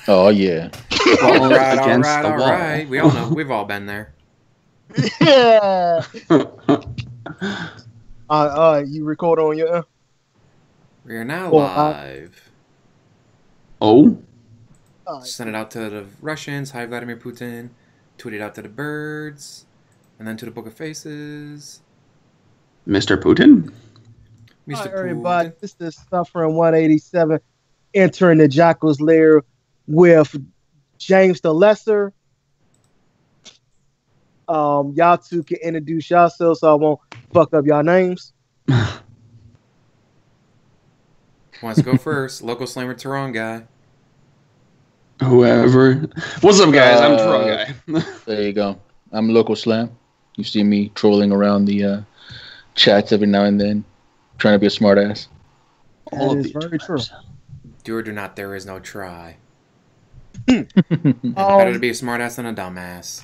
Oh yeah. All right, all against right, the all wall. right. We all know. We've all been there. Yeah. You record on your We are now Well, live. Oh, Send it out to the Russians. Hi, Vladimir Putin. Tweet it out to the birds. And then to the Book of Faces. Mr. Putin? Mr. Hi, everybody. Putin. This is Suffering 187 entering the Jackal's Lair with James the Lesser. Y'all two can introduce yourselves so I won't fuck up y'all names. Wants to go first? Locoslam or Tehwrongguy? Whoever. What's up, guys? I'm Tehwrongguy. There you go. I'm Locoslam. You see me trolling around the chats every now and then, trying to be a smartass. All That of is the very true. Do or do not, there is no try. Better to be a smartass than a dumbass.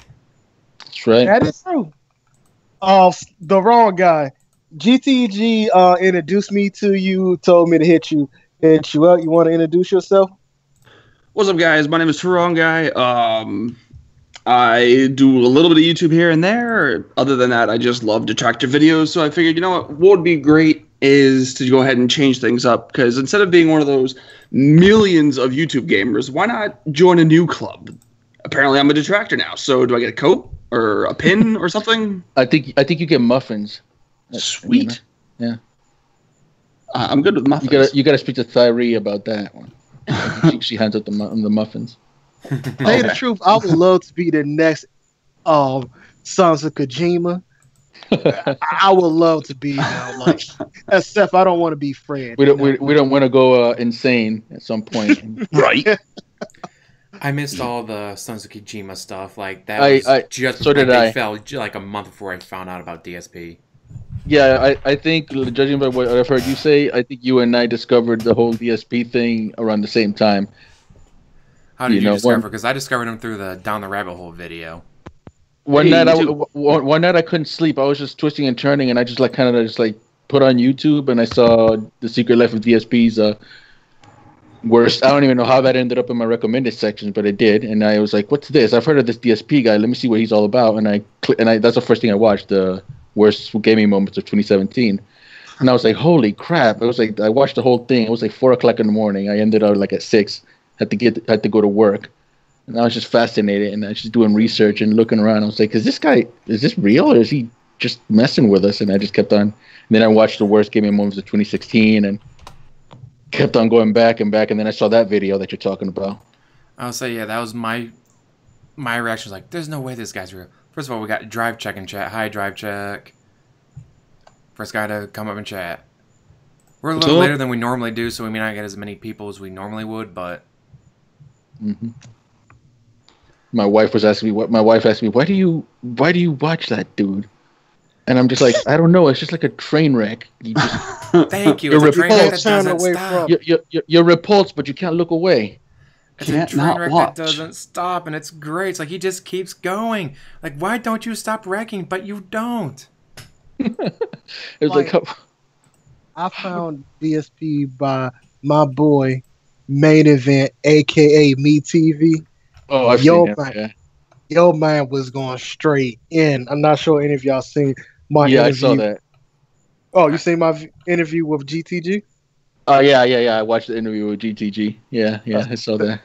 That's right. That is true. The wrong guy. GTG introduced me to you, told me to hit you up. You want to introduce yourself? What's up, guys? My name is Tehwrongguy. I do a little bit of YouTube here and there. Other than that, I just love detractor videos. So I figured, you know what would be great is to go ahead and change things up. Because instead of being one of those millions of YouTube gamers, why not join a new club? Apparently, I'm a detractor now. So do I get a coat or a pin or something? I think you get muffins. Sweet. Yeah. I'm good with muffins. You gotta speak to Thyre about that one. she hands out the muffins. Tell you the truth, I would love to be the next Sons of Kojima. I would love to be like, except I don't want to be Fred. We don't want to go insane at some point. Right. I missed all the Sons of Kojima stuff. Like that was just so did I. fell like a month before I found out about DSP. Yeah, I think, judging by what I've heard you say, I think you and I discovered the whole DSP thing around the same time. How did you discover? Because I discovered him through the Down the Rabbit Hole video. One night I couldn't sleep. I was just twisting and turning, and I just kind of put on YouTube, and I saw The Secret Life of DSP's worst. I don't even know how that ended up in my recommended section, but it did. And I was like, "What's this? I've heard of this DSP guy. Let me see what he's all about." And I that's the first thing I watched. The worst gaming moments of 2017. And I was like, "Holy crap!" It was like I watched the whole thing. It was like 4:00 in the morning. I ended out at 6. Had to go to work, and I was just fascinated, and I was just doing research and looking around. I was like, is this real, or is he just messing with us? And I just kept on. And then I watched the worst gaming moments of 2016, and kept on going back and back. And then I saw that video that you're talking about. I'll say, yeah, that was my reaction. Was like, there's no way this guy's real. First of all, we got Drive Check in chat. Hi, Drive Check. First guy to come up and chat. We're a little later than we normally do, so we may not get as many people as we normally would, but. Mm-hmm. My wife asked me, why do you watch that, dude? And I'm just like, I don't know. It's just like a train wreck. You just, thank you. It's a train wreck that doesn't stop. You're repulsed, but you can't look away. It's a train wreck that doesn't stop, and it's great. It's like he just keeps going. Like, why don't you stop wrecking? But you don't. It's like I found DSP by my boy Main Event, aka Me TV. Oh, I've seen him. Yeah. Your man was going straight in. I'm not sure any of y'all seen my interview. I saw that. Oh, you seen my interview with GTG? Oh, yeah. I watched the interview with GTG. Yeah, I saw that.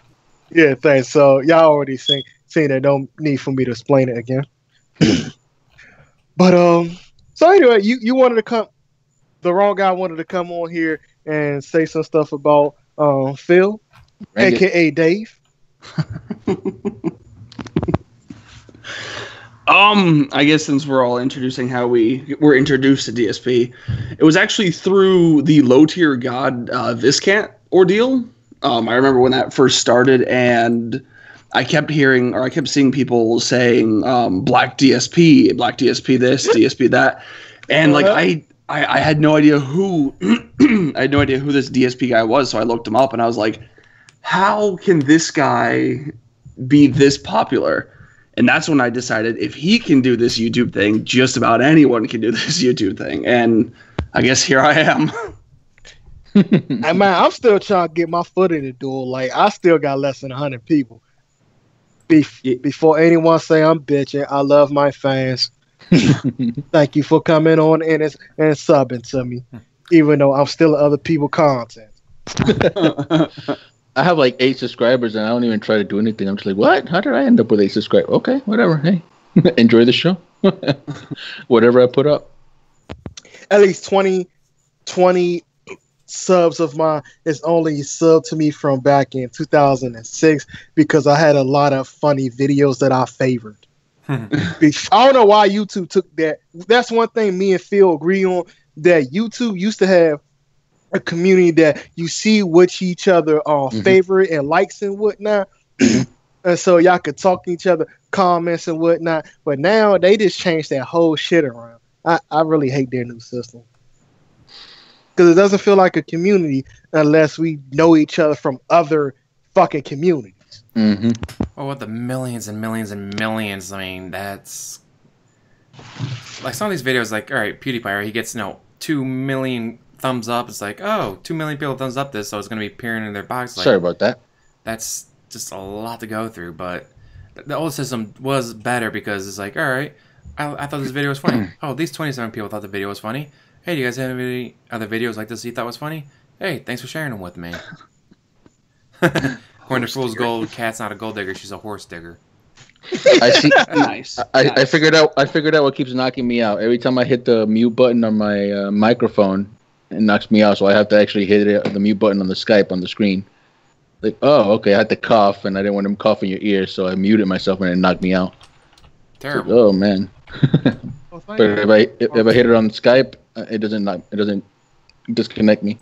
Yeah, thanks. So y'all already seen it. Don't need for me to explain it again. But so anyway, you wanted to come. The wrong guy wanted to come on here and say some stuff about Phil, aka Dave. I guess since we're all introducing how we were introduced to DSP, it was actually through the low tier god Viscant ordeal. I remember when that first started, and I kept seeing people saying Black DSP this, DSP that, and I had no idea who I had no idea who this DSP guy was, so I looked him up and I was like, how can this guy be this popular? And that's when I decided if he can do this YouTube thing, just about anyone can do this YouTube thing. And I guess here I am. Hey, man, I'm still trying to get my foot in the door. Like, I still got less than 100 people. Before anyone say I'm bitching, I love my fans. Thank you for coming on and subbing to me, even though I'm still other people content. I have like 8 subscribers and I don't even try to do anything. I'm just like, what? How did I end up with 8 subscribers? Okay, whatever. Hey, enjoy the show. Whatever I put up. At least 20 subs of mine is only subbed to me from back in 2006 because I had a lot of funny videos that I favored. I don't know why YouTube took that. That's one thing me and Phil agree on, that YouTube used to have a community that you see which each other favorite and likes and whatnot. And so y'all could talk to each other, comments and whatnot. But now they just changed that whole shit around. I really hate their new system. Because it doesn't feel like a community unless we know each other from other fucking communities. Oh, what the millions and millions and millions. I mean, that's... Like, some of these videos, like, alright, PewDiePie, right, he gets, 2 million thumbs up. It's like, oh, 2 million people thumbs up this, so it's going to be appearing in their box. Like, sorry about that. That's just a lot to go through, but the old system was better because it's like, alright, I thought this video was funny. Oh, these 27 people thought the video was funny. Hey, do you guys have any other videos like this you thought was funny? Hey, thanks for sharing them with me. According to Fool's Gold, Cat's not a gold digger, she's a horse digger. I see. Nice. I figured out what keeps knocking me out. Every time I hit the mute button on my microphone, it knocks me out. So I have to actually hit the mute button on the Skype on the screen. Like, oh, okay, I had to cough, and I didn't want him to cough in your ear, so I muted myself, and it knocked me out. Terrible. Like, oh man. But if I hit it on Skype, it doesn't disconnect me.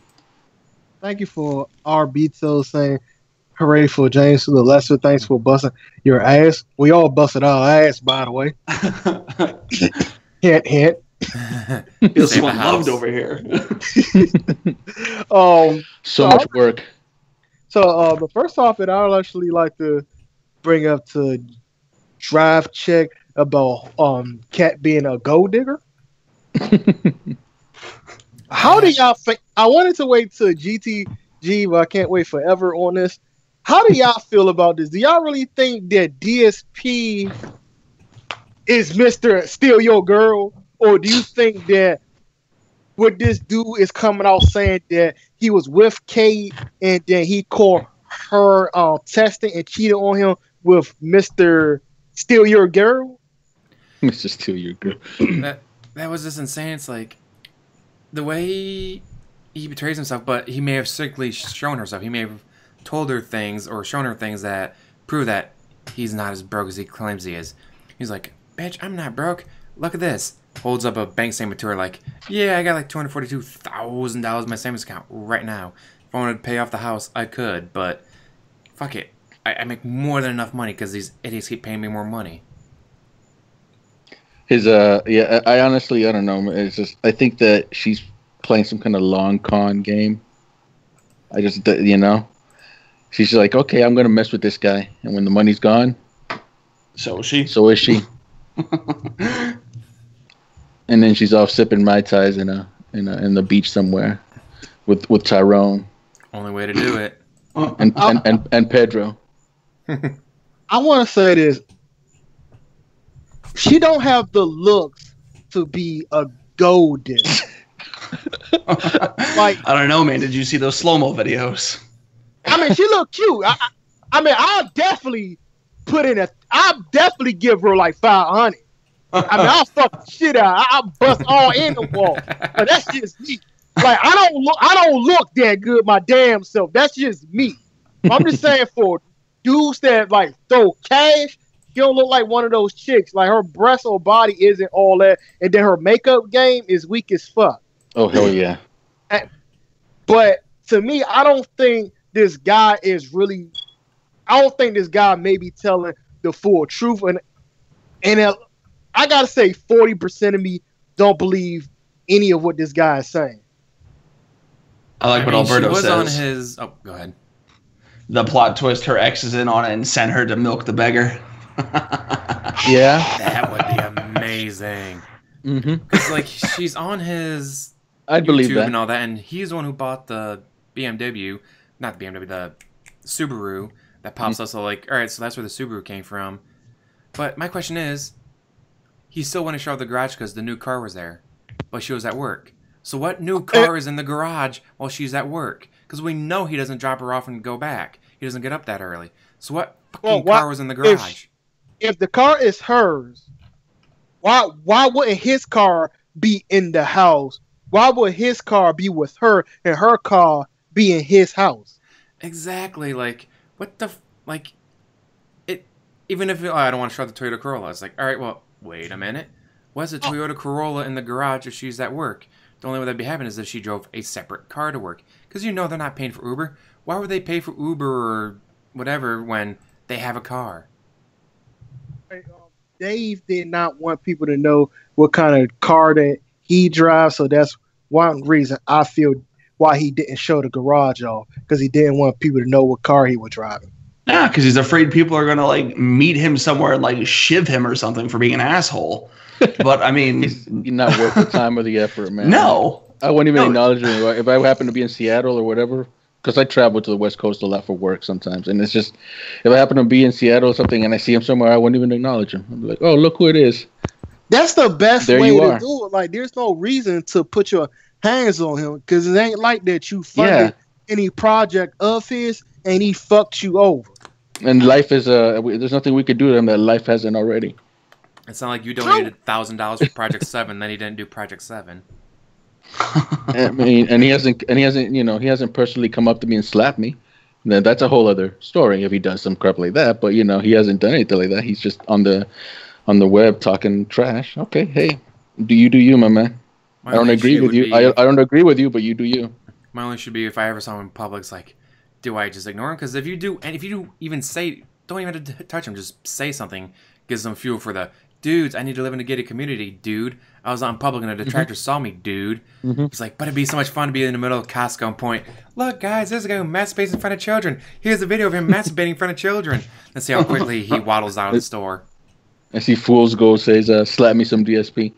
Thank you for Arbito saying hooray for James to the lesser. Thanks for busting your ass. We all busted our ass, by the way. Hint, hint. Feels so loved over here. So much work. So, but first off, I'd actually like to bring up to Drive Check about Cat being a gold digger. How do y'all think? I wanted to wait till GTG, but I can't wait forever on this. How do y'all feel about this? Do y'all really think that DSP is Mr. Steal Your Girl? Or do you think that what this dude is coming out saying that he was with Kate and then he caught her testing and cheated on him with Mr. Steal Your Girl? Mr. Steal Your Girl. That was just insane. It's like the way he betrays himself, but he may have strictly shown herself. He may have told her things or shown her things that prove that he's not as broke as he claims he is. He's like, bitch, I'm not broke. Look at this. Holds up a bank statement to her like, yeah, I got like $242,000 in my savings account right now. If I wanted to pay off the house, I could, but fuck it. I make more than enough money because these idiots keep paying me more money. Yeah, I honestly, I don't know. It's just, I think that she's playing some kind of long con game. I just, she's just like, okay, I'm going to mess with this guy. And when the money's gone, so is she. So is she. And then she's off sipping Mai Tais in the beach somewhere with Tyrone. Only way to do it. And Pedro. I want to say this. She don't have the looks to be a gold digger. Like, I don't know, man. Did you see those slow-mo videos? I mean, she look cute. I mean, I'll definitely I'll definitely give her like 500. I mean, I'll fuck the shit out. I'll bust all in the wall. But that's just me. Like, I don't look that good my damn self. That's just me. I'm just saying, for dudes that like throw cash, she don't look like one of those chicks. Like, her breast or body isn't all that, and then her makeup game is weak as fuck. Oh hell yeah! But to me, I don't think this guy is really. I don't think this guy may be telling the full truth, and I gotta say, 40% of me don't believe any of what this guy is saying. I like what Alberto says. On his. Oh, go ahead. The plot twist: her ex is in on it and sent her to milk the beggar. Yeah, that would be amazing. Mm-hmm. Because like she's on his I'd believe YouTube that. and all that, and he's the one who bought the BMW, not the BMW, the Subaru that pops up. So like, all right, so that's where the Subaru came from. But my question is, he still went to show the garage because the new car was there, but she was at work. So what new car is in the garage while she's at work? Because we know he doesn't drop her off and go back. He doesn't get up that early. So what fucking car was in the garage? If the car is hers, why wouldn't his car be in the house? Why would his car be with her and her car be in his house? Exactly. Like, what the... Like, it... Even if... I don't want to show the Toyota Corolla. It's like, all right, well, wait a minute. What's a Toyota Corolla in the garage if she's at work? The only way that'd be happening is if she drove a separate car to work. Because you know they're not paying for Uber. Why would they pay for Uber or whatever when they have a car? Dave did not want people to know what kind of car that he drives, so that's one reason I feel why he didn't show the garage off, because he didn't want people to know what car he was driving. Yeah, because he's afraid people are gonna like meet him somewhere and like shiv him or something for being an asshole. But I mean, He's not worth the time or the effort, man. no. I wouldn't even acknowledge him if I happen to be in Seattle or whatever. Because I travel to the West Coast a lot for work sometimes, and it's just if I happen to be in Seattle or something and I see him somewhere, I wouldn't even acknowledge him. I'd be like, "Oh, look who it is." That's the best There way you to are. do it. Like, there's no reason to put your hands on him, because it ain't like that you funded any project of his and he fucked you over. And life is there's nothing we could do to him that life hasn't already. It's not like you donated $1,000 for Project 7, then he didn't do Project 7. I mean, and he hasn't, he hasn't personally come up to me and slapped me. Then that's a whole other story if he does some crap like that. But he hasn't done anything like that. He's just on the web talking trash. Okay, hey, do you, my man? I don't agree with you. I don't agree with you, but you do you. My only should be if I ever saw him in public, it's like, do I just ignore him? Because if you do even say, don't even have to touch him, just say something, gives them fuel for the, dudes, I need to live in a gated community, dude. I was out in public and a detractor saw me, dude. It's like, but it'd be so much fun to be in the middle of Costco and point, look, guys, there's a guy who masturbates in front of children. Here's a video of him masturbating in front of children. Let's see how quickly he waddles out of the store. I see fools go says, slap me some DSP.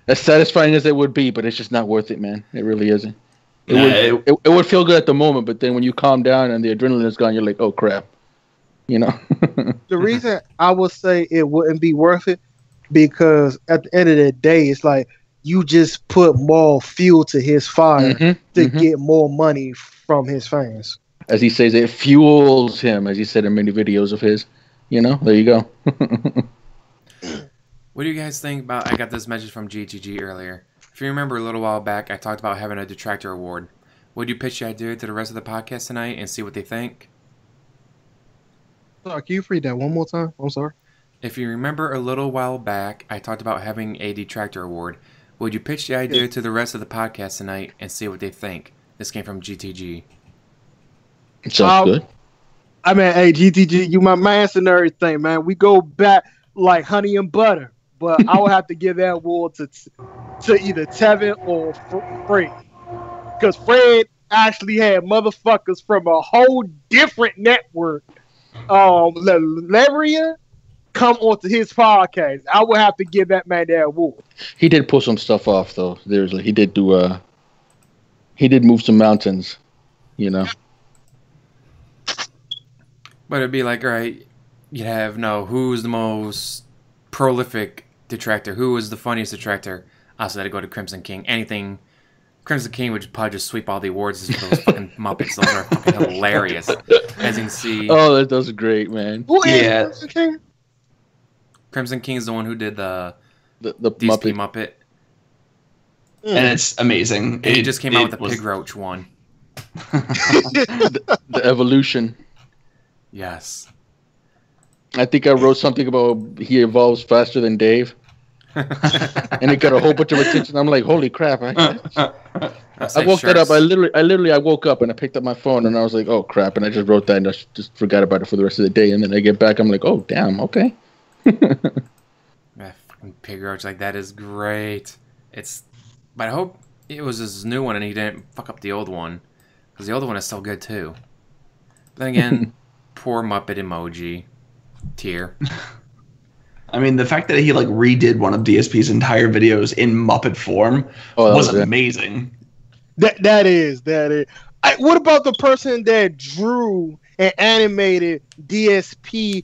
As satisfying as it would be, but it's just not worth it, man. It really isn't. It would feel good at the moment, but then when you calm down and the adrenaline is gone, you're like, oh, crap. The reason I would say it wouldn't be worth it, because at the end of the day, it's like you just put more fuel to his fire to get more money from his fans. As he says, it fuels him, as he said in many videos of his. There you go. What do you guys think about, I got this message from GTG earlier. If you remember a little while back, I talked about having a detractor award. Would you pitch the idea to the rest of the podcast tonight and see what they think? Sorry, can you read that one more time? I'm sorry. If you remember a little while back, I talked about having a detractor award. Would you pitch the idea to the rest of the podcast tonight and see what they think? This came from GTG. Sounds good. I mean, hey, GTG, you my man and everything, man. We go back like honey and butter. But I would have to give that award to either Tevin or Fred. Because Fred actually had motherfuckers from a whole different network. Lair come onto his podcast. I would have to give that man that award. He did pull some stuff off, though. He did move some mountains, But it'd be like, all right, you'd have who's the most prolific detractor? Who was the funniest detractor? Also, that'd go to Crimson King. Anything. Crimson King would probably just sweep all the awards for those fucking Muppets. Those are fucking hilarious. As you can see. Oh, those are great, man. Who is Crimson King? Crimson King is the one who did the DSP Muppet. And it's amazing. And he just came out with the Pig Roach one. the evolution. Yes. I think I wrote something about he evolves faster than Dave. And it got a whole bunch of attention. I'm like, holy crap. I woke that up. I literally woke up and I picked up my phone and I was like, oh crap. And I just wrote that and I just forgot about it for the rest of the day. And then I get back, I'm like, oh damn, okay. That fucking Pig Roach, like that is great. But I hope it was his new one and he didn't fuck up the old one. Because the old one is still good too. But then again, poor Muppet emoji. Tear. I mean, the fact that he like redid one of DSP's entire videos in Muppet form was amazing. That is. What about the person that drew and animated DSP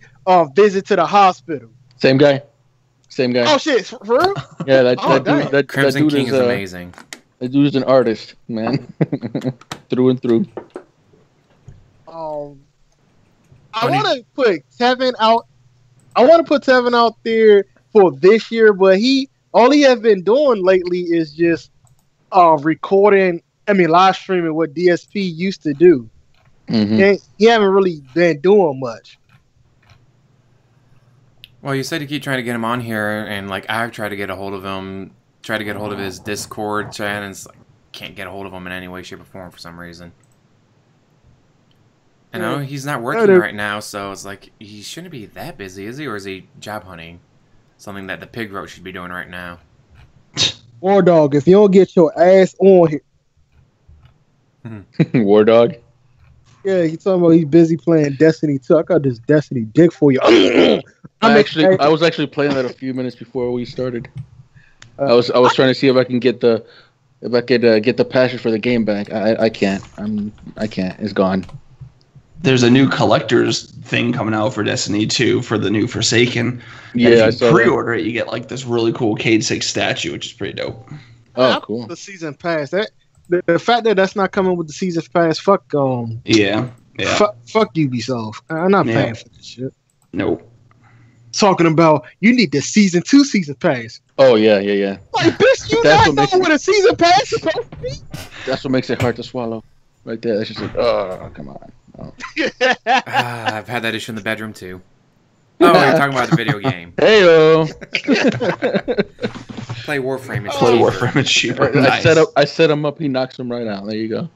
Visit to the Hospital? Same guy. Oh shit, for real? Yeah, that Crimson dude King is amazing. That dude is an artist, man. Through and through. I want to put Tevin out. I want to put Tevin out there for this year, but all he has been doing lately is just recording. I mean, live streaming what DSP used to do. Mm-hmm. He haven't really been doing much. Well, you said you keep trying to get him on here, and like I've tried to get a hold of him, try to get a hold of his Discord chat, and it's like can't get a hold of him in any way, shape, or form for some reason. And I know he's not working right now, so it's like he shouldn't be that busy, is he? Or is he job hunting? Something that the pig roach should be doing right now. War Dog, if you don't get your ass on here. War Dog? Yeah, he's talking about he's busy playing Destiny 2. I got this Destiny dick for you. I was actually playing that a few minutes before we started. I was trying to see if I can get the passion for the game back. I can't. I can't. It's gone. There's a new collector's thing coming out for Destiny 2 for the new Forsaken. Yeah, if you pre-order it, you get like this really cool Cade 6 statue, which is pretty dope. Oh, cool. The season pass. The fact that that's not coming with the season pass, fuck Yeah. Fuck Ubisoft. I'm not paying for this shit. Nope. Talking about you need the season 2 season pass. Oh yeah. Like bitch, you not know what a season pass is supposed to be. That's what makes it hard to swallow. Right there. That's just like, oh, come on. Oh. I've had that issue in the bedroom too. Oh, you're talking about the video game. Heyo. Play Warframe. It's cheaper. Nice. I set him up. He knocks him right out. There you go.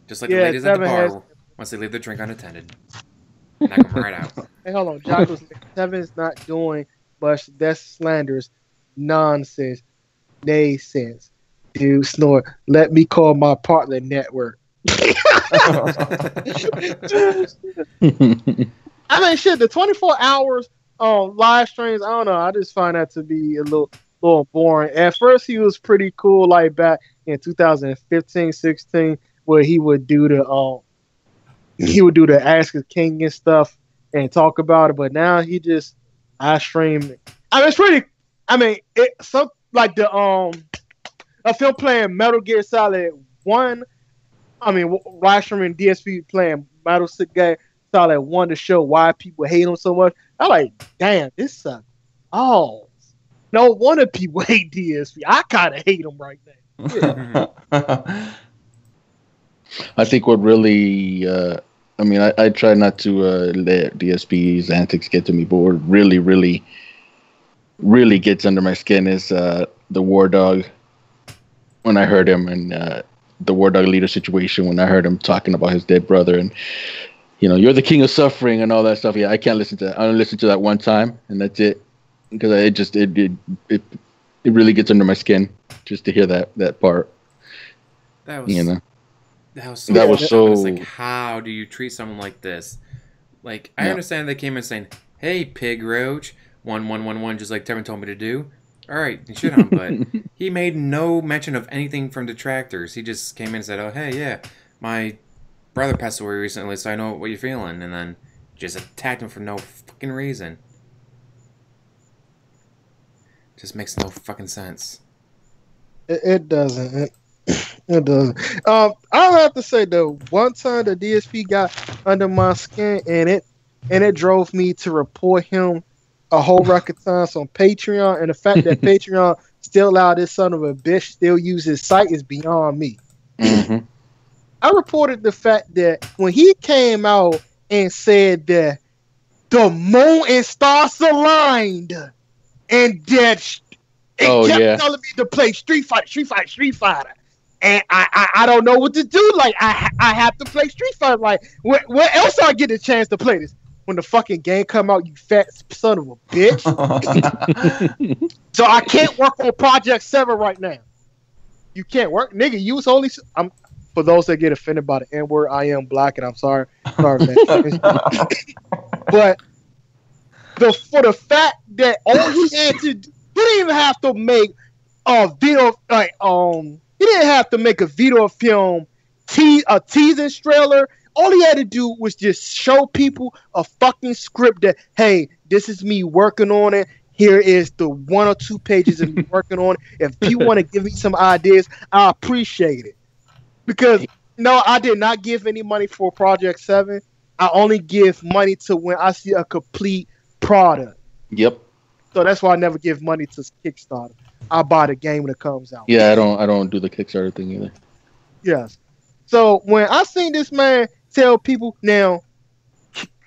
Just like the ladies at the bar once they leave their drink unattended. Knock them right out. Hey, hold on. Jackal, Tevin's not doing much. That's slanders, nonsense, sense. Dude, snort. Let me call my partner network. I mean, shit. The 24 hours live streams. I don't know. I just find that to be a little boring. At first, he was pretty cool, like back in 2015, 16, where he would do the Ask a King and stuff and talk about it. But now he just stream. I mean, it's pretty. I mean, it's some like the if you're playing Metal Gear Solid 1. I mean, live streaming DSP playing Metal Gear Solid 1 to show why people hate him so much. I'm like, damn, this sucks. Oh, no wonder people hate DSP. I kind of hate him right now. Yeah. I think what really, I mean, I try not to let DSP's antics get to me, but what really, really, really gets under my skin is the War Dog. When I heard him and the War Dog leader situation, when I heard him talking about his dead brother and, you know, you're the king of suffering and all that stuff. Yeah, I can't listen to that. I only listen to that one time and that's it. Because it really gets under my skin just to hear that part. That was, you know, that was so. It's like, how do you treat someone like this? Like, I understand they came in saying, "Hey, pig roach, 1111," just like Tevin told me to do. All right, shit on him, but he made no mention of anything from detractors. He just came in and said, "Oh, hey, yeah, my brother passed away recently, so I know what you're feeling," and then just attacked him for no fucking reason. Just makes no fucking sense. It doesn't. It doesn't. I have to say though, one time the DSP got under my skin, and it drove me to report him a whole record times on Patreon, and the fact that Patreon still allowed this son of a bitch still use his site is beyond me. Mm-hmm. I reported the fact that when he came out and said that the moon and stars aligned, and that it kept telling me to play Street Fighter. And I don't know what to do. Like, I have to play Street Fighter. Like, where else I get a chance to play this? When the fucking game come out, you fat son of a bitch. So I can't work on Project 7 right now. You can't work. Nigga, you was only... for those that get offended by the N-word, I am black, and I'm sorry. Sorry, man. But for the fact that all he had to do, he didn't even have to make a video he didn't have to make a video film a teaser trailer. All he had to do was just show people a fucking script that, hey, this is me working on it. Here is the 1 or 2 pages of me working on it. If you want to give me some ideas, I appreciate it. Because no, I did not give any money for Project 7. I only give money to when I see a complete product. Yep. So that's why I never give money to Kickstarter. I buy the game when it comes out. Yeah, I don't do the Kickstarter thing either. Yes. So when I seen this man tell people, now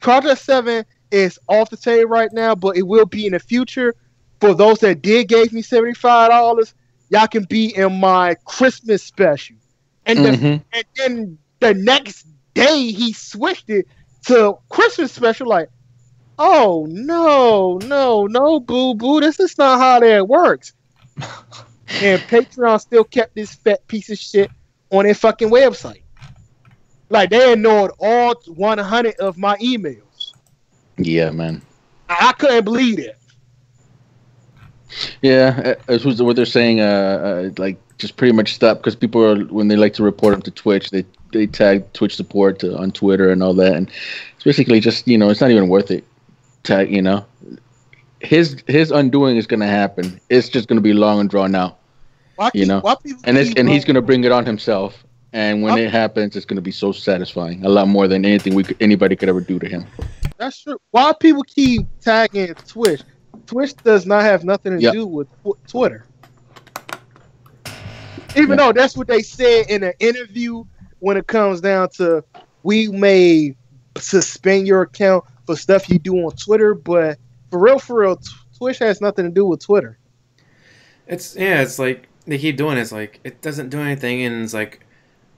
Project 7 is off the table right now, but it will be in the future. For those that did gave me $75, y'all can be in my Christmas special. And then the next day he switched it to Christmas special. Like, oh no, boo boo, this is not how that works. And Patreon still kept this fat piece of shit on their fucking website. Like, they ignored all 100 of my emails. Yeah, man. I couldn't believe it. Yeah, as what they're saying, like, just pretty much stop, because people are, when they like to report them to Twitch, they tag Twitch support on Twitter and all that, and it's basically just, it's not even worth it. Tag, his undoing is gonna happen. It's just gonna be long and drawn out. And he's gonna bring it on himself. And when it happens, it's gonna be so satisfying. A lot more than anything anybody could ever do to him. That's true. Why people keep tagging Twitch? Twitch does not have nothing to do with Twitter. Even though that's what they said in an interview, when it comes down to, we may suspend your account for stuff you do on Twitter, but for real, Twitch has nothing to do with Twitter. It's like they keep doing it. It's like it doesn't do anything, and it's like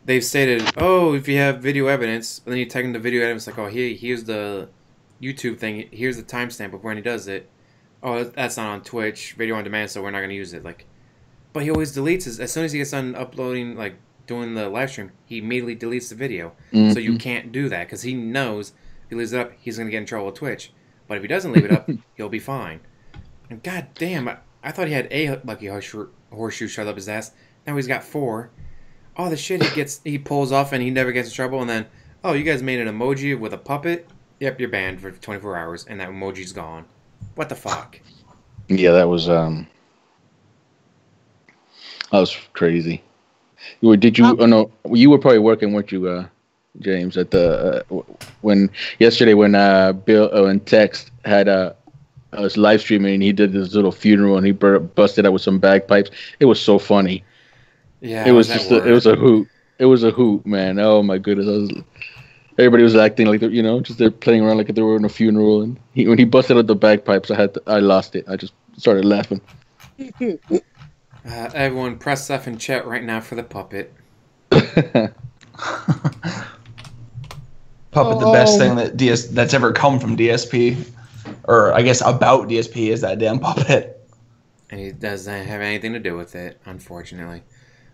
they've stated, oh, if you have video evidence, but then you tag into video evidence, like, oh, here's the YouTube thing, here's the timestamp of when he does it. Oh, that's not on Twitch, video on demand, so we're not going to use it. Like, but he always deletes it. As soon as he gets done uploading, like, doing the live stream, he immediately deletes the video. Mm-hmm. So you can't do that, because he knows if he leaves it up, he's going to get in trouble with Twitch. But if he doesn't leave it up, he'll be fine. And god damn, I thought he had a lucky horseshoe shoved up his ass. Now he's got 4. All the shit he pulls off and he never gets in trouble, and then, oh, you guys made an emoji with a puppet? Yep, you're banned for 24 hours, and that emoji's gone. What the fuck? Yeah, that was crazy. Did you? Oh no, you were probably working, weren't you, James? At the when Bill and Tex had was live streaming, and he did this little funeral, and he busted out with some bagpipes. It was so funny. Yeah, it was just it was a hoot. It was a hoot, man. Oh my goodness. Everybody was acting like just they're playing around like if they were in a funeral. And when he busted out the bagpipes, I lost it. I just started laughing. Everyone, press F in chat right now for the puppet. Puppet, the best thing that's ever come from DSP, or I guess about DSP, is that damn puppet. And he doesn't have anything to do with it, unfortunately.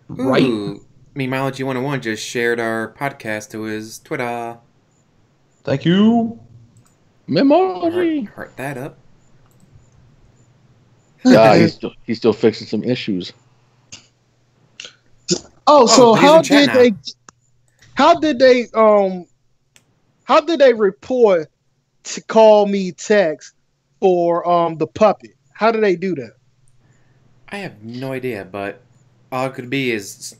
Right. Ooh, Memeology101 just shared our podcast to his Twitter. Thank you. Memeology. Heart that up. Yeah, he's still fixing some issues. Oh, so how did they report to call me Tex for the puppet? How did they do that? I have no idea, but all it could be is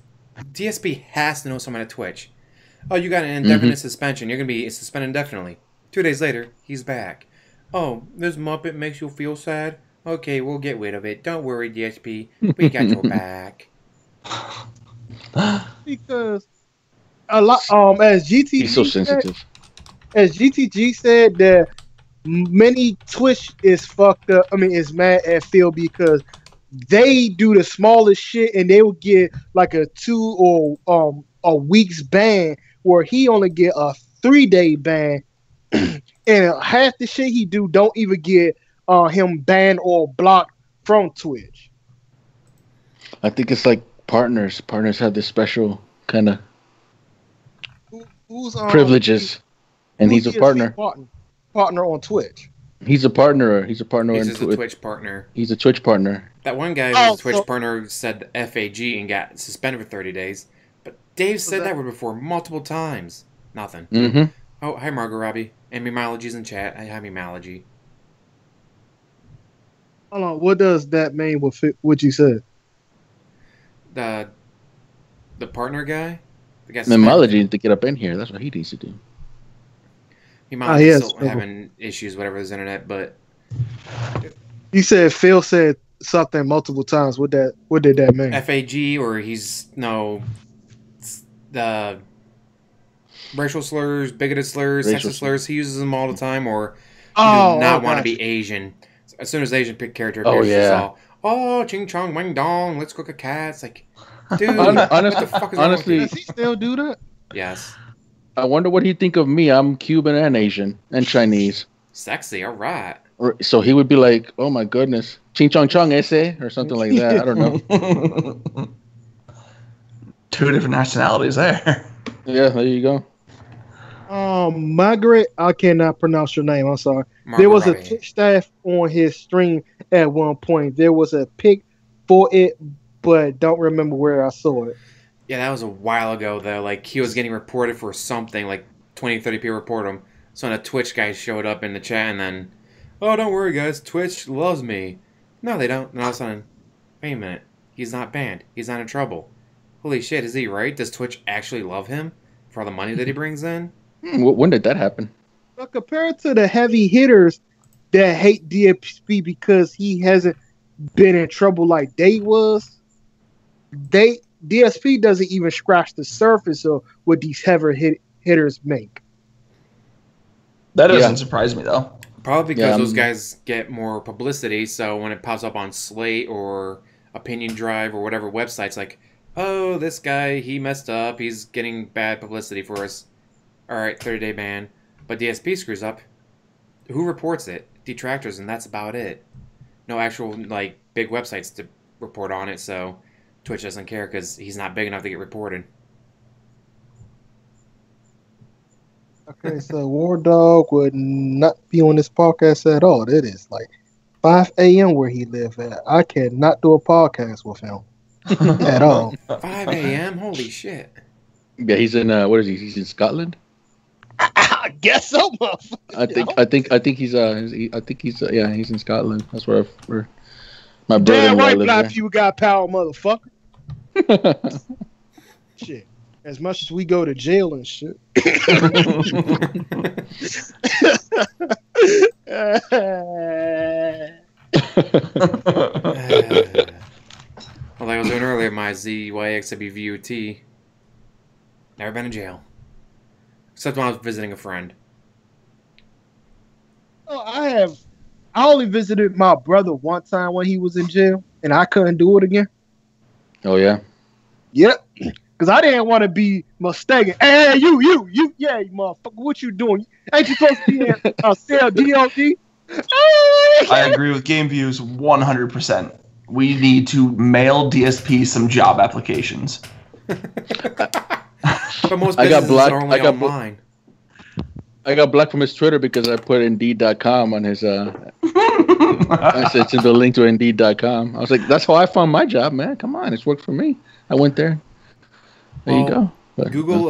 DSP has to know someone at Twitch. Oh, you got an indefinite suspension. You're going to be suspended indefinitely. 2 days later, he's back. Oh, this Muppet makes you feel sad? Okay, we'll get rid of it. Don't worry, DSP. We got your back. Because a lot, as GTG he's so sensitive. As GTG said, that many Twitch is fucked up. I mean, is mad at Phil because they do the smallest shit and they will get like a 2 or a week's ban, where he only get a 3-day ban, and half the shit he do don't even get him banned or blocked from Twitch. I think it's like partners. Partners have this special kind of privileges, and he's a partner. Partner on Twitch. He's a partner. He's a partner. He's just a Twitch partner. He's a Twitch partner. That one guy who's a Twitch partner said FAG and got suspended for 30 days. But Dave said that word before multiple times. Nothing. Mm-hmm. Oh, hi, Margot Robbie. And Memology's in chat. Hi, Memology. Hold on. What does that mean with what you said? The partner guy? The guy Memology needs to get up in here. That's what he needs to do. Memology's still having issues, whatever, with his internet, but... You said Phil said something multiple times. What did that mean? FAG, or he's... No... The... Racial slurs, bigoted slurs, sexist slurs, he uses them all the time, or he does not want to be Asian. As soon as the Asian character appears, it's all, oh, ching chong, wang dong, let's cook a cat. It's like, dude, what the fuck is honestly, does he still do that? Yes. I wonder what he'd think of me. I'm Cuban and Asian and Chinese. Sexy, all right. So he would be like, oh my goodness, ching chong chong ese, or something like that. I don't know. 2 different nationalities there. Yeah, there you go. Margaret, I cannot pronounce your name. I'm sorry. Margaret there was Robbie. a Twitch staff on his stream at one point. There was a pic for it, but don't remember where I saw it. Yeah, that was a while ago, though. Like, he was getting reported for something, like 20, 30 people report him. So then a Twitch guy showed up in the chat, and then, oh, don't worry, guys, Twitch loves me. No, they don't. And all of a sudden, wait a minute, he's not banned. He's not in trouble. Holy shit, is he right? Does Twitch actually love him for all the money that he brings in? When did that happen? But compared to the heavy hitters that hate DSP because he hasn't been in trouble like they was, DSP doesn't even scratch the surface of what these heavy hitters make. That doesn't surprise me, though. Probably because those guys get more publicity, so when it pops up on Slate or Opinion Drive or whatever websites, like, oh, this guy, he messed up, he's getting bad publicity for us. Alright, 30-day ban. But DSP screws up. Who reports it? Detractors, and that's about it. No actual, like, big websites to report on it, so Twitch doesn't care because he's not big enough to get reported. Okay, so War Dog would not be on this podcast at all. It is like 5 a.m. where he lives at. I cannot do a podcast with him at all. 5 a.m.? Holy shit. Yeah, he's in, what is he? He's in Scotland? I guess so, motherfucker. I think he's he's in Scotland. That's where my brother. Damn right, black people got power, motherfucker. Shit. As much as we go to jail and shit. Well, like I was doing earlier, my ZYXWVUT. Never been in jail. Except when I was visiting a friend. Oh, I only visited my brother one time when he was in jail, and I couldn't do it again. Oh, yeah? Yep. Because I didn't want to be mistaken. Hey, you, yeah, you motherfucker, what you doing? Ain't you supposed to be in cell DOD? I agree with Game Views 100%. We need to mail DSP some job applications. But most businesses are only online. I got blocked from his Twitter because I put Indeed.com on his. I said to the link to Indeed.com. I was like, "That's how I found my job, man. Come on, it's worked for me." I went there. There you go. But, Google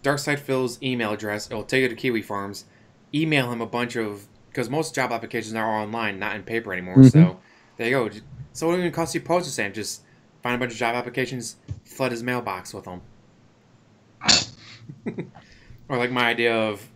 Darkside Phil's email address. It'll take you to Kiwi Farms. Email him a bunch of, because most job applications now are online, not in paper anymore. Mm-hmm. So there you go. So it won't even cost you postage stamp. Just find a bunch of job applications, flood his mailbox with them. Or like my idea of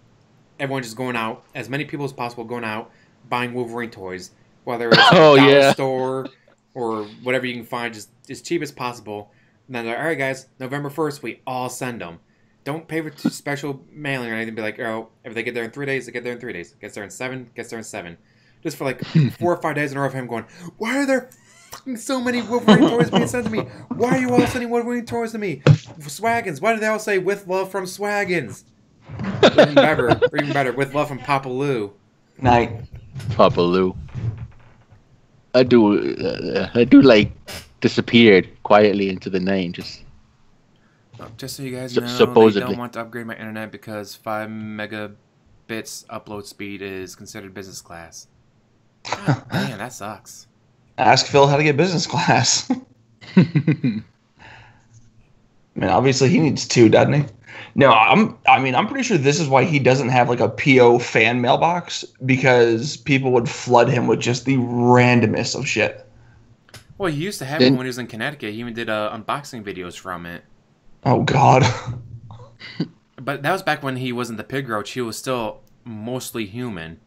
everyone just going out, as many people as possible going out, buying Wolverine toys, whether it's a dollar store or whatever you can find, just as cheap as possible. And then they're like, all right, guys, November 1st, we all send them. Don't pay for special mailing or anything. Be like, oh, if they get there in 3 days, they get there in 3 days. Gets there in 7, gets there in 7. Just for like 4 or 5 days in a row of him going, why are there fucking so many Wolverine toys being sent to me? Why are you all sending Wolverine toys to me? Swaggins. Why do they all say with love from Swaggins? Or even better, with love from Papa Lou. Night. Papa Lou. I do like disappeared quietly into the night. Just so you guys know, supposedly. they don't want to upgrade my internet because 5 megabits bits upload speed is considered business class. God damn, that sucks. Ask Phil how to get business class. I mean, obviously he needs two, doesn't he? No, I'm pretty sure this is why he doesn't have like a PO fan mailbox, because people would flood him with just the randomest of shit. Well, he used to have it when he was in Connecticut. He even did unboxing videos from it. Oh God. But that was back when he wasn't the pig roach. He was still mostly human.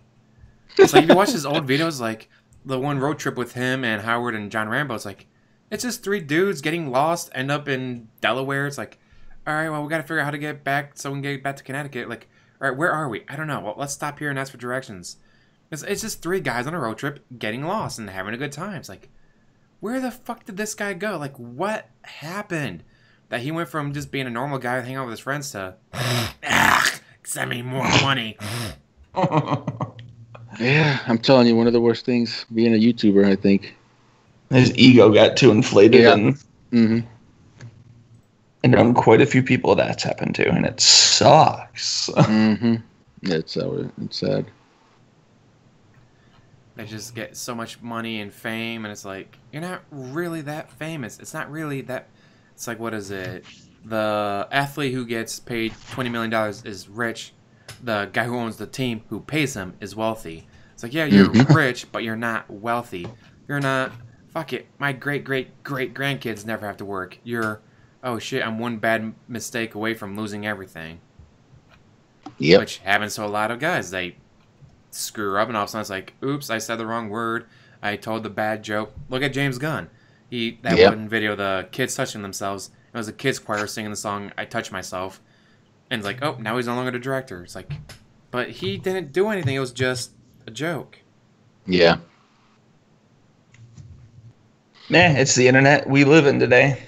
It's like if you watch his old videos, like the one road trip with him and Howard and John Rambo, it's like it's just three dudes getting lost, end up in Delaware. It's like, all right, well, we got to figure out how to get back so we can get back to Connecticut. Like, all right, where are we? I don't know. Well, let's stop here and ask for directions. It's just three guys on a road trip getting lost and having a good time. It's like, where the fuck did this guy go? Like, what happened? That he went from just being a normal guy hanging out with his friends to, send me more money. Yeah, I'm telling you, one of the worst things being a YouTuber, I think. His ego got too inflated, and and quite a few people that's happened to, and it sucks. Yeah, it's sad. They just get so much money and fame, and it's like, you're not really that famous. It's not really that. It's like, what is it? The athlete who gets paid $20 million is rich. The guy who owns the team who pays him is wealthy. It's like, yeah, you're rich, but you're not wealthy. You're not, fuck it, my great-great-great-grandkids never have to work. You're, oh shit, I'm one bad mistake away from losing everything. Yep. Which happens to a lot of guys. They screw up, and all of a sudden it's like, oops, I said the wrong word. I told the bad joke. Look at James Gunn. One video, the kids touching themselves. It was a kids choir singing the song "I Touch Myself," and it's like, oh, now he's no longer the director. It's like, but he didn't do anything. It was just a joke. Yeah. Man, it's the internet we live in today.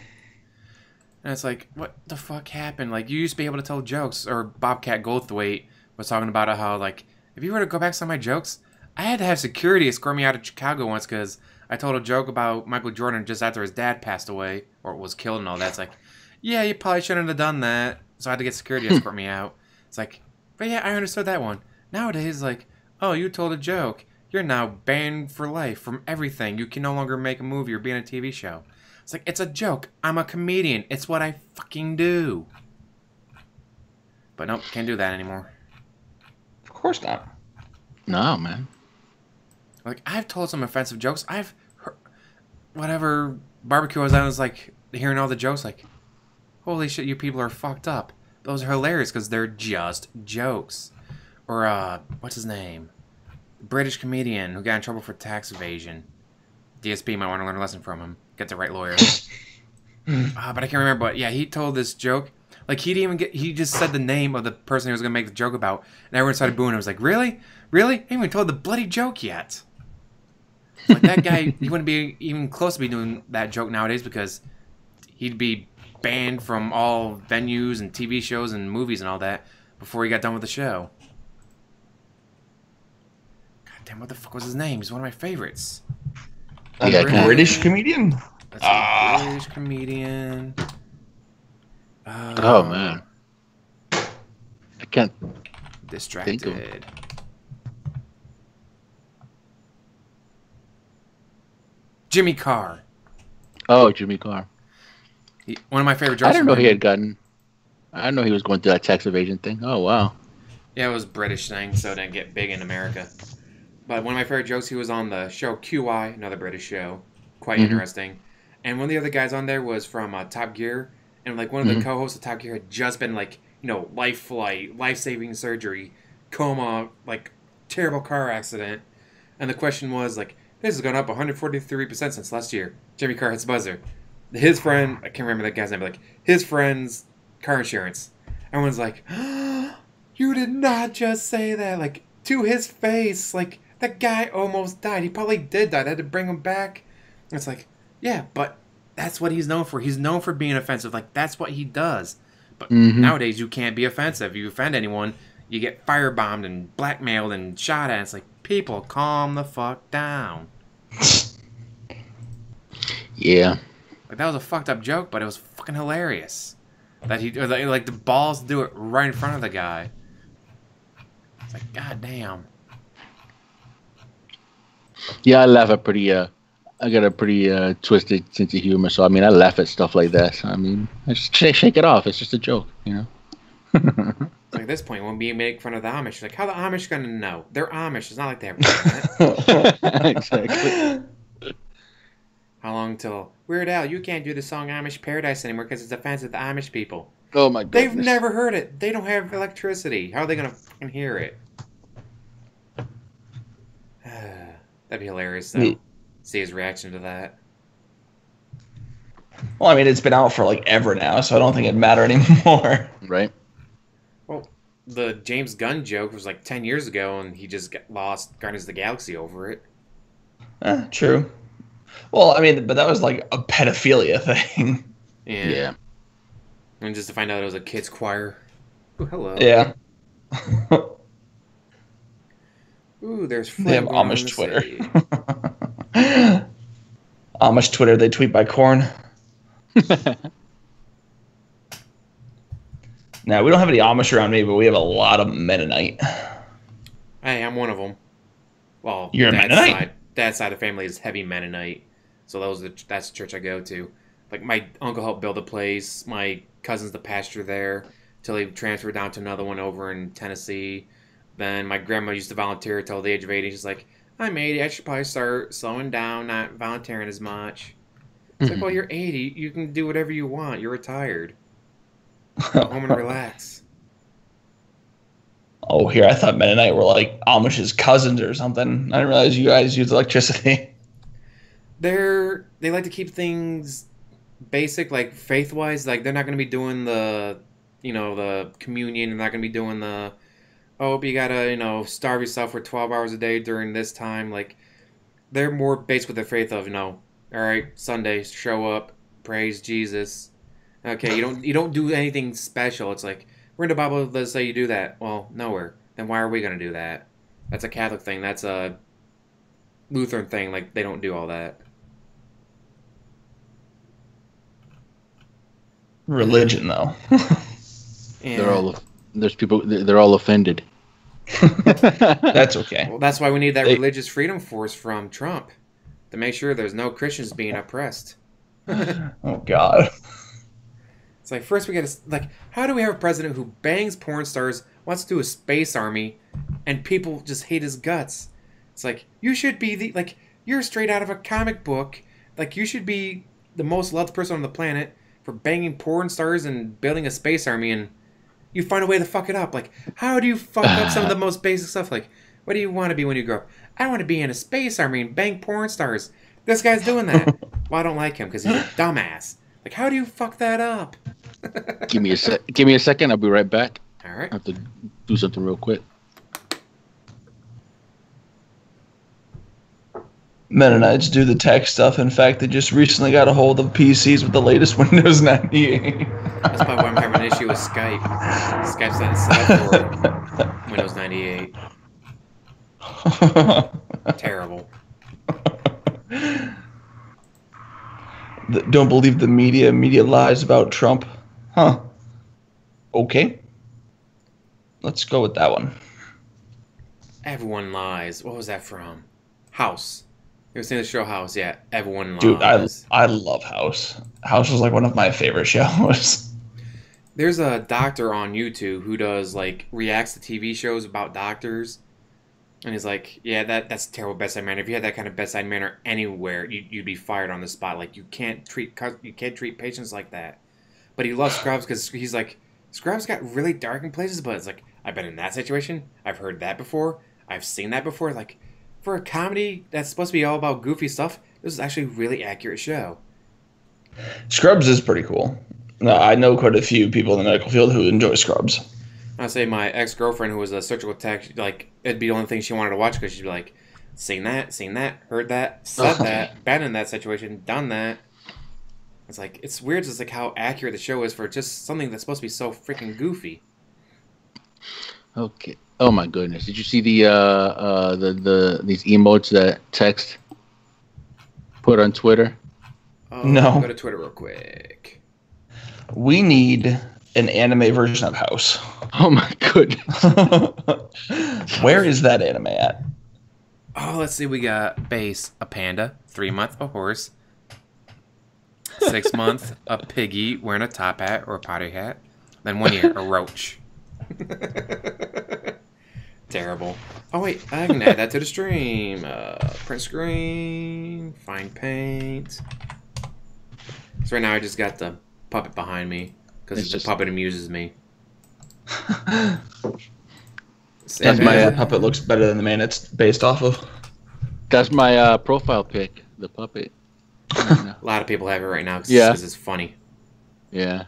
And it's like, what the fuck happened? Like, you used to be able to tell jokes. Or Bobcat Goldthwait was talking about how, like, if you were to go back to some of my jokes, I had to have security escort me out of Chicago once because I told a joke about Michael Jordan just after his dad passed away or was killed and all that. It's like, yeah, you probably shouldn't have done that. So I had to get security to escort me out. It's like, but yeah, I understood that one. Nowadays, like, oh, you told a joke. You're now banned for life from everything. You can no longer make a movie or be in a TV show. It's like, it's a joke. I'm a comedian. It's what I fucking do. But nope, can't do that anymore. Of course not. No, man. Like, I've told some offensive jokes. I've heard, whatever barbecue I was at, I was like, hearing all the jokes, like, holy shit, you people are fucked up. Those are hilarious because they're just jokes. Or, what's his name? British comedian who got in trouble for tax evasion. DSP might want to learn a lesson from him. Get the right lawyer. But I can't remember. But yeah, he told this joke. Like, he just said the name of the person he was going to make the joke about. And everyone started booing. I was like, really? Really? I haven't even told the bloody joke yet. Like, that guy, he wouldn't be even close to be doing that joke nowadays because he'd be banned from all venues and TV shows and movies and all that before he got done with the show. God damn, what the fuck was his name? He's one of my favorites. British comedian? That's a British comedian. Oh, man. I can't Distracted. think of... Jimmy Carr. Oh, Jimmy Carr. One of my favorite jokes. I didn't know he had gotten... I didn't know he was going through that tax evasion thing. Oh, wow. Yeah, it was a British thing, so it didn't get big in America. But one of my favorite jokes, he was on the show QI, another British show. Quite interesting. And one of the other guys on there was from Top Gear. And, like, one of the co-hosts of Top Gear had just been, like, you know, life flight, life-saving surgery, coma, like, terrible car accident. And the question was, like, this has gone up 143% since last year. Jimmy Carr hits buzzer. His friend, I can't remember that guy's name, but, like, his friend's car insurance. Everyone's like, you did not just say that. Like, to his face. Like, that guy almost died. He probably did die. They had to bring him back. And it's like, yeah, but that's what he's known for. He's known for being offensive. Like, that's what he does. But nowadays, you can't be offensive. You offend anyone, you get firebombed and blackmailed and shot at. It's like, people, calm the fuck down. Yeah. Like, that was a fucked up joke, but it was fucking hilarious. That he, or like, the balls to do it right in front of the guy. like, God damn. Yeah, I laugh at pretty. I got a pretty twisted sense of humor, so I mean, I laugh at stuff like that. So, I mean, I just shake it off. It's just a joke, you know. Like at this point, when we make fun of the Amish, like, how the Amish gonna know? They're Amish. It's not like they have internet. Exactly. How long till Weird Al? You can't do the song Amish Paradise anymore because it's offensive to Amish people. Oh my goodness. They've never heard it. They don't have electricity. How are they gonna fucking hear it? That'd be hilarious, though. See his reaction to that. Well, I mean, it's been out for like ever now, so I don't think it'd matter anymore. Right. Well, the James Gunn joke was like 10 years ago, and he just lost Guardians of the Galaxy over it. True. Well, I mean, but that was like a pedophilia thing. Yeah. And just to find out it was a kid's choir. Ooh, hello. Yeah. Ooh, there's They have Amish Twitter. Amish Twitter, they tweet by corn. Now, we don't have any Amish around me, but we have a lot of Mennonite. Hey, I'm one of them. Well, you're a Mennonite? Dad's side of the family is heavy Mennonite. So that's the church I go to. Like, my uncle helped build a place. My cousin's the pastor there till he transferred down to another one over in Tennessee. Then my grandma used to volunteer till the age of 80. She's like, I'm 80. I should probably start slowing down, not volunteering as much. It's like, well, you're 80. You can do whatever you want. You're retired. Go home and relax. Oh, here, I thought Mennonite were like Amish's cousins or something. I didn't realize you guys use electricity. They like to keep things basic, like faith-wise. Like, they're not going to be doing the communion. They're not going to be doing the, you got to, starve yourself for 12 hours a day during this time. Like, they're more based with their faith of, all right, Sunday, show up, praise Jesus. Okay, you don't do anything special. It's like, we're in the Bible, let's say you do that. Well, nowhere. Then why are we going to do that? That's a Catholic thing. That's a Lutheran thing. Like, they don't do all that. Religion, though. Yeah. They're all offended. That's okay. Well, that's why we need that religious freedom force from Trump to make sure there's no Christians being oppressed. Oh, God. It's like, first we got to, like, how do we have a president who bangs porn stars, wants to do a space army, and people just hate his guts? It's like, you should be you're straight out of a comic book. Like, you should be the most loved person on the planet for banging porn stars and building a space army, and you find a way to fuck it up. Like, how do you fuck up some of the most basic stuff? Like, what do you want to be when you grow up? I want to be in a space army and bang porn stars. This guy's doing that. Well, I don't like him because he's a dumbass. Like, how do you fuck that up? Give me a second. I'll be right back. All right. I have to do something real quick. Mennonites do the tech stuff. In fact, they just recently got a hold of PCs with the latest Windows 98. That's probably why I'm having an issue with Skype. Skype's not set up for Windows 98. Terrible. Don't believe the media. Media lies about Trump. Huh. Okay. Let's go with that one. Everyone lies. What was that from? House. You ever seen the show House? Yeah, everyone lies. Dude, I love House. House was like one of my favorite shows. There's a doctor on YouTube who does reacts to TV shows about doctors. And he's like, yeah, that's a terrible bedside manner. If you had that kind of bedside manner anywhere, you'd be fired on the spot. Like, you can't treat patients like that. But he loves Scrubs because he's like, Scrubs got really dark in places, but it's like, I've been in that situation. I've heard that before. I've seen that before. Like, for a comedy that's supposed to be all about goofy stuff, this is actually a really accurate show. Scrubs is pretty cool. No, I know quite a few people in the medical field who enjoy Scrubs. I'd say my ex-girlfriend, who was a surgical tech, it'd be the only thing she wanted to watch because she'd be like, seen that, heard that, said that, been in that situation, done that. It's like, it's weird just how accurate the show is for just something that's supposed to be so freaking goofy. Okay. Oh my goodness! Did you see these emotes that Text put on Twitter? Oh, no. Go to Twitter real quick. We need an anime version of House. Oh my goodness. Where is that anime at? Oh, let's see. We got base, a panda. 3 month, a horse. 6 month, a piggy wearing a top hat or a potty hat. Then 1 year, a roach. Terrible. Oh wait, I can add that to the stream. Print screen, find paint. So right now I just got the puppet behind me because the puppet amuses me. That's my puppet looks better than the man it's based off of. That's my profile pic, the puppet. A lot of people have it right now because it's funny. Yeah.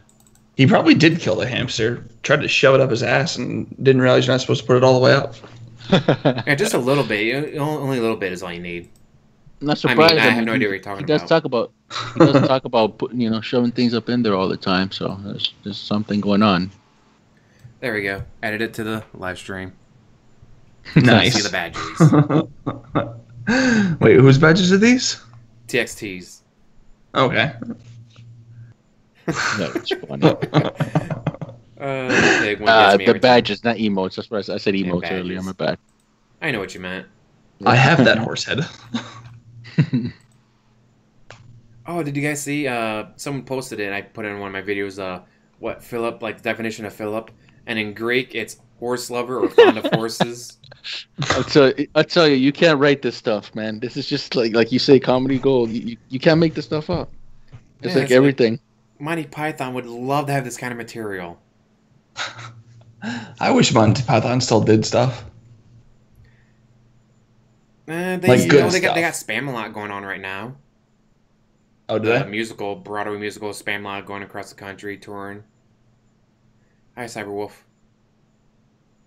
He probably did kill the hamster, tried to shove it up his ass, and didn't realize you're not supposed to put it all the way up. Yeah, just a little bit. Only a little bit is all you need. I'm not surprised. I have no idea what you're talking about. He does talk about putting, shoving things up in there all the time. So there's something going on. There we go. Added it to the live stream. Nice. See the badges. Wait, whose badges are these? TXTs. Okay. That was funny. The badges, not emotes. That's what I said emotes earlier. My bad. I know what you meant. I have that horse head. Oh, did you guys see? Someone posted it. And I put it in one of my videos. What Philip, like the definition of Philip, and in Greek it's horse lover or fond of horses. I'll tell you, you can't write this stuff, man. This is just like you say, comedy gold. You can't make this stuff up. It's like everything. Like, Monty Python would love to have this kind of material. I wish Monty Python still did stuff. They got Spam-A-Lot going on right now. Oh, do they? Broadway musical, Spam-A-Lot going across the country, touring. Hi, Cyberwolf.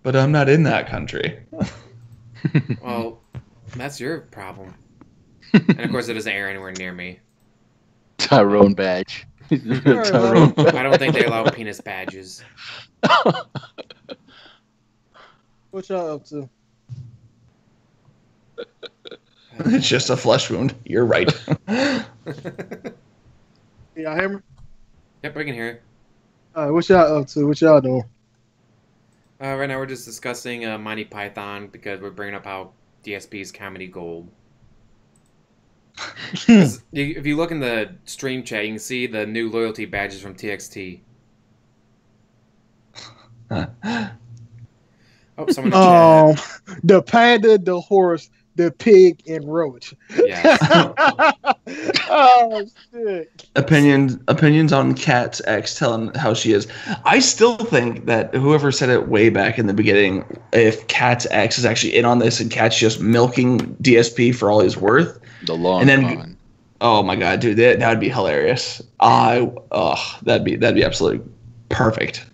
But I'm not in that country. Well, that's your problem. And of course, it doesn't air anywhere near me. Tyrone badge. I don't think they allow penis badges. What y'all up to? It's just a flesh wound. You're right. Y'all hear me? Yep, I can hear you. What y'all up to? What y'all doing? Right now we're just discussing Monty Python because we're bringing up how DSP's comedy gold. If you look in the stream chat, you can see the new loyalty badges from TXT. Someone in chat. The panda, the horse, the pig, and roach. Yeah. Oh shit. Opinions on Cat's ex telling how she is. I still think that whoever said it way back in the beginning, if Cat's ex is actually in on this and Cat's just milking DSP for all he's worth. The long con. Oh my god, dude, that would be hilarious. That'd be absolutely perfect.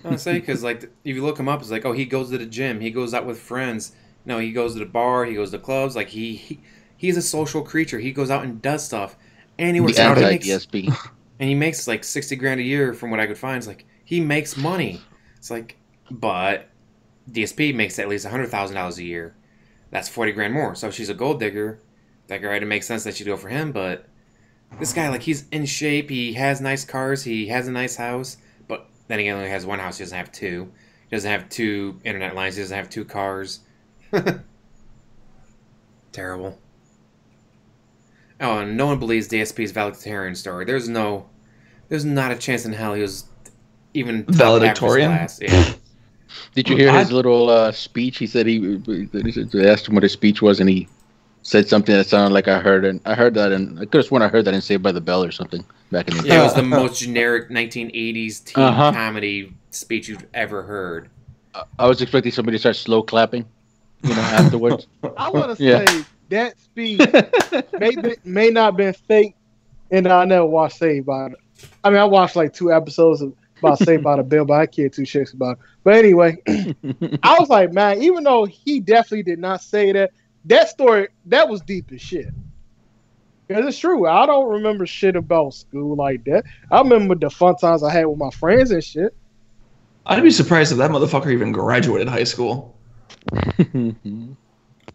Honestly, because like if you look him up, it's like, oh, he goes to the gym, he goes out with friends. No, he goes to the bar, he goes to clubs. Like he's a social creature. He goes out and does stuff, and he works out. DSP. And he makes like $60,000 a year, from what I could find. It's like he makes money. It's like, but DSP makes at least $100,000 a year. That's $40,000 more. So if she's a gold digger, that guy, it makes sense that she'd go for him. But this guy, like, he's in shape. He has nice cars. He has a nice house. But then again, he only has one house. He doesn't have two. He doesn't have 2 internet lines. He doesn't have 2 cars. Terrible. Oh, and no one believes DSP's valedictorian story. There's not a chance in hell he was even valedictorian. Yeah. Did you hear his little speech? He said they asked him what his speech was, and he said something that sounded like I heard that, and I could have sworn I heard that in Saved by the Bell or something back in the day. Yeah, it was the most generic 1980s teen comedy speech you've ever heard. I was expecting somebody to start slow clapping, afterwards. I want to say that speech may not have been fake, and I never watched Saved by. I mean, I watched like 2 episodes about Saved by the Bell, but I can't 2 shits about it. But anyway, I was like, man, even though he definitely did not say that story, that was deep as shit. Because it's true. I don't remember shit about school like that. I remember the fun times I had with my friends and shit. I'd be surprised if that motherfucker even graduated high school.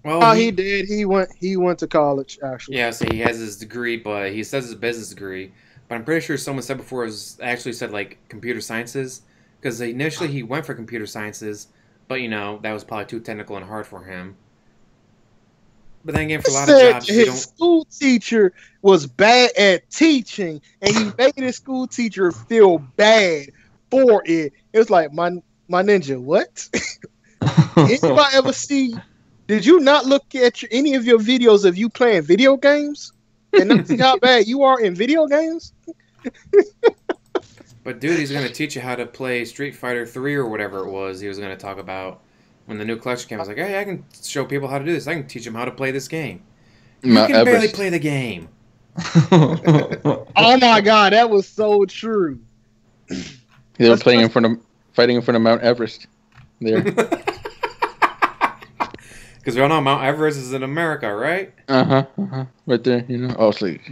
Well, he did. He went to college, actually. Yeah, so he has his degree, but he says it's a business degree. but I'm pretty sure someone said before it was actually said like computer sciences, because initially he went for computer sciences, but that was probably too technical and hard for him. But then again, for a lot of jobs, his school teacher was bad at teaching, and he made his school teacher feel bad for it. It was like, my ninja, what? Anybody ever see? Did you not look at any of your videos of you playing video games and not see how bad you are in video games? But dude, he's gonna teach you how to play Street Fighter 3 or whatever it was. He was gonna talk about when the new collection came. I was like, hey, I can show people how to do this. I can teach them how to play this game. You can barely play the game. Oh my god, that was so true. They were fighting in front of Mount Everest. There. Because we all know Mount Everest is in America, right? Right there, Oh, it's like,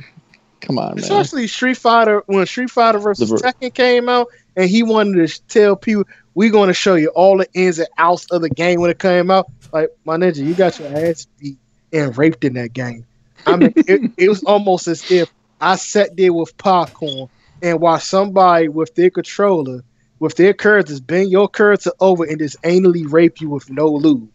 come on, man. Especially Street Fighter, when Street Fighter vs. Tekken came out, and he wanted to tell people, we're going to show you all the ins and outs of the game when it came out. Like, my ninja, you got your ass beat and raped in that game. I mean, it was almost as if I sat there with popcorn and watched somebody with their controller, with their characters, bend your character over and just anally rape you with no lube.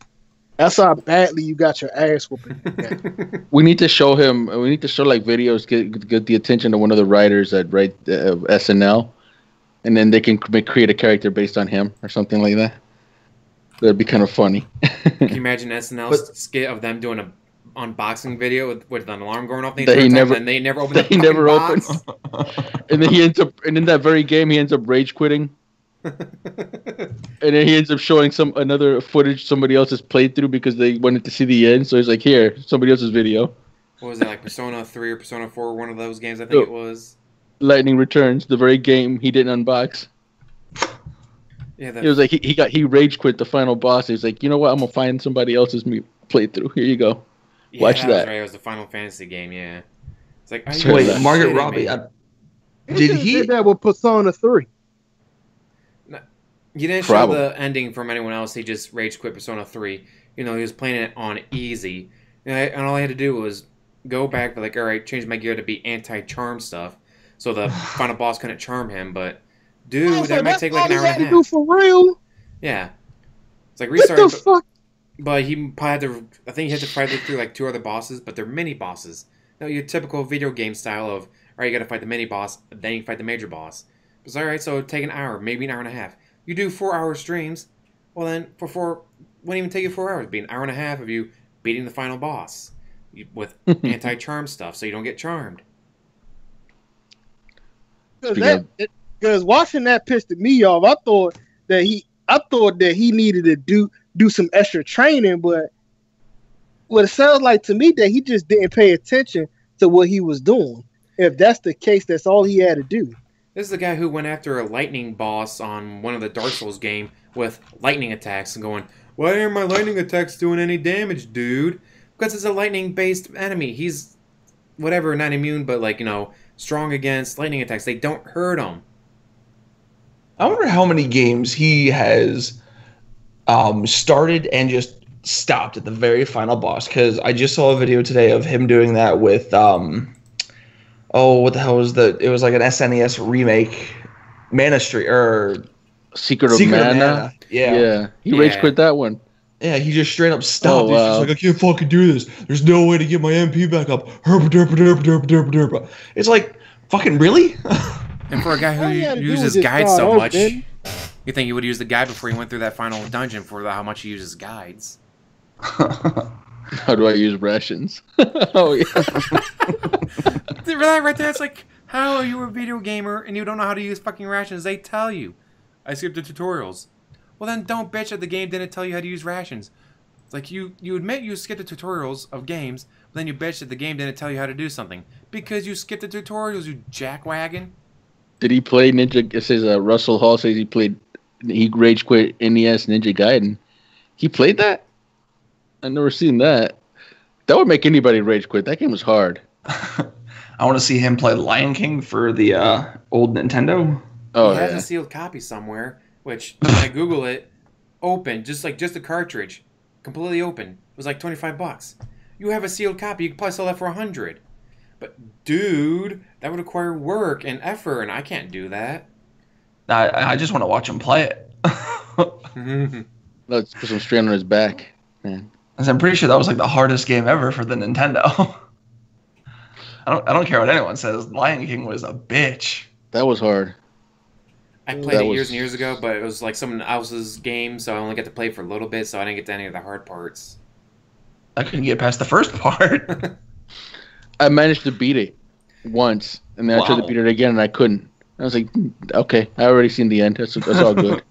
That's how badly you got your ass whooping. We need to show him. We need to show like videos, get the attention of one of the writers that write SNL, and then they can create a character based on him or something like that. That'd be kind of funny. Can you imagine SNL's skit of them doing an unboxing video with an alarm going off? That he never, and they never opened. He never opened. And then he ends up, and in that very game, he ends up rage quitting. And then he ends up showing another footage somebody else has played through because they wanted to see the end. So he's like, "Here, somebody else's video." What was it, like Persona 3 or Persona 4? One of those games, I think it was. Lightning Returns, the very game he didn't unbox. Yeah, it was like he rage quit the final boss. He's like, you know what? I'm gonna find somebody else's playthrough. Here you go. Yeah, watch that. Was right. It was the Final Fantasy game. Yeah. It's like, wait, Margaret Robbie. Did he did that with Persona 3? You didn't show the ending from anyone else. He just rage quit Persona 3. He was playing it on easy. And all I had to do was go back, but like, all right, change my gear to be anti-charm stuff. So the final boss couldn't charm him. But, dude, that might take like an hour and a half. Do for real? Yeah. It's like restart. What the fuck? But he probably had to, I think he had to fight through like 2 other bosses, but they're mini bosses. Your typical video game style of, all right, you got to fight the mini boss, then you fight the major boss. It's all right, so it'd take an hour, maybe an hour and a half. You do 4-hour streams, well then, wouldn't even take you 4 hours. It'd be an hour and a half of you beating the final boss with anti-charm stuff, so you don't get charmed. Because watching that pissed me off. I thought that he needed to do some extra training, but what it sounds like to me that he just didn't pay attention to what he was doing. If that's the case, that's all he had to do. This is the guy who went after a lightning boss on one of the Dark Souls game with lightning attacks and going, why aren't my lightning attacks doing any damage, dude? Because it's a lightning-based enemy. He's, whatever, not immune, but like, strong against lightning attacks. They don't hurt him. I wonder how many games he has started and just stopped at the very final boss. Because I just saw a video today of him doing that with... what the hell was it was like an SNES remake, Mana Street, or Secret of Mana. Yeah. He rage quit that one. Yeah, he just straight up stopped. He's just like, I can't fucking do this. There's no way to get my MP back up. Herpa. It's like, fucking really? And for a guy who uses guides so much, you think he would use the guide before he went through that final dungeon for how much he uses guides. How do I use rations? Oh, yeah. Right there, it's like, how are you a video gamer and you don't know how to use fucking rations? They tell you. I skipped the tutorials. Well, then don't bitch that the game didn't tell you how to use rations. It's like, you admit you skipped the tutorials of games, but then you bitch that the game didn't tell you how to do something. Because you skipped the tutorials, you jackwagon. Did he play Ninja? It says Russell Hall says he rage quit NES Ninja Gaiden. He played that? I've never seen that. That would make anybody rage quit. That game was hard. I want to see him play Lion King for the old Nintendo. Oh, he has a sealed copy somewhere, which when I Google it, open, just a cartridge, completely open. It was like $25. You have a sealed copy, you could probably sell that for $100. But, dude, that would require work and effort, and I can't do that. I just want to watch him play it. Let's put some strain on his back, man. I'm pretty sure that was like the hardest game ever for the Nintendo. I don't care what anyone says. Lion King was a bitch. That was hard. I played it years and years ago, but it was like someone else's game, so I only got to play it for a little bit, so I didn't get to any of the hard parts. I couldn't get past the first part. I managed to beat it once, and then I tried to beat it again, and I couldn't. I was like, okay, I already seen the end. That's all good.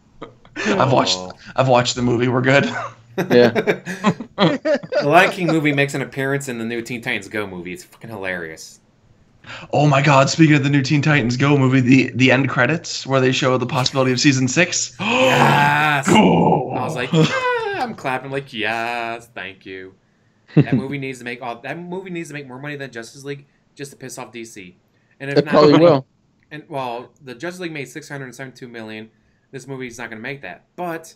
I've watched the movie. We're good. Yeah. The Lion King movie makes an appearance in the new Teen Titans Go movie. It's fucking hilarious. Oh my god, speaking of the new Teen Titans Go movie, the end credits where they show the possibility of season 6. Yes! Go! I was like, yeah, I'm clapping like, yes, thank you. That movie needs to make more money than Justice League just to piss off DC. And if it probably will. And well, the Justice League made $672 million. This movie's not going to make that. But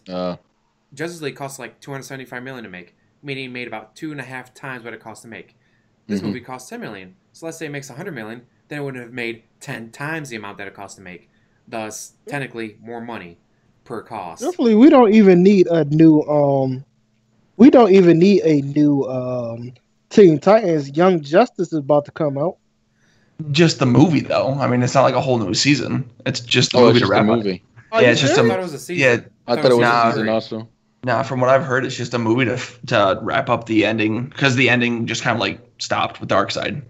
Justice League costs like $275 million to make, meaning it made about 2.5 times what it cost to make. This movie costs $10 million. So let's say it makes $100 million, then it would have made 10 times the amount that it cost to make. Thus, technically, more money per cost. Definitely, we don't even need a new Teen Titans. Young Justice is about to come out. Just the movie, though. I mean, it's not like a whole new season. It's just the movie to wrap up. Yeah, it's just I thought it was a season. Yeah, I thought it was a season also. Nah, from what I've heard, it's just a movie to wrap up the ending, because the ending just kind of like stopped with Darkseid.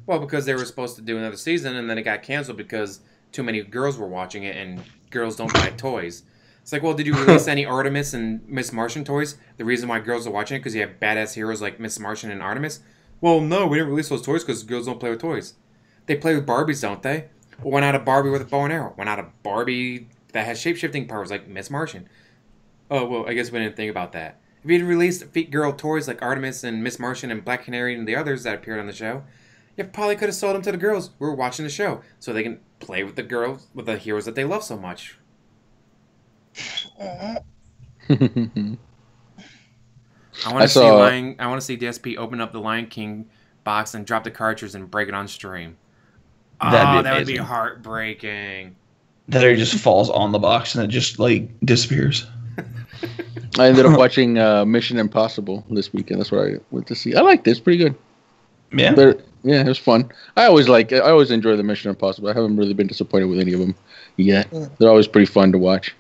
Well, because they were supposed to do another season, and then it got canceled because too many girls were watching it, and girls don't buy toys. It's like, well, did you release any Artemis and Miss Martian toys? The reason why girls are watching it because you have badass heroes like Miss Martian and Artemis? Well, no, we didn't release those toys because girls don't play with toys. They play with Barbies, don't they? Well, why not a Barbie with a bow and arrow? Why not a Barbie that has shape-shifting powers like Miss Martian? Oh, well, I guess we didn't think about that. If you'd released Feet Girl toys like Artemis and Miss Martian and Black Canary and the others that appeared on the show, you probably could have sold them to the girls who were watching the show so they can play with the girls, with the heroes that they love so much. I want to see DSP open up the Lion King box and drop the cartridge and break it on stream. That would be heartbreaking. That it just falls on the box and it just like disappears. I ended up watching Mission Impossible this weekend. That's what I went to see. I liked it. It's pretty good. Yeah. Yeah, it was fun. I always enjoy the Mission Impossible. I haven't really been disappointed with any of them yet. They're always pretty fun to watch.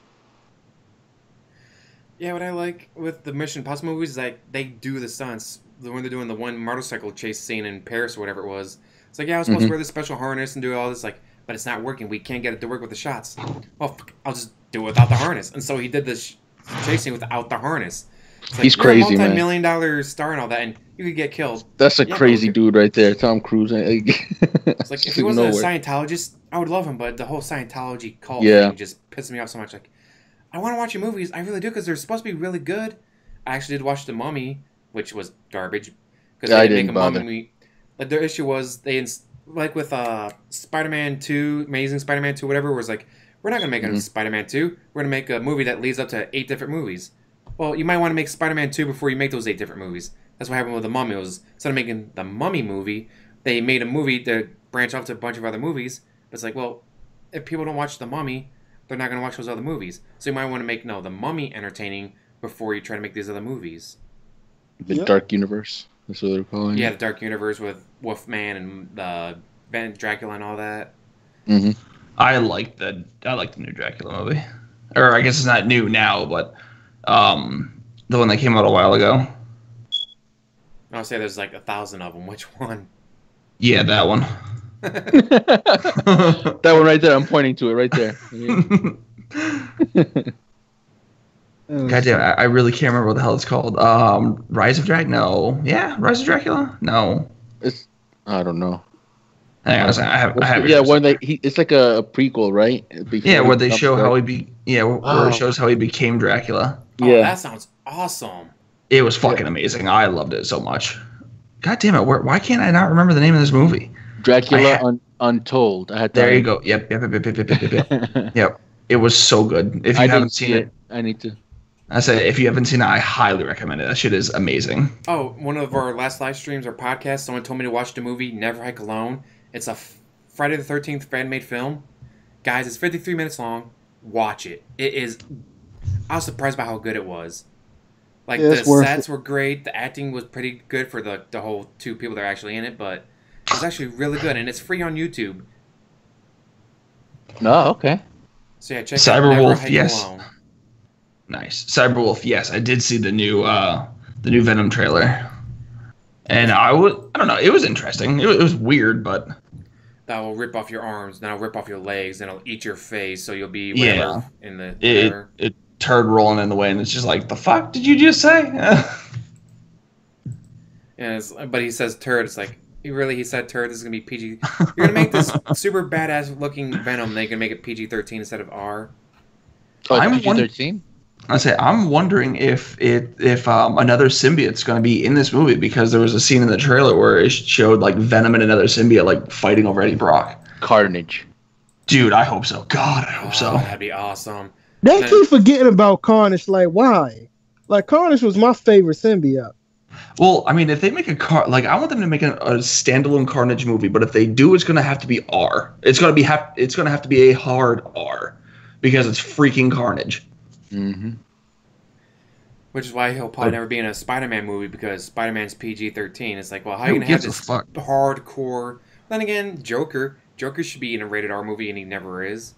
Yeah, what I like with the Mission Impossible movies is like they do the stunts. When they're doing the one motorcycle chase scene in Paris or whatever it was. It's like, yeah, I was supposed to wear this special harness and do all this, like, but it's not working. We can't get it to work with the shots. Well, I'll just do it without the harness. And so he did this chase scene without the harness. It's like, he's crazy, man. You're a multi-million-dollar star and all that, and you could get killed. That's a crazy dude right there, Tom Cruise. It's like, if he wasn't a Scientologist, I would love him, but the whole Scientology cult thing just pisses me off so much. Like, I want to watch your movies. I really do, because they're supposed to be really good. I actually did watch The Mummy, which was garbage. Because they didn't make a mummy movie. Like, their issue was, like with Spider-Man 2, Amazing Spider-Man 2, whatever, was like, we're not going to make a Spider-Man 2. We're going to make a movie that leads up to 8 different movies. Well, you might want to make Spider-Man 2 before you make those 8 different movies. That's what happened with The Mummy. Instead of making the Mummy movie, they made a movie to branch off to a bunch of other movies. But it's like, well, if people don't watch The Mummy, they're not going to watch those other movies. So you might want to make, The Mummy entertaining before you try to make these other movies. The Dark Universe. That's what they're calling it. Yeah, the Dark Universe with Wolfman and Dracula and all that. Mm-hmm. I like the new Dracula movie. Or I guess it's not new now, but the one that came out a while ago. I'll say there's like 1,000 of them. Which one? Yeah, that one. That one right there. I'm pointing to it right there. God damn, I really can't remember what the hell it's called. Rise of Dracula? No. Yeah, Rise of Dracula? No. I don't know. Hang on, I have it's like a prequel, right? Where they show how where it shows how he became Dracula. Oh, yeah, that sounds awesome. It was fucking amazing. I loved it so much. God damn it! Why can't I not remember the name of this movie? Dracula Untold. There you go. Yep. Yep. It was so good. If you haven't seen it, I need to. I say if you haven't seen it, I highly recommend it. That shit is amazing. Oh, one of our last live streams or podcasts, someone told me to watch the movie Never Hike Alone. It's a Friday the 13th fan-made film. Guys, it's 53 minutes long. Watch it. It is... I was surprised by how good it was. Like, the sets were great. The acting was pretty good for the whole two people that are actually in it, but it was actually really good, and it's free on YouTube. Oh, okay. So yeah, check out Cyberwolf, Never Hike yes. Alone. Nice. Cyberwolf, yes. I did see the new Venom trailer. And I don't know, it was interesting. It was weird, but... That will rip off your arms, then it'll rip off your legs, then it'll eat your face, so you'll be whatever in the... It turd rolling in the way, and it's just like, the fuck did you just say? Yeah, but he says turd, it's like, he said turd, this is going to be PG... You're going to make this super badass looking Venom, then you're going to make it PG-13 instead of R? Oh, PG-13? I'm wondering if another symbiote's going to be in this movie, because there was a scene in the trailer where it showed like Venom and another symbiote like fighting over Eddie Brock. Carnage. Dude, I hope so. God, I hope so. That'd be awesome. They keep forgetting about Carnage. Like, why? Like, Carnage was my favorite symbiote. Well, I mean, if they make I want them to make a standalone Carnage movie, but if they do, it's going to have to be R. It's going to have to be a hard R, because it's freaking Carnage. Mm-hmm. Which is why he'll probably never be in a Spider-Man movie, because Spider-Man's PG-13. It's like, well, how are you going to have this hardcore... Then again, Joker should be in a rated R movie, and he never is.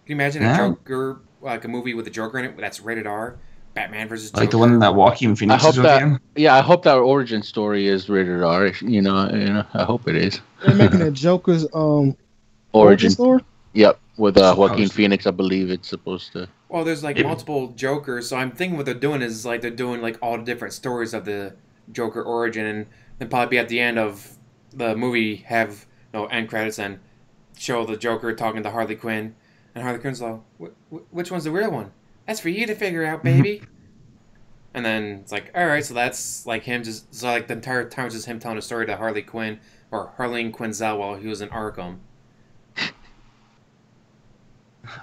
Can you imagine a Joker, like a movie with a Joker in it that's rated R? Batman versus Joker. Like the one that Joaquin Phoenix is in? Yeah, I hope that origin story is rated R. You know, I hope it is. They're making a Joker's origin story? Yep, with Joaquin Phoenix, I believe it's supposed to... Well, there's like multiple Jokers, so I'm thinking what they're doing is like they're doing like all the different stories of the Joker origin, and then probably be at the end of the movie have end credits and show the Joker talking to Harley Quinn, and Harley Quinn's like, which one's the real one? That's for you to figure out, baby. And then it's like, all right, so that's like him the entire time was just him telling a story to Harley Quinn or Harleen Quinzel while he was in Arkham.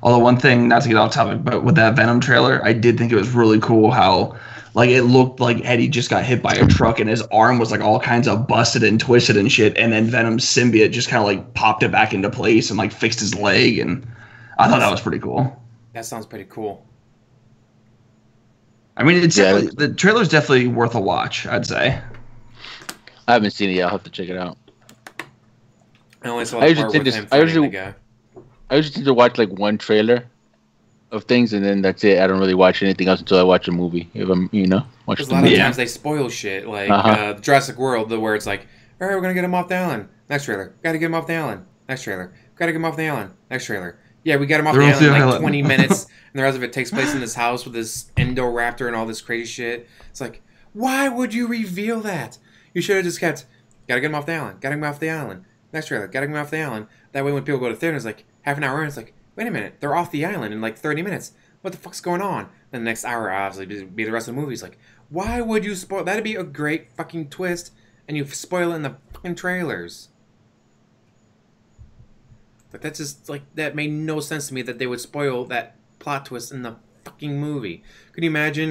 Although one thing, not to get off topic, but with that Venom trailer, I did think it was really cool how, like, it looked like Eddie just got hit by a truck and his arm was like all kinds of busted and twisted and shit, and then Venom's symbiote just kind of like popped it back into place and like fixed his leg, and I thought that was pretty cool. That sounds pretty cool. I mean, the trailer's definitely worth a watch, I'd say. I haven't seen it yet. I'll have to check it out. I only saw the part with him fighting the guy. I usually tend to watch like one trailer of things, and then that's it. I don't really watch anything else until I watch a movie. If I'm, watch the movie. A lot of times they spoil shit, like Jurassic World, where it's like, all right, we're gonna get him off the island. Next trailer, gotta get him off the island. Next trailer, gotta get him off the island. Next trailer, yeah, we got him off the island in like 20 minutes, and the rest of it takes place in this house with this Indoraptor and all this crazy shit. It's like, why would you reveal that? You should have just kept, gotta get him off the island. Gotta get him off the island. Next trailer, gotta get him off the island. That way, when people go to theater, it's like half an hour in, it's like, wait a minute, they're off the island in like 30 minutes. What the fuck's going on? Then the next hour, obviously, be the rest of the movie. It's like, why would you spoil? That'd be a great fucking twist, and you spoil it in the fucking trailers. But that's just, like, that made no sense to me that they would spoil that plot twist in the fucking movie. Could you imagine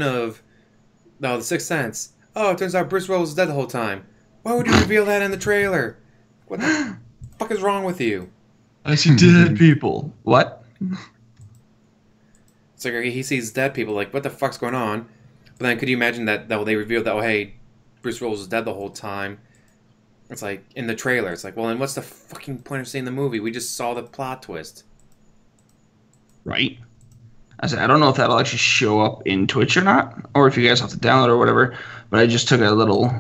The Sixth Sense? Oh, it turns out Bruce Willis is dead the whole time. Why would you reveal that in the trailer? What the fuck is wrong with you? I see dead people. What? It's like he sees dead people, like, what the fuck's going on? But then could you imagine that they revealed that, oh, hey, Bruce Willis was dead the whole time? It's like, in the trailer, it's like, well, then what's the fucking point of seeing the movie? We just saw the plot twist. Right. I don't know if that'll actually show up in Twitch or not, or if you guys have to download or whatever, but I just took a little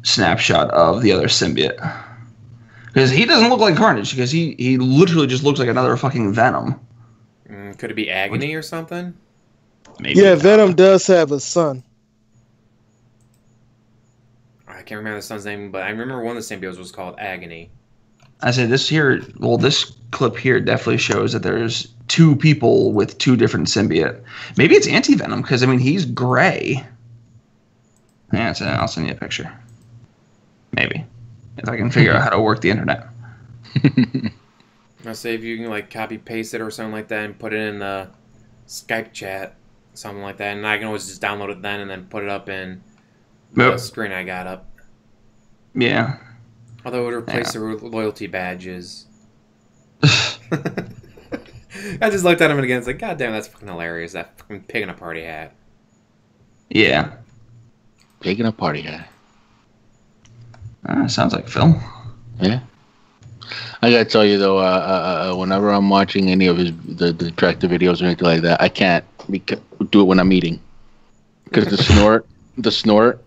snapshot of the other symbiote. Because he doesn't look like Carnage, because he literally just looks like another fucking Venom. Could it be Agony or something? Maybe. Yeah, Venom does have a son. I can't remember the son's name, but I remember one of the symbiotes was called Agony. I say this clip here definitely shows that there's two people with two different symbiote. Maybe it's Anti-Venom, because, I mean, he's gray. Yeah, I'll send you a picture. Maybe. If I can figure out how to work the internet. I'll say if you can like copy paste it or something like that and put it in the Skype chat. something like that, and I can always just download it then and then put it up in the screen I got up. Yeah. Although it would replace the loyalty badges. I just looked at him again. It's like, God damn, that's fucking hilarious. That fucking pig in a party hat. Yeah. Pig in a party hat. Sounds like Phil. Yeah. I gotta tell you though, whenever I'm watching any of the tractor videos or anything like that, I can't do it when I'm eating because the snort.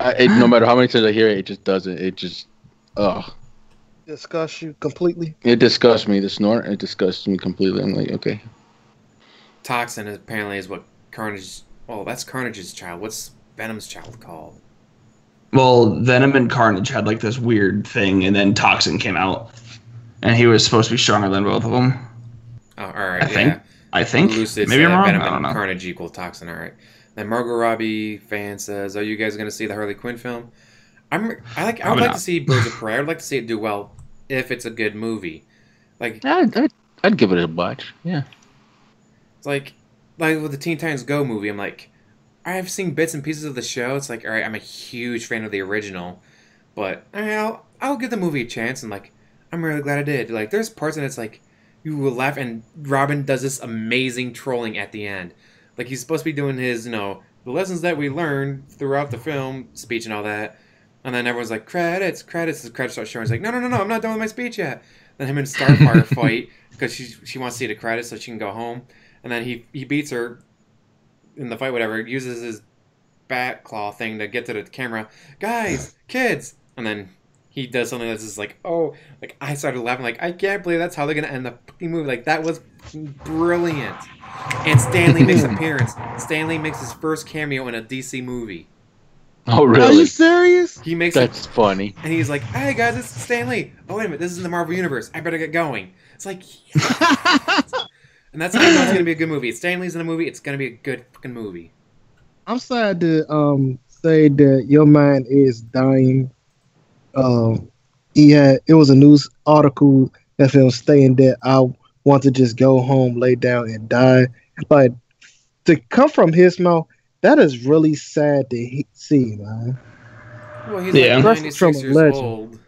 No matter how many times I hear it, it just doesn't. It just, disgusts you completely. It disgusts me. The snort, it disgusts me completely. I'm like, okay. Toxin apparently is what Carnage. Well, that's Carnage's child. What's Venom's child called? Well, Venom and Carnage had like this weird thing, and then Toxin came out, and he was supposed to be stronger than both of them. Oh, all right. I think. Lucid Maybe I'm wrong. Venom I don't know. and Carnage equal Toxin. All right. Then Margot Robbie fan says, "Are you guys going to see the Harley Quinn film?" I would like to see Birds of Prey. I would like to see it do well if it's a good movie. Like I'd give it a watch. Yeah. It's like with the Teen Titans Go movie. I'm like, I've seen bits and pieces of the show. It's like, all right, I'm a huge fan of the original, but I'll give the movie a chance. And like, I'm really glad I did. Like, there's parts in it's like you will laugh, and Robin does this amazing trolling at the end. Like, he's supposed to be doing his, the lessons that we learned throughout the film speech and all that. And then everyone's like, credits. The credits start showing. He's like, no, I'm not done with my speech yet. Then him and Starfire fight because she wants to see the credits so she can go home. And then he beats her in the fight, whatever. Uses his bat claw thing to get to the camera. Guys, kids. And then he does something that's just like, oh, like I started laughing. Like, I can't believe that's how they're going to end the fucking movie. Like, that was brilliant. And Stanley makes an appearance. Stanley makes his first cameo in a DC movie. Oh, really? Are you serious? He makes That's funny. And he's like, hey, guys, it's Stanley. Oh, wait a minute. This is in the Marvel Universe. I better get going. It's like, yes. And that's how I know it's going to be a good movie. If Stanley's in a movie, it's going to be a good fucking movie. I'm sad to say that your mind is dying. It was a news article that was stating that I want to just go home, lay down, and die. But to come from his mouth, that is really sad to see, man. Well, he's like 96 years old.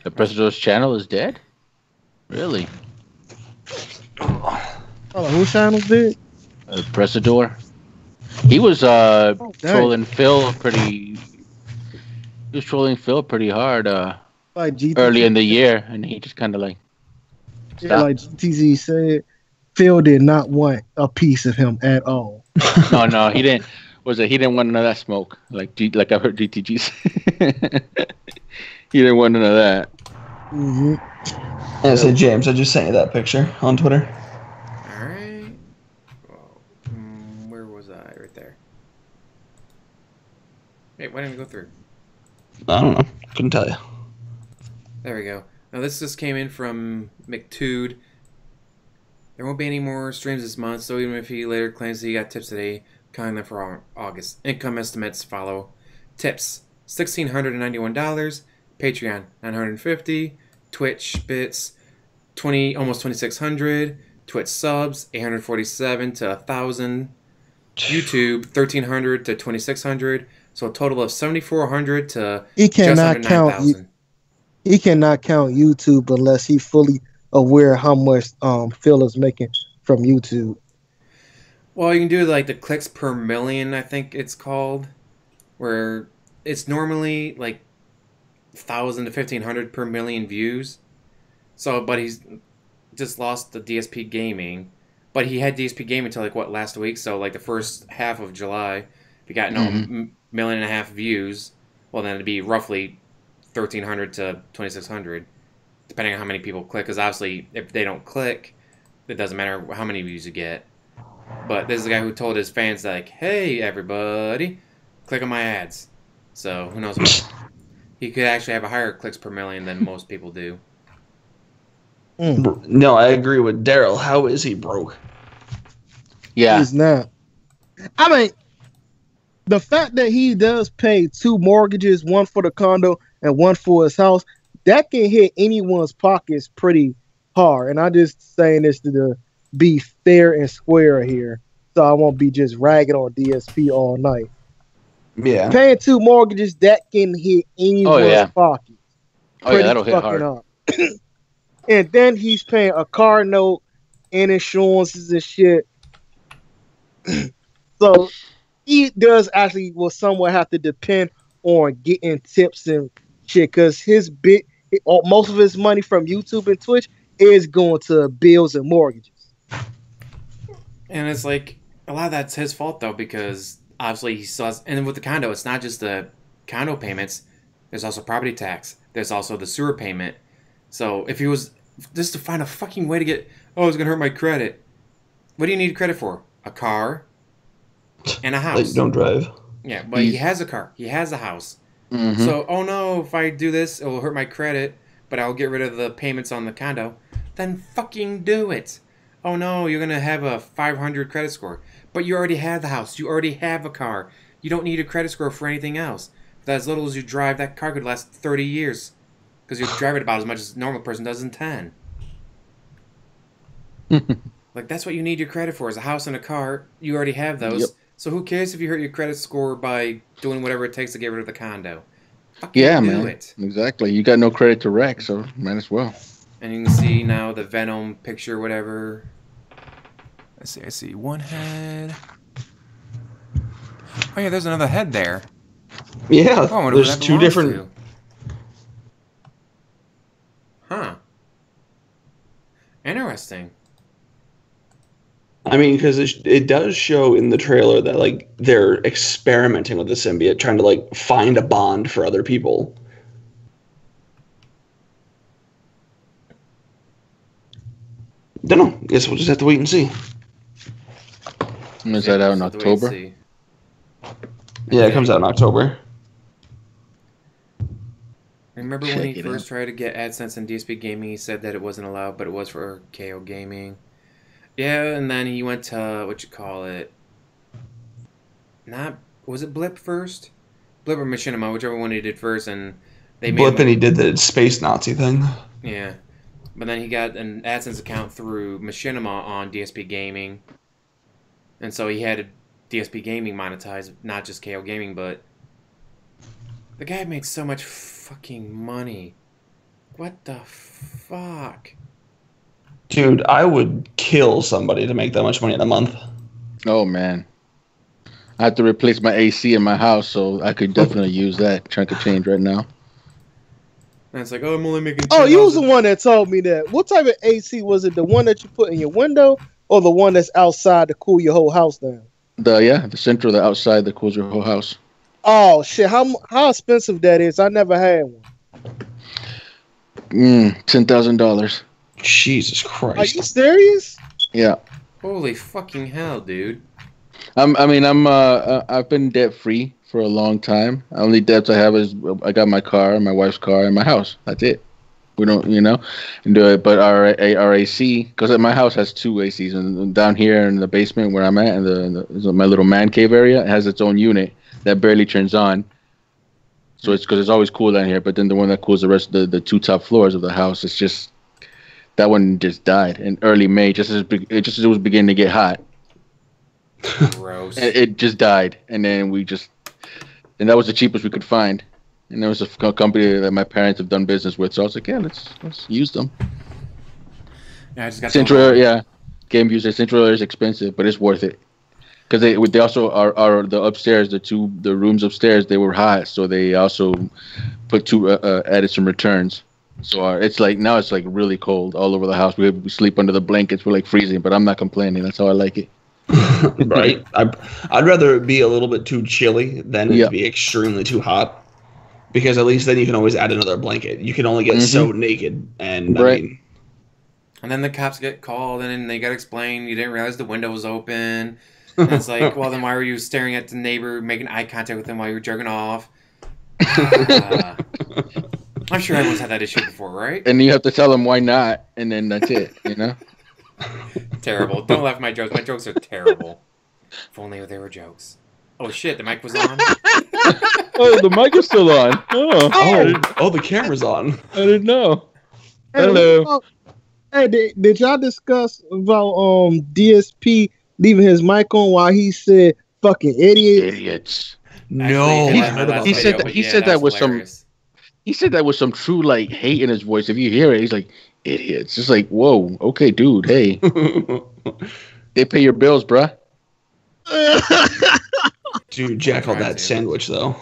The President's channel is dead? Really? Oh, whose channel's dead? Presidor. He was trolling Phil pretty. He was trolling Phil pretty hard like early in the year, and he just kind of like. Yeah, like GTZ said, Phil did not want a piece of him at all. No, he didn't. He didn't want none of that smoke. Like I heard GTG say. He didn't want none of that. Mm-hmm. Yeah, so James, I just sent you that picture on Twitter. All right. Well, where was I? Right there. Wait, why didn't we go through? I don't know. Couldn't tell you. There we go. Now this just came in from McTude. There won't be any more streams this month, so even if he later claims that he got tips today, counting them for August. Income estimates follow. Tips: $1,691. Patreon $950. Twitch bits almost 2,600. Twitch subs 847 to 1,000. YouTube 1,300 to 2,600. So a total of 7,400 to just under 9,000. He cannot count YouTube unless he's fully aware how much Phil is making from YouTube. Well, you can do like the clicks per million, I think it's called, where it's normally like 1,000 to 1,500 per million views. So, but he's just lost the DSP Gaming, but he had DSP Gaming until like last week. So like the first half of July, if he got $1.5 million views, well then it'd be roughly 1,300 to 2,600, depending on how many people click. Because obviously, if they don't click, it doesn't matter how many views you get. But this is the guy who told his fans like, "Hey, everybody, click on my ads." So who knows? He could actually have a higher clicks per million than most people do. No, I agree with Daryl. How is he broke? Yeah, he's not. I mean, the fact that he does pay 2 mortgages, one for the condo and one for his house, that can hit anyone's pockets pretty car. And I'm just saying this to be fair and square here, so I won't be just ragging on DSP all night. Yeah. Paying 2 mortgages, that can hit anyone's pocket. Oh yeah, that'll hit hard. Up. And then he's paying a car note and insurances and shit. So he does actually will somewhat have to depend on getting tips and shit, because most of his money from YouTube and Twitch is going to bills and mortgages. And it's like a lot of that's his fault though, because obviously he still has, and with the condo, it's not just the condo payments. There's also property tax. There's also the sewer payment. So if he was just to find a fucking way to get, it's gonna hurt my credit. What do you need credit for? A car and a house. That you don't drive. Yeah, but he has a car. He has a house. Mm-hmm. So, oh no, if I do this, it will hurt my credit, but I'll get rid of the payments on the condo. Then fucking do it. Oh no, you're going to have a 500 credit score. But you already have the house. You already have a car. You don't need a credit score for anything else. For as little as you drive, that car could last 30 years. Because you drive it about as much as a normal person does in 10. Like, that's what you need your credit for, is a house and a car. You already have those. Yep. So who cares if you hurt your credit score by doing whatever it takes to get rid of the condo? Fucking do it. Exactly. You got no credit to wreck, so might as well. And you can see now the Venom picture, whatever. I see one head. Oh yeah, there's another head there. Yeah, there's 2 different. To. Huh. Interesting. I mean, because it does show in the trailer that like they're experimenting with the symbiote, trying to like find a bond for other people. Don't know. Guess we'll just have to wait and see. When is that out in October? Yeah, it comes out in October. Remember when he first tried to get AdSense in DSP Gaming, he said that it wasn't allowed, but it was for KO Gaming. Yeah, and then he went to, was it Blip first? Blip or Machinima, whichever one he did first, and they made Blip, and he did the space Nazi thing. Yeah. But then he got an AdSense account through Machinima on DSP Gaming. And so he had DSP Gaming monetized, not just KO Gaming, but the guy makes so much fucking money. What the fuck? Dude, I would kill somebody to make that much money in a month. Oh, man. I have to replace my AC in my house, so I could definitely use that chunk of change right now. And it's like, I'm only making... Oh, you was the one that told me that. What type of AC was it? The one that you put in your window, or the one that's outside to cool your whole house down? The central, the outside that cools your whole house. Oh shit! How expensive that is? I never had one. $10,000. Jesus Christ! Are you serious? Yeah. Holy fucking hell, dude! I've been debt free for a long time. The only debts I have is I got my car, my wife's car, and my house. That's it. We don't, do it. But our AC, because my house has 2 ACs, and down here in the basement where I'm at, and my little man cave area, it has its own unit that barely turns on. So it's because it's always cool down here. But then the one that cools the rest of the 2 top floors of the house, it's just that one just died in early May, just as it was beginning to get hot. Gross. It just died, and then and that was the cheapest we could find. And there was a company that my parents have done business with, so I was like, yeah, let's use them. Yeah, I just got Central, Game User Central is expensive, but it's worth it. Because they also are the upstairs, the rooms upstairs, they were hot, so they also added some returns. So it's like now it's like really cold all over the house. We sleep under the blankets, we're like freezing, but I'm not complaining. That's how I like it. Right. I'd rather it be a little bit too chilly than it be extremely too hot. Because at least then you can always add another blanket. You can only get so naked, and right. And then the cops get called, and then they got to explain you didn't realize the window was open. And it's like, well, then why were you staring at the neighbor, making eye contact with him while you were jerking off? I'm sure everyone's had that issue before, right? And you have to tell them why not, and then that's it, Terrible. Don't laugh at my jokes. My jokes are terrible. If only they were jokes. Oh shit, the mic was on. Oh, the mic is still on. Oh, the camera's on. I didn't know. Hello. Hey, did y'all discuss about DSP leaving his mic on while he said "fucking idiots"? Idiots. No, Actually, I heard about He that. said that. He said that with some. He said that with some true like hate in his voice. If you hear it, he's like idiots. It's like, whoa, okay, dude, hey, they pay your bills, bruh. Dude, Jackal, that sandwich though.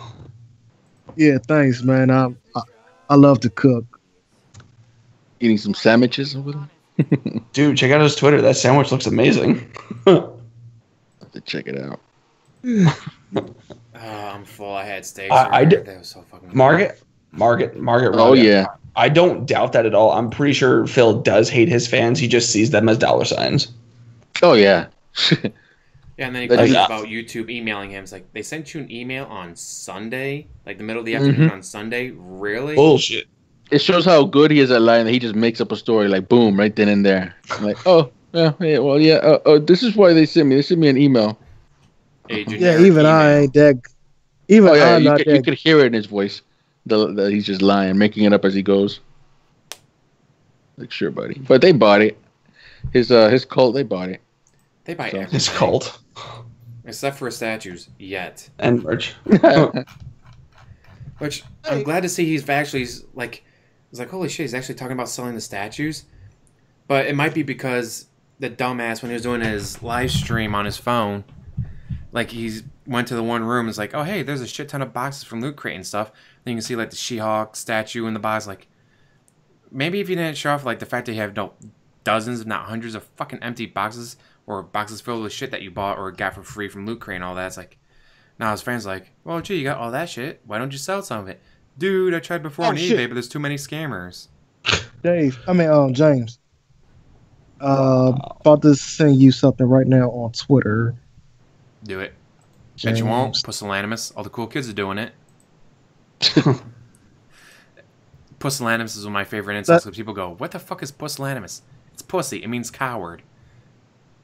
Yeah, thanks, man. I love to cook. Eating some sandwiches over there. Dude, check out his Twitter. That sandwich looks amazing. Have to check it out. I'm full. I had steaks. I did. That was so fucking good. Margaret. Oh yeah. I don't doubt that at all. I'm pretty sure Phil does hate his fans. He just sees them as dollar signs. Oh yeah. Yeah, and then he complains about YouTube emailing him. It's like, they sent you an email on Sunday? Like the middle of the afternoon on Sunday? Really? Bullshit. It shows how good he is at lying that he just makes up a story like boom right then and there. I'm like, oh yeah, well yeah, this is why they sent me. They sent me an email. Yeah, even email. I ain't that. Even I'm not that. You could hear it in his voice. That he's just lying, making it up as he goes. Like, sure, buddy. But they bought it. His cult, they bought it. They buy everything. His cult. Except for statues, yet. And merch. Which, I'm glad to see he's actually, like, it's like, holy shit, he's actually talking about selling the statues. But it might be because the dumbass, when he was doing his live stream on his phone, like, he went to the one room and was like, oh, hey, there's a shit ton of boxes from Loot Crate and stuff. Then you can see, like, the She-Hulk statue in the box. Like, maybe if you didn't show off, like, the fact that you have dozens, if not hundreds of fucking empty boxes, or boxes filled with shit that you bought or got for free from Loot Crate and all that, it's like, now his friend's like, well, gee, you got all that shit. Why don't you sell some of it? Dude, I tried before on eBay, but there's too many scammers. James. About to send you something right now on Twitter. Do it. Bet you won't. Pusillanimous. All the cool kids are doing it. Pusillanimous is one of my favorite insults. So people go, what the fuck is pusillanimous? It's pussy. It means coward.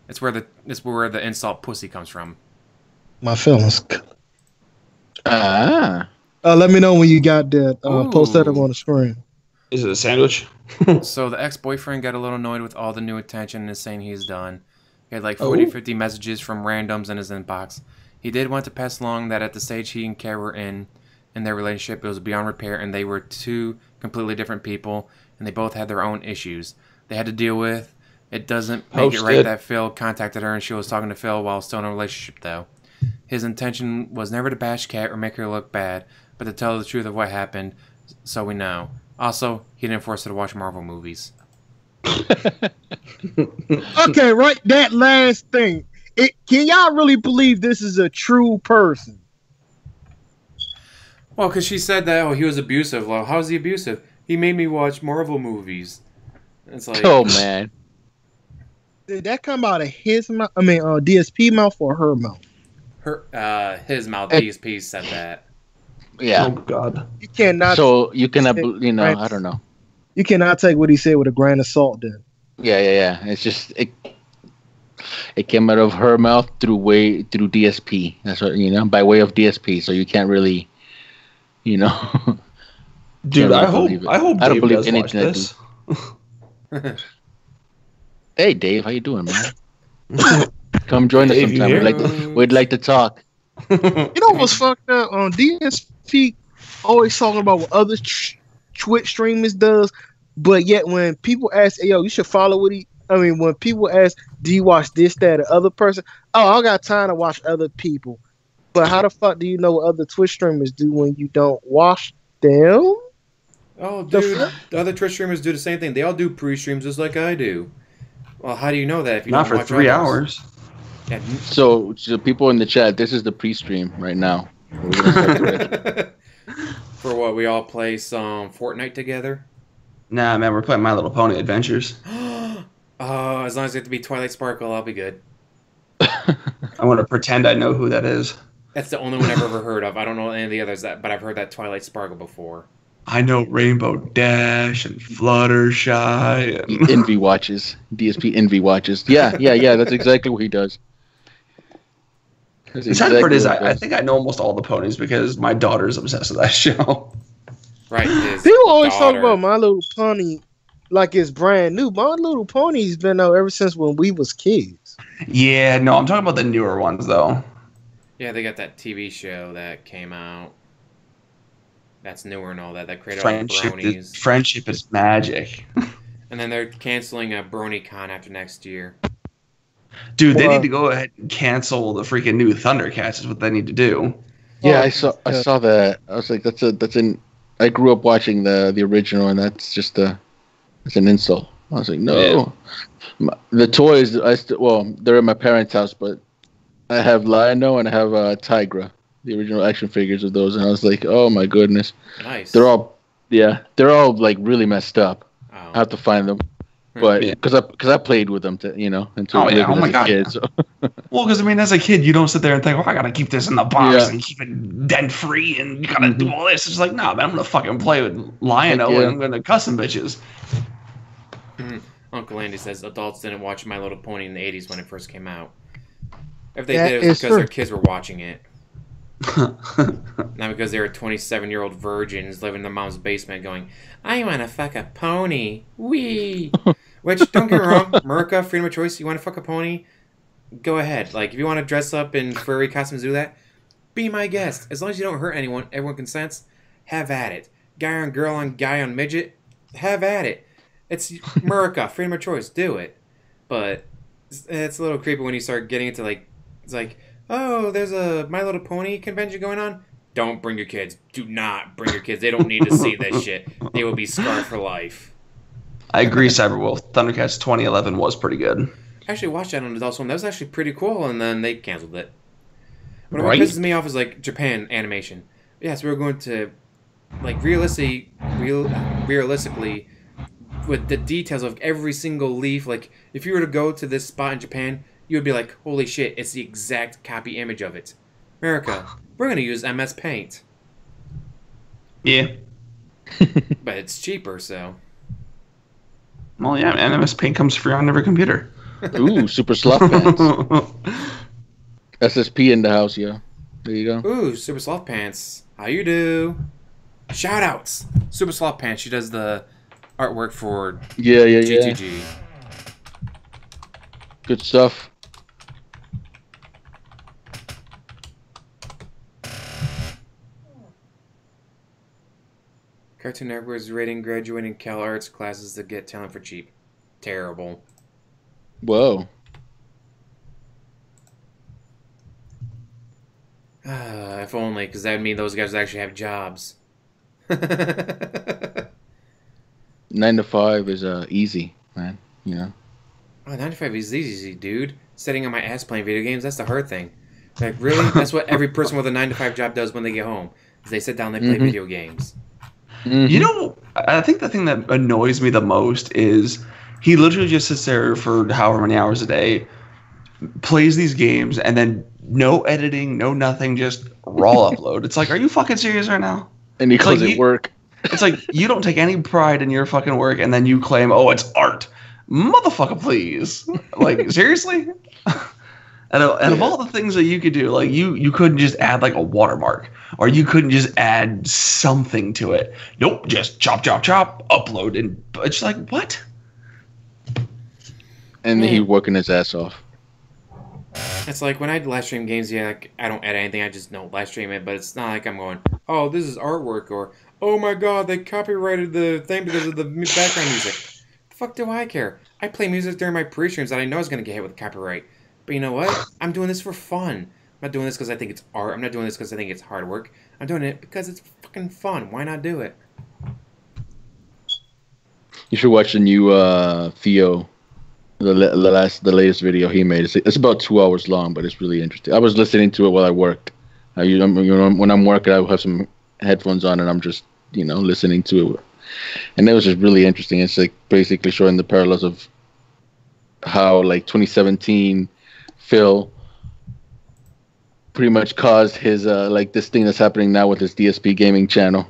It's where the insult pussy comes from. My feelings. Let me know when you got that. Post that up on the screen. Is it a sandwich? So the ex-boyfriend got a little annoyed with all the new attention and is saying he's done. He had like 50 messages from randoms in his inbox. He did want to pass along that at the stage he and Kara were in their relationship, it was beyond repair, and they were two completely different people, and they both had their own issues they had to deal with. It doesn't make it right that Phil contacted her and she was talking to Phil while still in a relationship, though. His intention was never to bash Kat or make her look bad, but to tell the truth of what happened, so we know. Also, he didn't force her to watch Marvel movies. Okay, right, that last thing. Can y'all really believe this is a true person? Well, because she said that, he was abusive. Well, how is he abusive? He made me watch Marvel movies. It's like, oh, man. Did that come out of his mouth? I mean, DSP mouth or her mouth? His mouth. DSP said that. Yeah. Oh, God. You cannot. So you cannot, I don't know. You cannot take what he said with a grain of salt, then. Yeah. It's just it came out of her mouth through DSP. That's what by way of DSP. So you can't really, Dude, I hope I don't believe anything this. Hey, Dave, how you doing, man? Come join us sometime. We'd like to talk. You know what's fucked up? DSP always talking about what other Twitch streamers does, but yet when people ask, hey, yo, you should follow what when people ask, do you watch this, that, or other person? Oh, I don't got time to watch other people. But how the fuck do you know what other Twitch streamers do when you don't watch them? Oh, dude, the other Twitch streamers do the same thing. They all do pre-streams just like I do. Well, how do you know that if you not don't for watch 3 others? hours? Yeah. So people in the chat, this is the pre-stream right now. For what, we all play some Fortnite together? Nah, man, we're playing My Little Pony Adventures. As long as it have to be Twilight Sparkle, I'll be good. I want to pretend I know who that is. That's the only one I've ever heard of. I don't know any of the others, but I've heard that Twilight Sparkle before. I know Rainbow Dash and Fluttershy. And Envy watches. DSP Envy watches. Yeah. That's exactly what he does. The sad part is I think I know almost all the ponies because my daughter's obsessed with that show. Right. People always talk about My Little Pony like it's brand new. My Little Pony's been out ever since when we was kids. Yeah, no, I'm talking about the newer ones though. Yeah, they got that TV show that came out. That's newer and all that. That created Friendship all the bronies. Friendship is magic. And then they're canceling a BronyCon after next year. Dude, they need to go ahead and cancel the freaking new Thundercats. Is what they need to do. Yeah, I saw that. I was like, I grew up watching the original, and that's just it's an insult. I was like, no. Yeah. The toys, they're at my parents' house, but I have Lionel and I have Tigra, the original action figures of those, and I was like, oh my goodness. Nice. They're all like really messed up. Oh. I have to find them. But because I played with them, until my God. Kid, so. Well, because I mean, as a kid, you don't sit there and think, I gotta keep this in the box and keep it dent free, and you gotta do all this. It's like, nah, man, I'm gonna fucking play with Lionel and I'm gonna cuss some bitches. Uncle Andy says adults didn't watch My Little Pony in the 80s when it first came out. If they did, it was because their kids were watching it. Not because they were 27-year-old virgins living in their mom's basement going, I want to fuck a pony. Wee. Which, don't get me wrong, America, freedom of choice. You want to fuck a pony? Go ahead. Like, if you want to dress up in furry costumes, do that. Be my guest. As long as you don't hurt anyone, everyone consents, have at it. Guy on girl on guy on midget, have at it. It's America, freedom of choice. Do it. But it's a little creepy when you start getting into, like, it's like, oh, there's a My Little Pony convention going on. Don't bring your kids. Do not bring your kids. They don't need to see this shit. They will be scarred for life. I agree, Cyberwolf. Thundercats 2011 was pretty good. I actually watched that on Adult Swim. That was actually pretty cool, and then they canceled it. What pisses me off is, like, Japan animation. Yes, we were going to, like, realistically, with the details of every single leaf, like, if you were to go to this spot in Japan, you would be like, holy shit, it's the exact copy image of it. America, we're going to use MS Paint. Yeah. But it's cheaper, so. Well, yeah, and MS Paint comes free on every computer. Ooh, Superslothpants. SSP in the house, yeah. There you go. Ooh, Superslothpants. How you do? Shoutouts. Superslothpants. She does the artwork for GTG. Good stuff. Cartoon Network is rating graduating Cal Arts classes to get talent for cheap. Terrible. Whoa. If only, because that would mean those guys would actually have jobs. 9 to 5 is easy, man. You know. Oh, 9 to 5 is easy, dude. Sitting on my ass playing video games, that's the hard thing. Like, really? That's what every person with a 9 to 5 job does when they get home. Is they sit down and they play video games. You know, I think the thing that annoys me the most is he literally just sits there for however many hours a day, plays these games, and then no editing, no nothing, just raw upload. It's like, are you fucking serious right now? And he calls it work. It's like, you don't take any pride in your fucking work, and then you claim, oh, it's art. Motherfucker, please. Like, seriously? And of all the things that you could do, like, you couldn't just add, like, a watermark. Or you couldn't just add something to it. Nope, just chop, upload. And it's like, what? And he's working his ass off. It's like when I live stream games, like, I don't edit anything. I just live stream it. But it's not like I'm going, oh, this is artwork. Or, oh, my God, they copyrighted the thing because of the background music. The fuck do I care? I play music during my pre-streams that I know is going to get hit with copyright. But you know what? I'm doing this for fun. I'm not doing this because I think it's art. I'm not doing this because I think it's hard work. I'm doing it because it's fucking fun. Why not do it? You should watch the new Theo, the latest video he made. It's about 2 hours long, but it's really interesting. I was listening to it while I worked. When I'm working, I have some headphones on and I'm just listening to it, and it was just really interesting. It's like basically showing the parallels of how like 2017 Phil pretty much caused his like this thing that's happening now with his DSP gaming channel,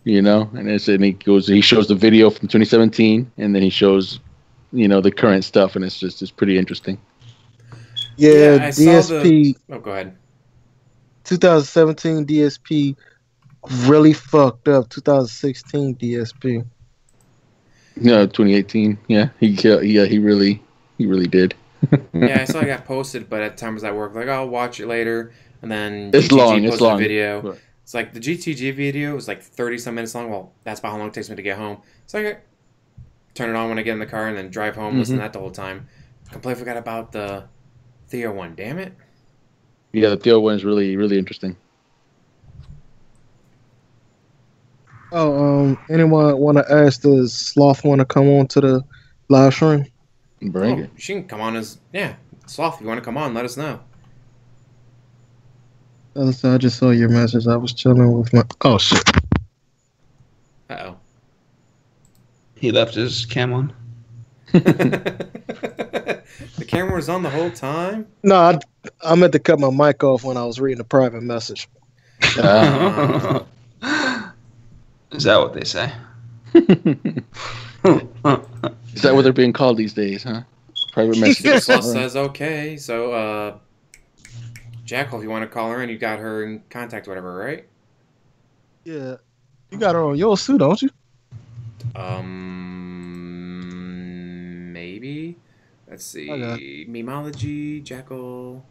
and he shows the video from 2017 and then he shows the current stuff, and it's pretty interesting. Yeah, DSP. Oh, go ahead. 2017 DSP really fucked up 2016 DSP. No, 2018. Yeah, he killed. Yeah, he really did. Yeah, I saw it got posted, but at the time I was at work, like, I'll watch it later. And then It's GTG long. posted It's long. a video. But It's like the GTG video was like 30-some minutes long. Well, that's about how long it takes me to get home. So I turn it on when I get in the car and then drive home, listen to that the whole time. Completely forgot about the Theo one. Damn it. yeah, the Theo one is really interesting. Oh, anyone want to ask the Sloth want to come on to the live stream? Bring it. She can come on as Sloth. If you want to come on, let us know. I just saw your message. I was chilling with my. Oh shit. Uh-oh. He left his cam on. The camera was on the whole time? No, I meant to cut my mic off when I was reading a private message. Is that what they say? Is that what they're being called these days, huh? Private messages. Sloth says okay. So, Jackal, if you want to call her in, you got her in contact, whatever, right? Yeah, you got her on your suit, don't you? Maybe. Let's see. Okay. Memology, Jackal.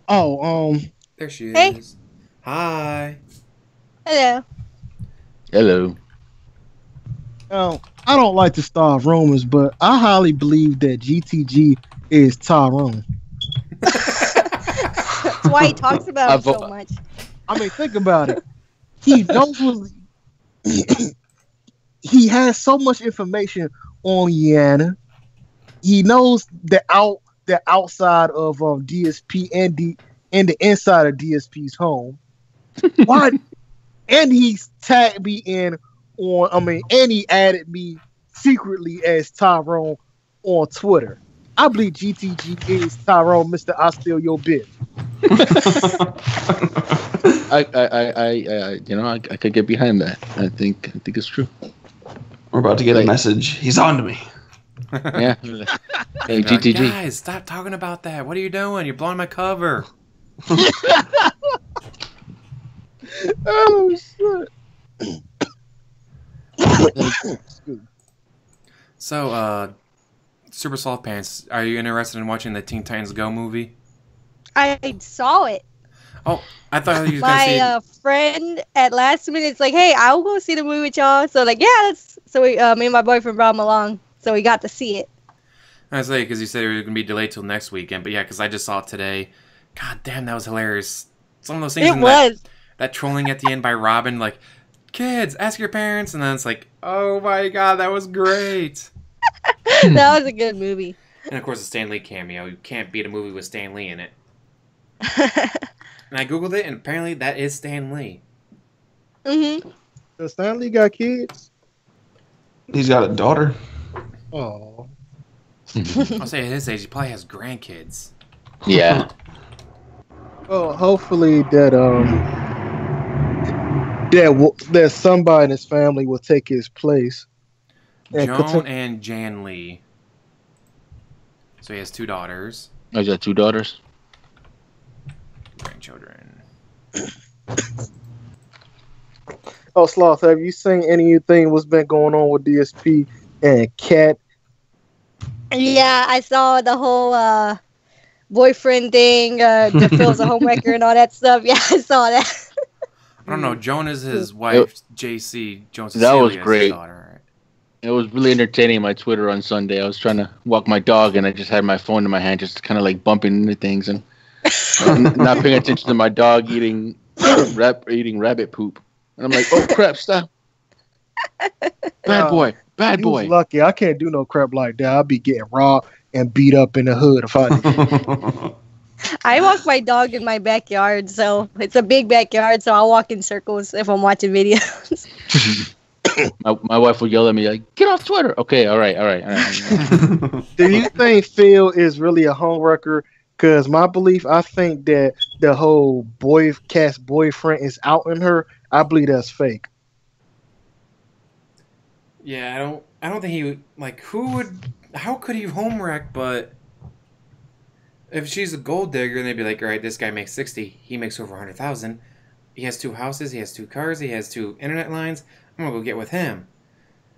Oh, There she Hey. is. Hi. Hello. Hello. I don't like to start rumors, but I highly believe that GTG is Tyrone. That's why he talks about him so much. I mean, think about it. He knows what he has so much information on Yana. He knows the outside of DSP and the inside of DSP's home. Why? And he's tagged me in on. I mean, and he added me secretly as Tyrone on Twitter. I believe GTG is Tyrone, Mr. I Steal Your Bitch. I could get behind that. I think it's true. We're about to get a message. He's on to me. Yeah. Hey, GTG. Guys, stop talking about that. What are you doing? You're blowing my cover. Oh shit. So, Superslothpants, are you interested in watching the Teen Titans Go movie? I saw it. Oh, I thought you was going to see My friend at last minute's like, hey, I'll go see the movie with y'all. So like, yeah, so we, me and my boyfriend brought him along. So we got to see it. I was like, because you said it was going to be delayed till next weekend. But yeah, because I just saw it today. God damn, that was hilarious. Some of those things. It was. That trolling at the end by Robin, like, kids, ask your parents. And then it's like, oh my God, that was great. That was a good movie. And of course, the Stan Lee cameo. You can't beat a movie with Stan Lee in it. And I Googled it, and apparently that is Stan Lee. Mm-hmm. Does Stanley got kids? He's got a daughter. Oh. I'll say at his age, he probably has grandkids. Yeah. Well, hopefully that that somebody in his family will take his place. Joan and Jan Lee. So he has 2 daughters. Oh, he's got 2 daughters. Grandchildren. Oh, Sloth, have you seen anything what's been going on with DSP and Cat? Yeah, I saw the whole boyfriend thing, Phil's a homewrecker and all that stuff. Yeah, I saw that. I don't know. Joan is his wife, JC. Joan That was Cecilia is his great. daughter. Right? It was really entertaining on my Twitter on Sunday. I was trying to walk my dog, and I just had my phone in my hand, just kind of like bumping into things and not paying attention to my dog eating rabbit poop. And I'm like, oh crap, stop! Bad boy. He was lucky. I can't do no crap like that. I'll be getting robbed and beat up in the hood if I did. I walk my dog in my backyard, so it's a big backyard, so I'll walk in circles if I'm watching videos. My wife would yell at me like, "Get off Twitter!" Okay, all right. Do you think Phil is really a homewrecker? Because my belief, I think that the whole Cat's boyfriend is out in her. I believe that's fake. Yeah, I don't think he like how could he home wreck? But if she's a gold digger, and they'd be like, all right, this guy makes 60, he makes over 100,000. He has 2 houses, he has 2 cars, he has 2 internet lines. I'm gonna go get with him.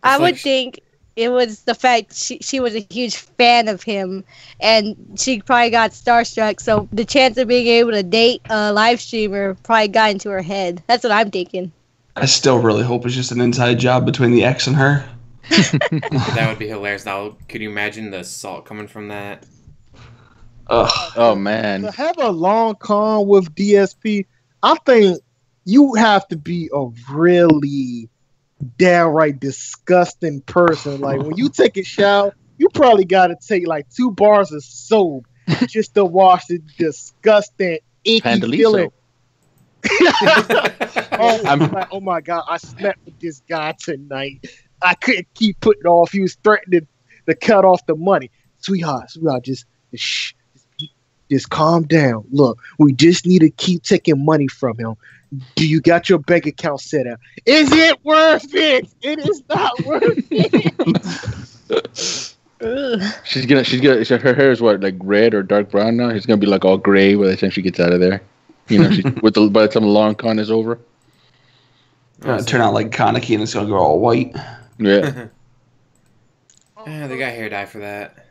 I It's would like, think it was the fact she was a huge fan of him, and she probably got starstruck. So the chance of being able to date a live streamer probably got into her head. That's what I'm thinking. I still really hope it's just an inside job between the ex and her. that would be hilarious. Now, could you imagine the salt coming from that? Ugh. Oh man. To have a long con with DSP, I think you have to be a really downright disgusting person. Like when you take a shower, you probably got to take like 2 bars of soap just to wash the disgusting, icky feeling. Oh my god, I slept with this guy tonight. I couldn't keep putting off. He was threatening to cut off the money. Sweetheart, just calm down. Look, we just need to keep taking money from him. Do you got your bank account set up? Is it worth it? It is not worth it. She's gonna. Her hair is what, like red or dark brown now. She's gonna be like all gray by the time she gets out of there. You know, by the time the long con is over. Turn out like Kaneki and it's gonna go all white. Yeah. Yeah, they got hair dye for that.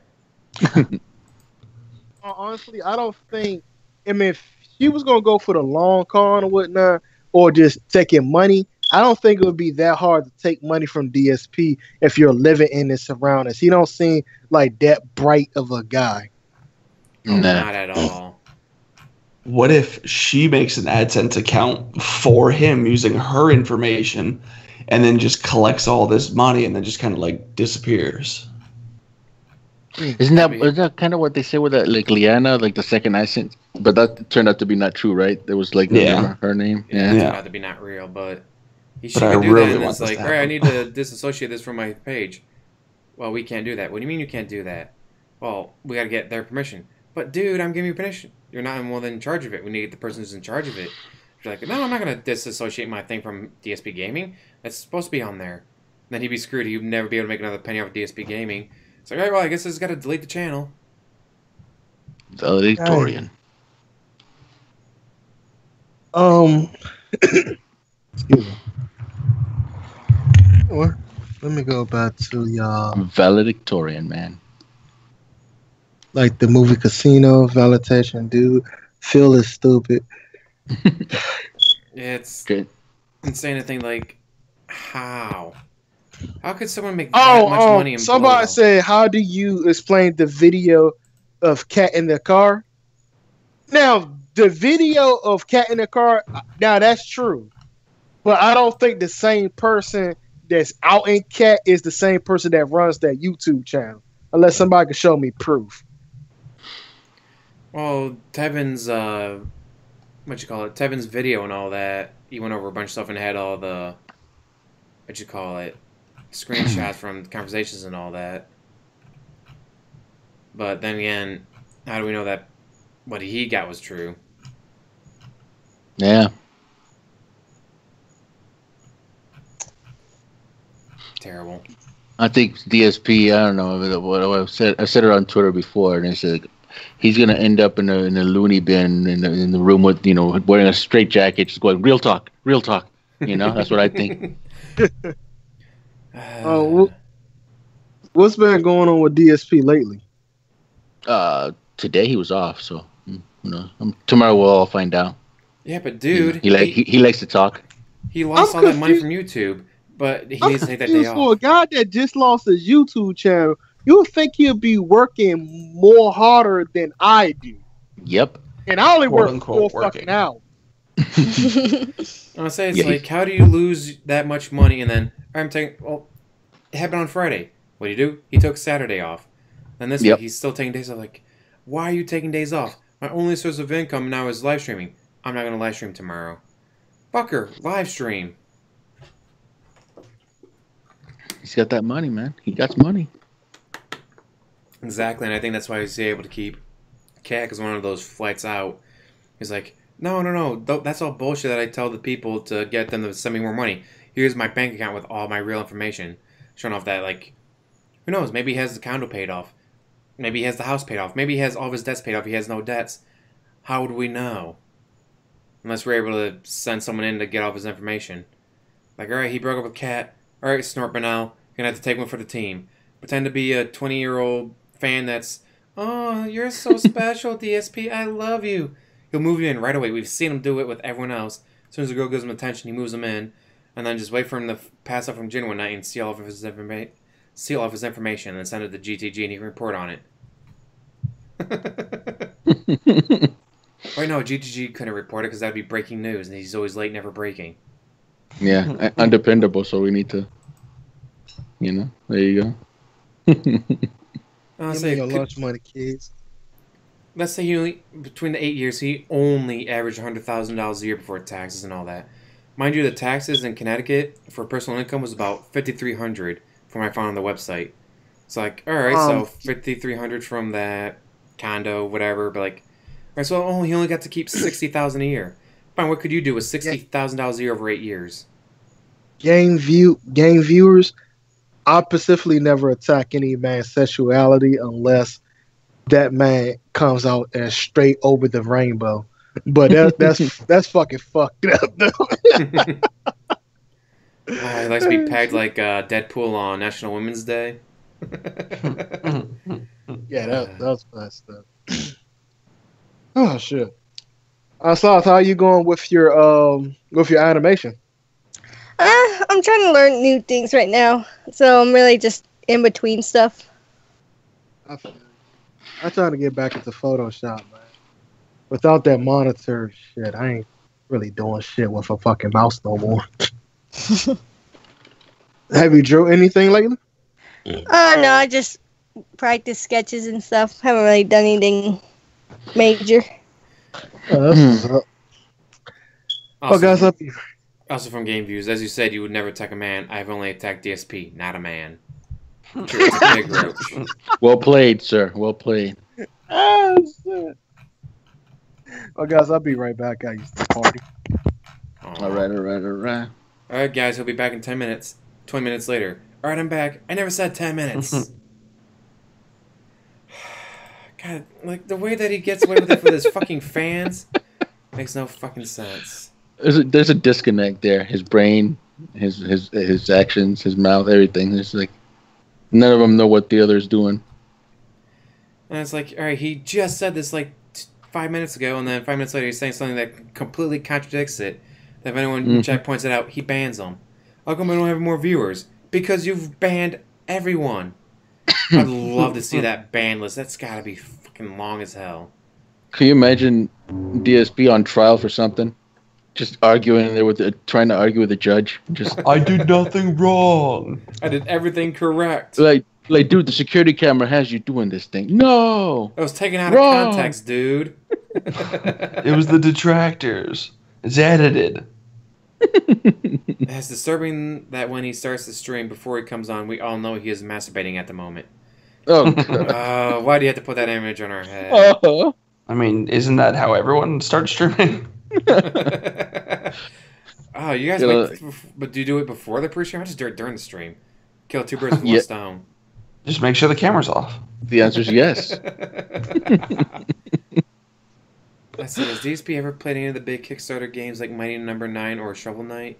Honestly, I don't think. I mean, if she was gonna go for the long con or whatnot, or just taking money, I don't think it would be that hard to take money from DSP if you're living in the surroundings. He don't seem like that bright of a guy. Oh, not at all. What if she makes an AdSense account for him using her information, and then just collects all this money and then just kind of like disappears? Isn't that kind of what they say with that, like Liana, like the second accent? But that turned out to be not true, right? There was like her name. It turned out to be not real, but he should I do really that. And want it's this like, to all right, I happen. need to disassociate this from my page. Well, we can't do that. What do you mean you can't do that? Well, we got to get their permission. But dude, I'm giving you permission. You're not in charge of it. We need the person who's in charge of it. You're like, no, I'm not gonna disassociate my thing from DSP Gaming. That's supposed to be on there. And then he'd be screwed. He'd never be able to make another penny off of DSP Gaming. It's like, all right, well, I guess I just got to delete the channel. Valedictorian. Excuse me. What? Let me go back to y'all. Valedictorian, man. Like the movie Casino, validation, dude. Phil is stupid. It's Good. insane to think, like, how? How could someone make that much money and somebody blow it said, how do you explain the video of Cat in the car? Now, the video of Cat in the car, now that's true. But I don't think the same person that's out in Cat is the same person that runs that YouTube channel. Unless somebody can show me proof. Well, Tevin's, Tevin's video and all that, he went over a bunch of stuff and had all the, screenshots from conversations and all that. But then again, how do we know that what he got was true? Yeah. Terrible. I think DSP. I don't know what I said. I said it on Twitter before, and I said he's gonna end up in a loony bin in the room with wearing a straight jacket, just going real talk. That's what I think. What's been going on with DSP lately? Today he was off, so tomorrow we'll all find out. Yeah, but dude, he likes to talk. He lost all that money from YouTube, but he needs to take that day off. For a guy that just lost his YouTube channel, you would think he'll be working more harder than I do. Yep. And I only work Quote-unquote 4 fucking hours. I say it's like, how do you lose that much money and then I'm taking? Well, it happened on Friday. What do? He took Saturday off. And this week he's still taking days off. Like, why are you taking days off? My only source of income now is live streaming. I'm not gonna live stream tomorrow. Fucker, live stream. He's got that money, man. He got money. Exactly, and I think that's why he's able to keep Cat, because one of those flights out. He's like, no, that's all bullshit that I tell the people to get them to send me more money. Here's my bank account with all my real information. Showing off that, like, who knows, maybe he has the condo paid off. Maybe he has the house paid off. Maybe he has all of his debts paid off. He has no debts. How would we know? unless we're able to send someone in to get all his information. Like, all right, he broke up with Kat. All right, Snorpinel, gonna have to take one for the team. Pretend to be a 20-year-old fan that's, oh, you're so special, DSP. I love you. He'll move you in right away. We've seen him do it with everyone else. As soon as the girl gives him attention, he moves him in, and then just wait for him to pass up from Jin one night and steal all of his information, and then send it to GTG, and he can report on it. Wait, no, GTG couldn't report it because that'd be breaking news, and he's always late, never breaking. Yeah, undependable. So we need to, there you go. Give me your lunch money, kids. Let's say between the 8 years, he only averaged $100,000 a year before taxes and all that. Mind you, the taxes in Connecticut for personal income was about $5,300 from what I found on the website. It's like, all right, so $5,300 from that condo, whatever. But like, all right, so he only got to keep $60,000 a year. Fine, what could you do with $60,000 a year over 8 years? Game viewers, I specifically never attack any man's sexuality unless that man comes out as straight over the rainbow. But that's fucking fucked up, though. He likes to be pegged like Deadpool on National Women's Day. Yeah, that's messed up. Oh shit. Sloth, how are you going with your animation? I'm trying to learn new things right now, so I'm really just in between stuff. I'm trying to get back into Photoshop, man. Without that monitor shit, I ain't really doing shit with a fucking mouse no more. Have you drew anything lately? No, I just practice sketches and stuff. Haven't really done anything major. That's what's up. Guys, up here. Also from Game Views, as you said, you would never attack a man. I've only attacked DSP, not a man. It's a big roach. Well played, sir. Well played. Oh, shit. Well, guys, I'll be right back. I used to party. All right. All right, guys, he'll be back in 10 minutes. 20 minutes later. All right, I'm back. I never said 10 minutes. God, like, the way that he gets away with it with his fucking fans makes no fucking sense. There's a disconnect there. His brain, his actions, his mouth, everything. It's like none of them know what the other's doing. And it's like, all right, he just said this like 5 minutes ago, and then 5 minutes later he's saying something that completely contradicts it. That if anyone in chat points it out, he bans them. How come I don't have more viewers? Because you've banned everyone. I'd love to see that ban list. That's gotta be fucking long as hell. Can you imagine DSP on trial for something? Just arguing there trying to argue with the judge. Just I did nothing wrong. I did everything correct. Like, dude, the security camera has you doing this thing. No, I was taken out of context, dude. It was the detractors. It's edited. It's disturbing that when he starts the stream before he comes on, we all know he is masturbating at the moment. Oh, God. Why do you have to put that image on our head? I mean, isn't that how everyone starts streaming? Oh, you guys but do you do it before the pre-stream? I just do it during the stream. Kill two birds with one stone. Just make sure the camera's off. The answer is yes. Let's see, has DSP ever played any of the big Kickstarter games like Mighty Number 9 or Shovel Knight?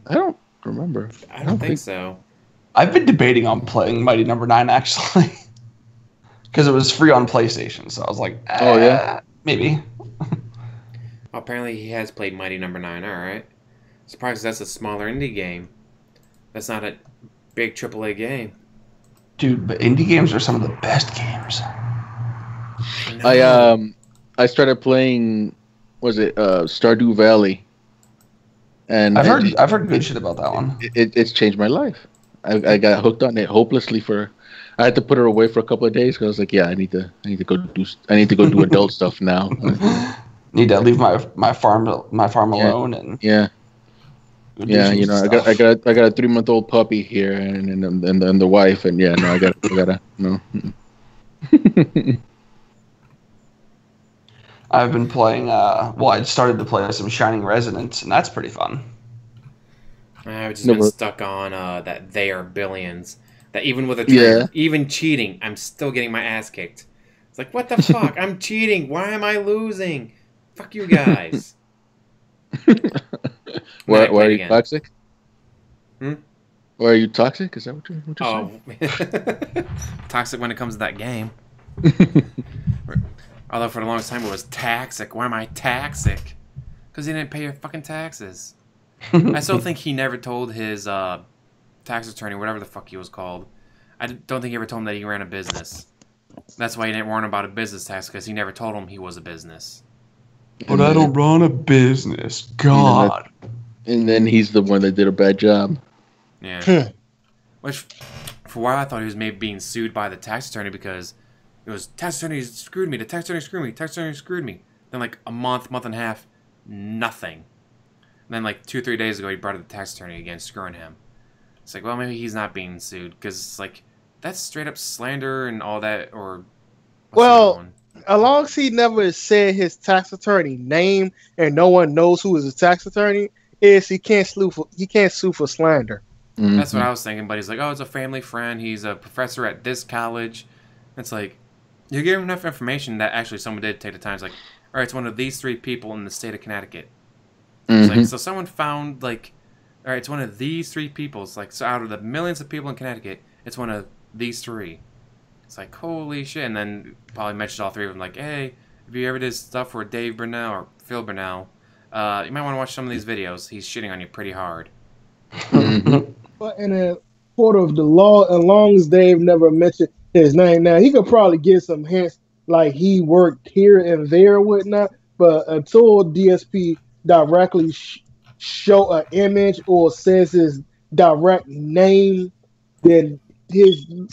I don't remember. I don't think so. I've been debating on playing Mighty Number 9 actually. Because it was free on PlayStation, so I was like, oh yeah, maybe. Apparently he has played Mighty Number 9, alright. Surprised that's a smaller indie game. That's not a big AAA game. Dude, but indie games are some of the best games. I started playing, Stardew Valley, and I've heard good shit about that one. It's changed my life. I got hooked on it hopelessly I had to put her away for a couple of days because I was like, yeah, I need to go do adult stuff now. Need to leave my farm alone and yeah. I got a 3-month-old puppy here and the wife and yeah, no, I gotta no. I've been playing. I started to play some Shining Resonance, and that's pretty fun. I've just been stuck on that They Are Billions. That even with even cheating, I'm still getting my ass kicked. It's like, what the fuck? I'm cheating. Why am I losing? Fuck you guys. Why are you toxic? Hmm? Why are you toxic? Is that what you're saying? Toxic when it comes to that game. Although for the longest time it was taxic. Why am I taxic? Because he didn't pay your fucking taxes. I still think he never told his tax attorney, whatever the fuck he was called. I don't think he ever told him that he ran a business. That's why he didn't warn about a business tax, because he never told him he was a business. But I don't run a business. God. And then he's the one that did a bad job. Yeah. Which, for a while, I thought he was maybe being sued by the tax attorney because it was, tax attorney screwed me, the tax attorney screwed me, tax attorney screwed me. Then like a month and a half, nothing. And then like 2 or 3 days ago, he brought up the tax attorney again, screwing him. It's like, well, maybe he's not being sued because it's like, that's straight up slander and all that, or... Well, as long as he never said his tax attorney name and no one knows who is his tax attorney is, he can't sue for slander. Mm-hmm. That's what I was thinking, but he's like, oh, it's a family friend, he's a professor at this college. It's like, you give him enough information that actually someone did take the time. It's like, all right, it's one of these 3 people in the state of Connecticut. It's like, so someone found, like, all right, it's one of these 3 people. It's like, so out of the millions of people in Connecticut, it's one of these 3. It's like, holy shit. And then probably mentions all 3 of them, like, hey, if you ever did stuff for Dave Burnell or Phil Burnell, you might want to watch some of these videos. He's shitting on you pretty hard. But in a court of the law, as long as Dave never mentioned his name, now he could probably give some hints, like he worked here and there or whatnot, but until DSP directly show an image or says his direct name, then dude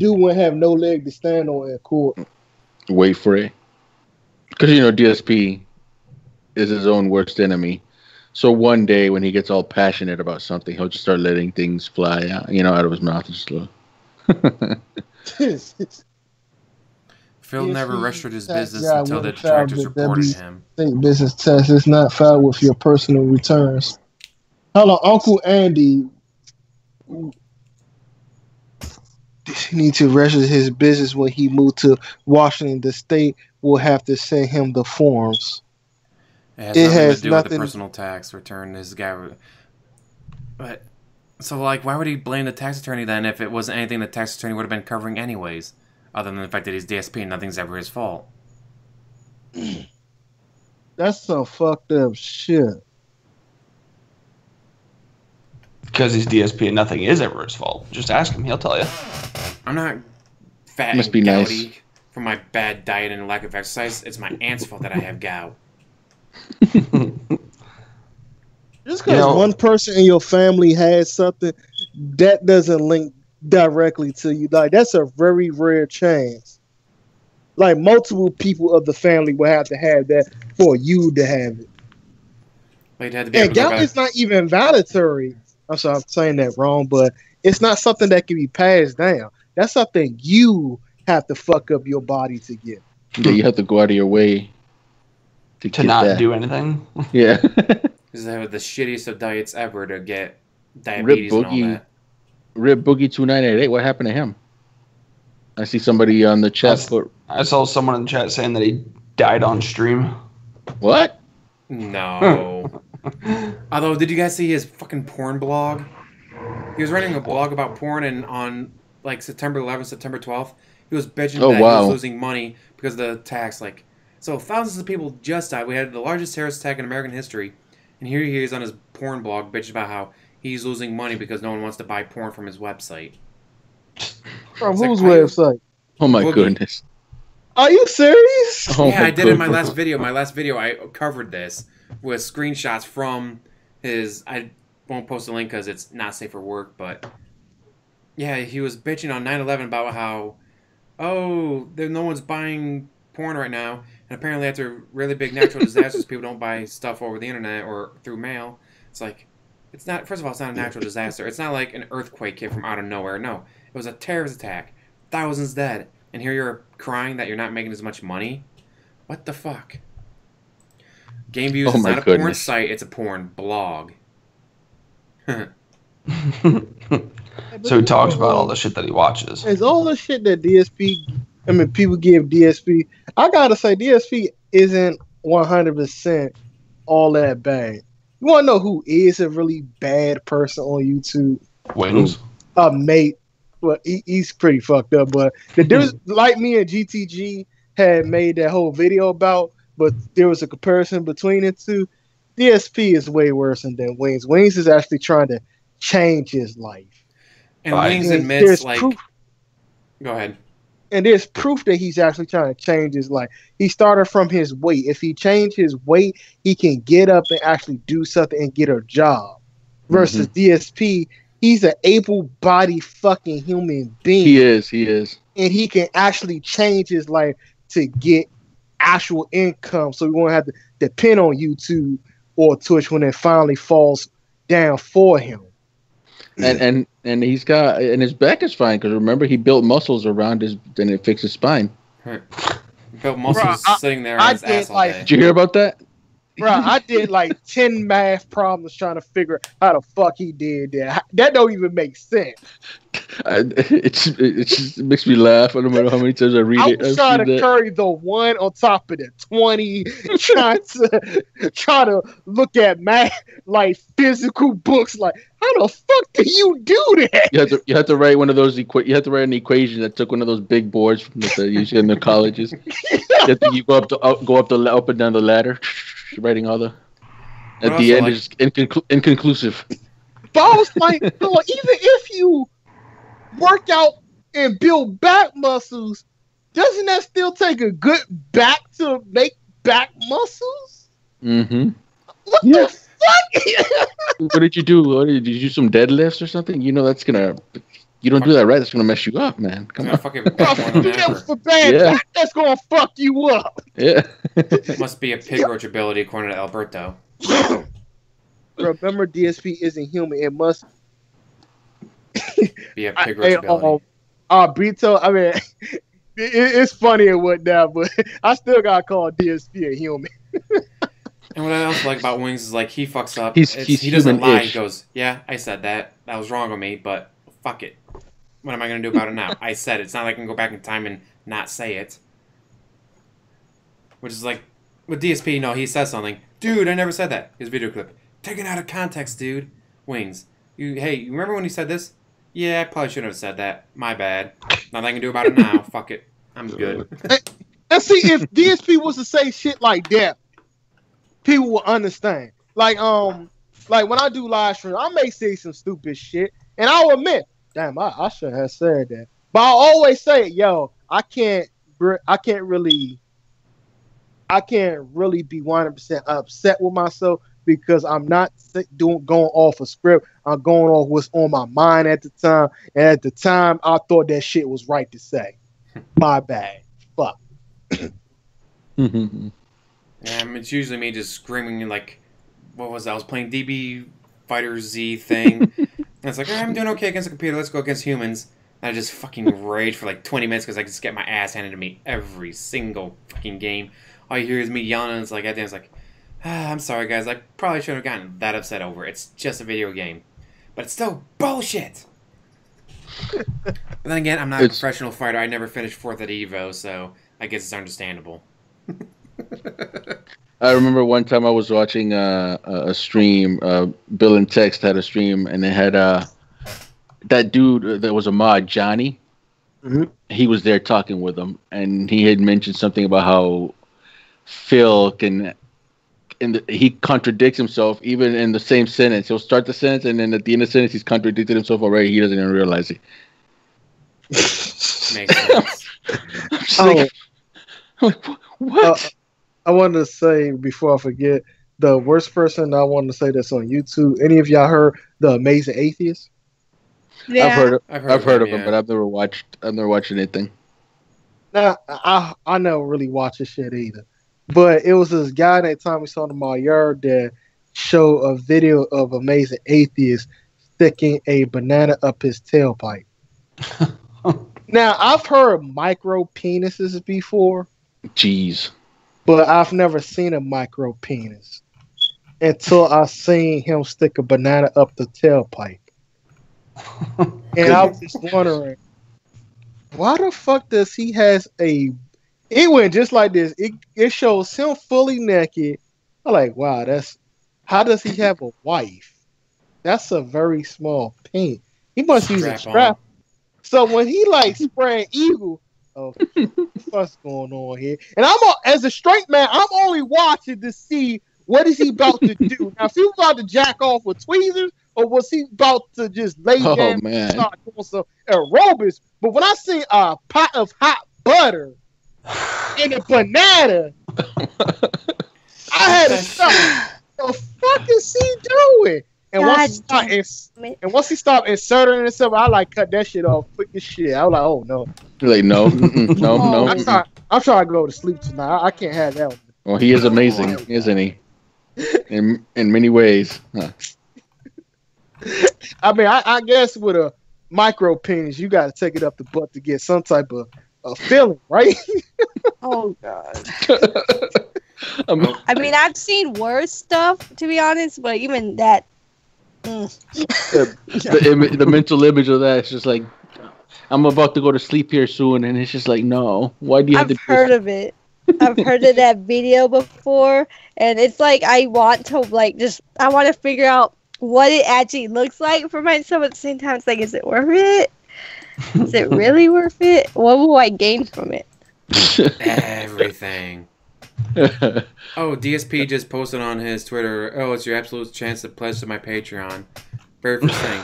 won't have no leg to stand on in court. Wait for it. Because, DSP is his own worst enemy. So one day when he gets all passionate about something, he'll just start letting things fly out, out of his mouth. Just Phil never registered his business until the directors reported him. State business tax is not filed with your personal returns. Hello, Uncle Andy. He needs to register his business when he moved to Washington. The state will have to send him the forms. It has nothing to do with the personal tax return. This guy, but so like, why would he blame the tax attorney then if it wasn't anything the tax attorney would have been covering anyways, other than the fact that he's DSP and nothing's ever his fault? That's some fucked up shit. Because he's DSP and nothing is ever his fault. Just ask him; he'll tell you. I'm not fat Must and be gouty nice. from my bad diet and lack of exercise. It's my aunt's fault that I have gout. Just because one person in your family has something, that doesn't link directly to you. Like, that's a very rare chance. Like, multiple people of the family will have to have that for you to have it. Like, had to be and gout is not even validatory. I'm sorry, I'm saying that wrong, but it's not something that can be passed down. That's something you have to fuck up your body to get. Yeah, you have to go out of your way to not do anything. Yeah. This is the shittiest of diets ever to get diabetes and all that. Rib Boogie 2988. What happened to him? I see somebody on the chat. I saw someone in the chat saying that he died on stream. What? No. Although, did you guys see his fucking porn blog? He was writing a blog about porn, and on like September 11th, September 12th, he was bitching that he was losing money because of the tax. Like, so thousands of people just died. We had the largest terrorist attack in American history, and here he is on his porn blog bitching about how he's losing money because no one wants to buy porn from his website. From whose website? Oh my goodness. Are you serious? Yeah, I did in my last video. My last video, I covered this with screenshots from his... I won't post a link because it's not safe for work, but... Yeah, he was bitching on 9/11 about how... Oh, no one's buying porn right now. And apparently after really big natural disasters, people don't buy stuff over the internet or through mail. It's like... It's not... First of all, it's not a natural disaster. It's not like an earthquake hit from out of nowhere. No. It was a terrorist attack. Thousands dead. And here you're crying that you're not making as much money? What the fuck? Game Views is not a porn site, it's a porn blog. So he talks about all the shit that he watches. It's all the shit that people give DSP. I gotta say, DSP isn't 100% all that bad. You want to know who is a really bad person on YouTube? Wings. Mate. Well, he's pretty fucked up, but the dude, like me and GTG had made that whole video about, but there was a comparison between the two. DSP is way worse than Wings. Wings is actually trying to change his life. And Wings admits, like... Proof, go ahead. And there's proof that he's actually trying to change his life. He started from his weight. If he changed his weight, he can get up and actually do something and get a job. Versus DSP, he's an able-bodied fucking human being. He is. And he can actually change his life to get actual income, so we won't have to depend on YouTube or Twitch when it finally falls down for him. And he's got, and his back is fine because remember he built muscles around his, then it fixed his spine. He built muscles sitting there on his ass all day. Did you hear about that? Bro, I did like 10 math problems trying to figure out how the fuck he did that. That don't even make sense. It just makes me laugh. I don't know how many times I read it. I'm trying to carry the 1 on top of the 20, trying to look at math, like physical books. Like, how the fuck do you do that? You have to write one of those. You have to write an equation that took one of those big boards from usually in the colleges. You go up and down the ladder. Writing all the at the end is inconclusive. But I was like, even if you work out and build back muscles, doesn't that still take a good back to make back muscles? Mm-hmm. What the fuck? What did you do? Did you do some deadlifts or something? You know that's gonna. You don't do that right. That's gonna mess you up, man. Come on. For bad back, that's gonna fuck you up. Yeah. Must be a pig roach ability according to Alberto. Remember, DSP isn't human. It must be a pig roach ability. Brito, I mean, it's funny and whatnot, but I still gotta call DSP a human. And what I also like about Wings is like he fucks up. He doesn't lie. He goes, "Yeah, I said that. That was wrong of me, but fuck it. What am I gonna do about it now? I said it. It's not like I can go back in time and not say it." Which is like, with DSP, no, he says something. Dude, I never said that. His video clip. Taken out of context, dude. Wings. Hey, you remember when you said this? Yeah, I probably shouldn't have said that. My bad. Nothing I can do about it now. Fuck it. I'm good. And see, if DSP was to say shit like that, people will understand. Like when I do live stream, I may say some stupid shit, and I'll admit, damn, I should have said that. But I always say, yo, I can't really be 100% upset with myself because I'm not going off a script. I'm going off what's on my mind at the time. And at the time, I thought that shit was right to say. My bad. Fuck. It's usually me just screaming like, what was that? I was playing DB Fighter Z thing. And it's like, I'm doing okay against the computer. Let's go against humans. And I just fucking rage for like 20 minutes because I just get my ass handed to me every single fucking game. All you hear is me yelling, and it's like, at the end, it's like, I'm sorry, guys. I probably shouldn't have gotten that upset over it. It's just a video game. But it's still bullshit. But then again, I'm not a professional fighter. I never finished 4th at EVO, so I guess it's understandable. I remember one time I was watching a stream. Bill and Text had a stream, and they had that dude that was a mod, Johnny. Mm-hmm. He was there talking with them, and he had mentioned something about how Phil can, he contradicts himself even in the same sentence. He'll start the sentence, and then at the end of the sentence, he's contradicted himself already. He doesn't even realize it. Makes sense. I'm like, what? I wanted to say before I forget, the worst person I wanted to say that's on YouTube. Any of y'all heard The Amazing Atheist? Yeah. I've heard of him, but I've never watched anything. Nah, I never really watch his shit either. But it was this guy that time we saw in my yard that showed a video of Amazing Atheist sticking a banana up his tailpipe. Now, I've heard micro penises before. Jeez. But I've never seen a micro penis until I seen him stick a banana up the tailpipe. And I was just wondering, why the fuck does he has a... It went just like this. It shows him fully naked. I'm like, wow, how does he have a wife? That's a very small paint. He must use a strap. So when he like spraying eagle, what's going on here? And as a straight man, I'm only watching to see what is he about to do. Now, if he was about to jack off with tweezers, or was he about to just lay down and start doing some aerobics? But when I see a pot of hot butter and a banana, I had to stop. What the fuck is he doing? And once he stopped inserting himself, I like cut that shit off quick as shit. I was like, oh no. You're like, no. I'm trying to go to sleep tonight. I can't have that one. Well, he is amazing, isn't he? In many ways. Huh. I mean, I guess with a micro penis, you got to take it up the butt to get some type of feeling, right? Oh God. I mean, I've seen worse stuff, to be honest, but even that. The mental image of that is just like, I'm about to go to sleep here soon, and it's just like, no. Why do you have to? I've heard of it. I've heard of that video before, and it's like I want to figure out what it actually looks like for myself. At the same time, it's like, is it worth it? Is it really worth it? What will I gain from it? Everything. Oh, DSP just posted on his Twitter. Oh, it's your absolute chance to pledge to my Patreon. Very first thing.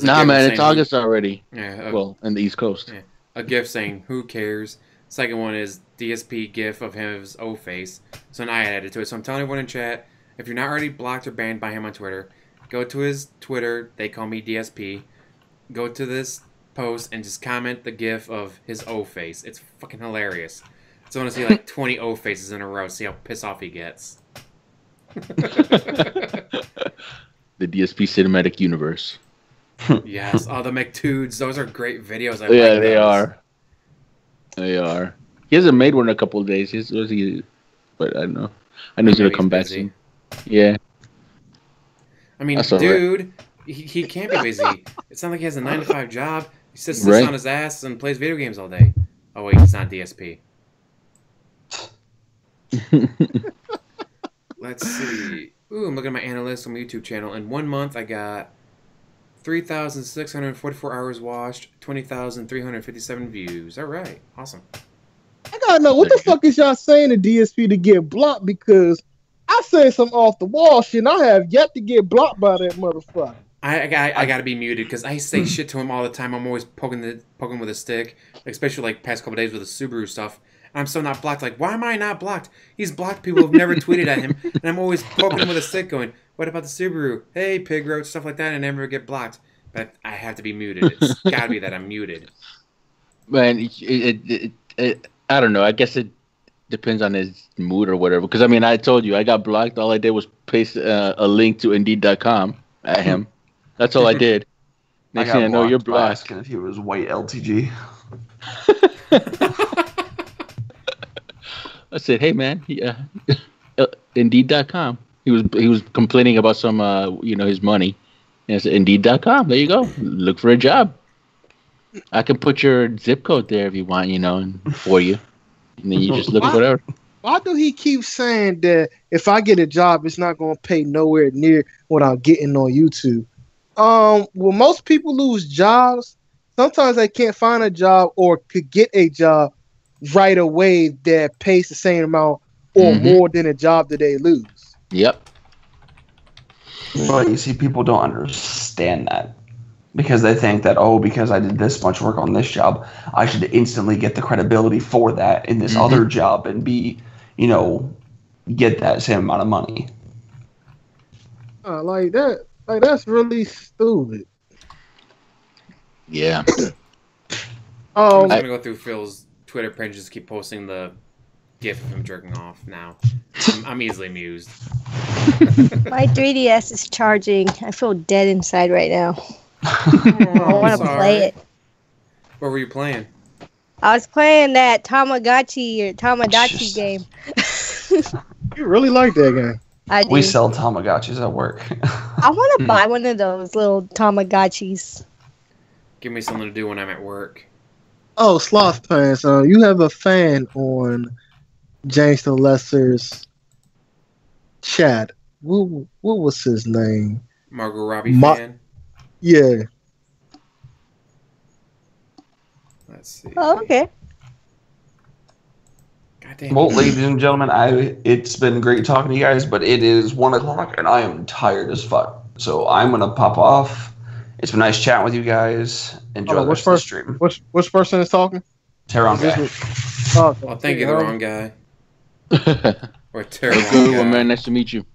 Nah, man, it's August already. Yeah. Well, on the East Coast. Yeah. A gift saying, "Who cares?" Second one is DSP gif of his O face. So now I added to it. So I'm telling everyone in chat, if you're not already blocked or banned by him on Twitter, go to his Twitter. They call me DSP. Go to this post and just comment the gif of his O face. It's fucking hilarious. So I want to see like 20 O faces in a row. See how pissed off he gets. The DSP cinematic universe. Yes. Oh, the McTudes. Those are great videos. They are. They are. He hasn't made one in a couple of days. But I don't know. I know he's going to come back soon. Yeah. I mean, dude, he can't be busy. It's not like he has a 9-to-5 job. He sits on his ass and plays video games all day. Oh, wait, it's not DSP. Let's see. Ooh, I'm looking at my analytics on my YouTube channel. In 1 month, I got 3,644 hours watched, 20,357 views. All right, awesome. I gotta know what the fuck is y'all saying to DSP to get blocked, because I say some off the wall shit and I have yet to get blocked by that motherfucker. I gotta be muted because I say shit to him all the time. I'm always poking with a stick, especially like past couple days with the Subaru stuff. And I'm still not blocked. Like, why am I not blocked? He's blocked people who've never tweeted at him, and I'm always poking him with a stick, going, "What about the Subaru? Hey, pig roach," stuff like that, and I never get blocked. But I have to be muted. It's gotta be that I'm muted. Man, I don't know. I guess it depends on his mood or whatever. Because I mean, I told you I got blocked. All I did was paste a link to Indeed.com at him. That's all I did. Next thing I know, you're blocked. Asking if he was white LTG. I said, "Hey man, Indeed.com." He was complaining about some his money. And I said, Indeed.com. There you go. Look for a job. I can put your zip code there if you want, and for you. And then you just look at whatever. Why do he keep saying that if I get a job, it's not going to pay nowhere near what I'm getting on YouTube? Well, most people lose jobs. Sometimes they can't find a job or could get a job right away that pays the same amount or more than a job that they lose. Yep. But you see, people don't understand that because they think that, because I did this much work on this job, I should instantly get the credibility for that in this other job and be, get that same amount of money. Like that. Like, that's really stupid. Yeah. I'm going to go through Phil's Twitter page and just keep posting the gif of him jerking off now. I'm easily amused. My 3DS is charging. I feel dead inside right now. I want to play it. What were you playing? I was playing that Tamagotchi game. You really like that game? I do. We sell Tamagotchis at work. I want to buy one of those little Tamagotchis. Give me something to do when I'm at work. Oh, Slothpants. You have a fan on James the Lesser's chat. What was his name? Margot Robbie fan. Yeah. Let's see. Oh, okay. Goddamn. Well, ladies and gentlemen, it's been great talking to you guys, but it is 1 o'clock and I am tired as fuck. So I'm gonna pop off. It's been nice chatting with you guys. Enjoy the rest of the stream. Which person is talking? Tehwrongguy. Oh, I think you're the wrong guy. Or Tehwrongguy. Good one, man. Nice to meet you.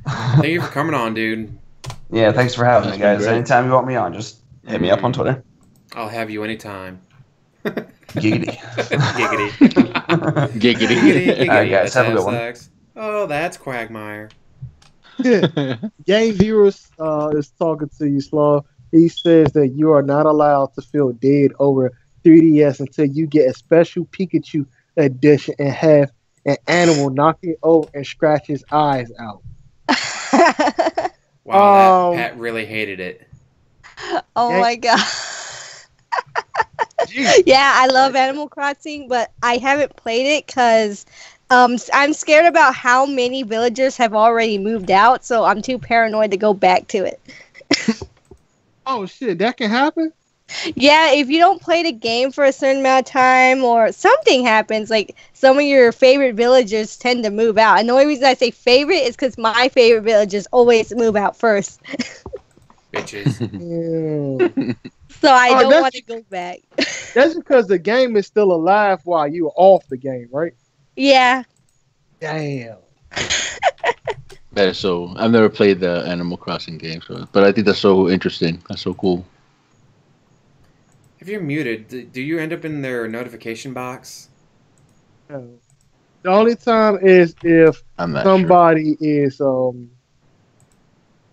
Thank you for coming on, dude. Yeah, thanks for having me, guys. Anytime you want me on, just hit me up on Twitter. I'll have you anytime. Giggity. Giggity. Giggity. All right, guys, have a good one. Oh, that's Quagmire. Game Viewers is talking to you, Slaw. He says that you are not allowed to feel dead over 3DS until you get a special Pikachu edition and have an animal knock it over and scratch his eyes out. Wow, that Pat really hated it. Oh my god. Yeah, I love Animal Crossing, but I haven't played it because I'm scared about how many villagers have already moved out, so I'm too paranoid to go back to it. Oh shit, that can happen? Yeah, if you don't play the game for a certain amount of time or something happens, like some of your favorite villagers tend to move out. And the only reason I say favorite is because my favorite villagers always move out first. Bitches. Yeah. So I don't want to go back. That's because the game is still alive while you're off the game, right? Yeah. Damn. That is so. I've never played the Animal Crossing game, but I think that's so interesting. That's so cool. If you're muted, do you end up in their notification box? No. The only time is if somebody is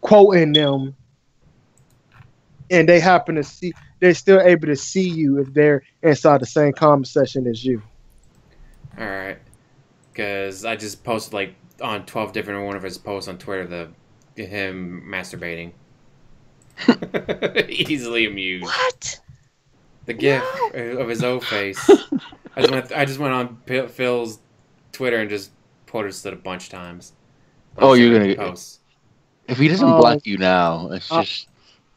quoting them and they happen to see, they're still able to see you if they're inside the same comment section as you. All right. Because I just posted like on 12 different one of his posts on Twitter, him masturbating. Easily amused. What? The gif of his O face. I just went on Phil's Twitter and just posted it a bunch of times. You're gonna post. If he doesn't block you now, it's just.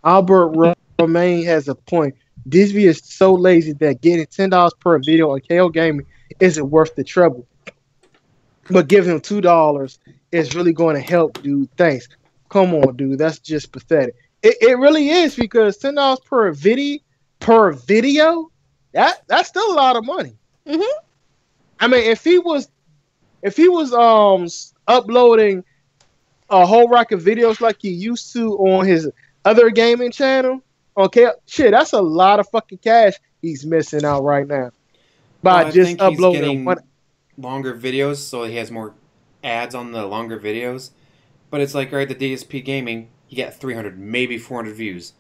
Albert Romaine has a point. Disney is so lazy that getting $10 per video on KO Gaming isn't worth the trouble. But giving him $2 is really going to help, dude. Thanks. Come on, dude. That's just pathetic. It really is, because $10 per video, that's still a lot of money. Mm-hmm. I mean, if he was uploading a whole rack of videos like he used to on his other gaming channel, okay, shit, that's a lot of fucking cash he's missing out right now by just uploading one. Longer videos, so he has more ads on the longer videos. But it's like, right, the DSP Gaming, you get 300, maybe 400 views.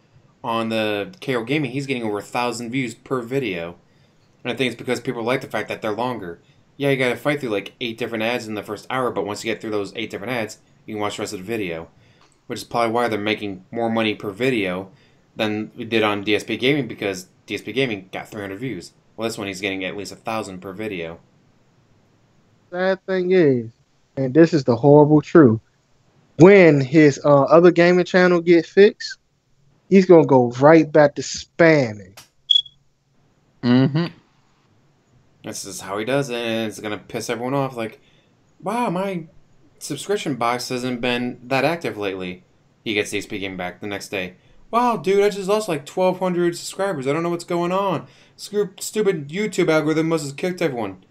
On the KO Gaming, he's getting over 1,000 views per video. And I think it's because people like the fact that they're longer. Yeah, you gotta fight through like 8 different ads in the first hour, but once you get through those 8 different ads, you can watch the rest of the video. Which is probably why they're making more money per video than we did on DSP Gaming, because DSP Gaming got 300 views. Well, this one he's getting at least 1,000 per video. Sad thing is, and this is the horrible truth, when his other gaming channel gets fixed, he's gonna go right back to spamming. Mm-hmm. This is how he does it, and it's gonna piss everyone off. Like, wow, my subscription box hasn't been that active lately. He gets DSP Gaming back the next day. Wow, dude, I just lost like 1,200 subscribers. I don't know what's going on. Stupid YouTube algorithm must have kicked everyone.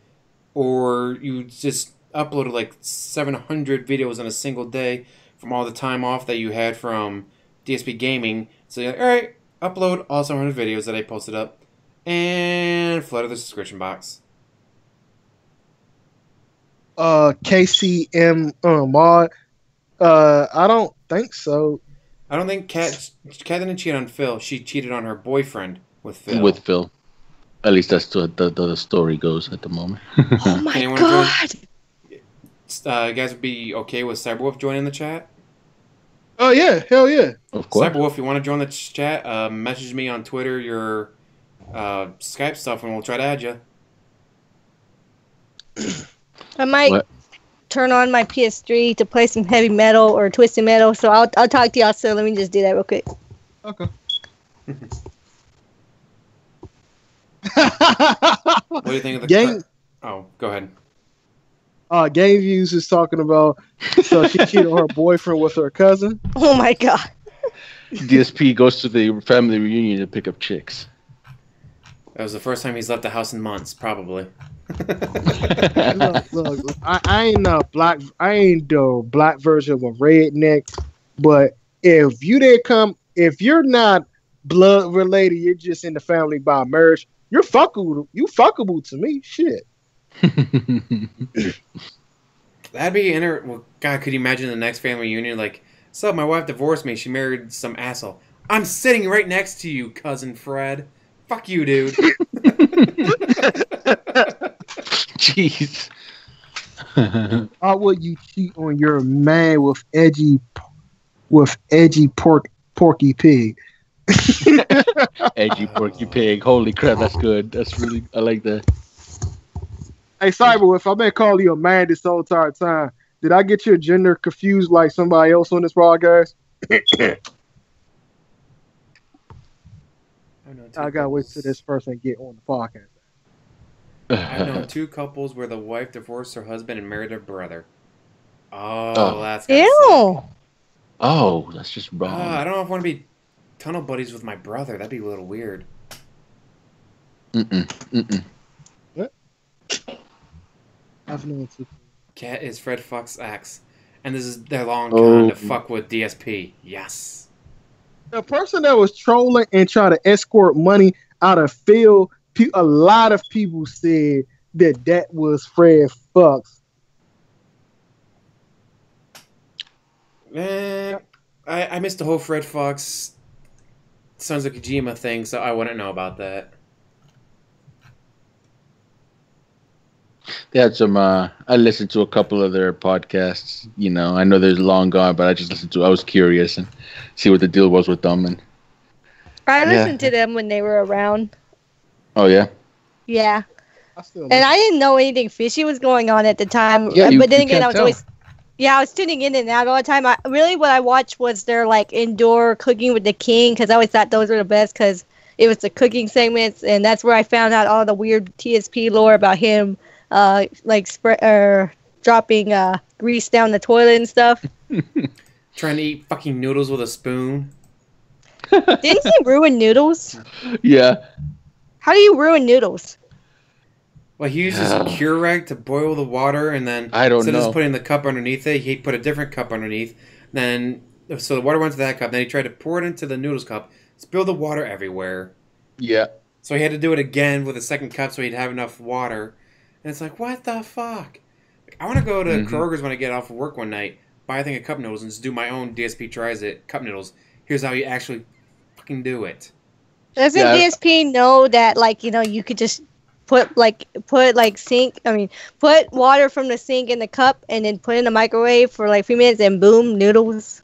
Or you just uploaded like 700 videos in a single day from all the time off that you had from DSP Gaming. So you're like, alright, upload all 700 videos that I posted up and flood the subscription box. KCM mod, I don't think so. I don't think Kat didn't cheat on Phil. She cheated on her boyfriend with Phil. With Phil. At least that's the story goes at the moment. Oh my god! You guys would be okay with Cyberwolf joining the chat? Oh yeah, hell yeah. Of course. Cyberwolf, if you want to join the chat, message me on Twitter your Skype stuff and we'll try to add you. I might turn on my PS3 to play some heavy metal or twisted metal. So I'll talk to y'all soon. Let me just do that real quick. Okay. What do you think of the game? Oh, go ahead. Game Views is talking about so she cheated on her boyfriend with her cousin. Oh my god. DSP goes to the family reunion to pick up chicks. That was the first time he's left the house in months, probably. Look, I ain't the black version of a redneck, but if you're not blood related, you're just in the family by marriage, you're fuckable to me. Shit. That'd be well, God, could you imagine the next family reunion? Like, so my wife divorced me. She married some asshole. I'm sitting right next to you, cousin Fred. Fuck you, dude. Jeez. How would you cheat on your man with edgy porky pig? Edgy porky pig. Holy crap, that's good. That's really, I like that. Hey, Cyberwolf, I've been calling you a man this whole entire time. Did I get your gender confused like somebody else on this podcast? I gotta wait till this person get on the podcast. I've known 2 couples where the wife divorced her husband and married her brother. Oh. That's ew. Oh, that's just wrong. I don't know if I want to be tunnel buddies with my brother. That'd be a little weird. What? I've known 2. Cat is Fred Fox X, and this is their long con to fuck with DSP. Yes. The person that was trolling and trying to escort money out of Phil, a lot of people said that was Fred Fox. Man, I missed the whole Fred Fox Sons of Kojima thing, so I wouldn't know about that. They had some. I listened to a couple of their podcasts. You know, I know they're long gone, but I just listened to. I was curious and see what the deal was with them. And I listened to them when they were around. Oh yeah. Yeah. And I didn't know anything fishy was going on at the time. Yeah, but then again, I was tuning in and out all the time. What I watched was their like indoor cooking with the king, because I always thought those were the best because it was the cooking segments, and that's where I found out all the weird TSP lore about him. Dropping grease down the toilet and stuff. Trying to eat fucking noodles with a spoon. Didn't he ruin noodles? Yeah. How do you ruin noodles? Well, he used his Keurig to boil the water, and then instead of just putting the cup underneath it, he put a different cup underneath. So the water went to that cup. Then he tried to pour it into the noodles cup, spill the water everywhere. Yeah. So he had to do it again with a second cup, so he'd have enough water. And it's like, what the fuck? I want to go to Kroger's when I get off of work one night, buy a thing of cup noodles, and just do my own DSP tries it cup noodles. Here's how you actually fucking do it. Doesn't DSP know that, like, you know, you could just put water from the sink in the cup and then put it in the microwave for like 3 minutes and boom, noodles?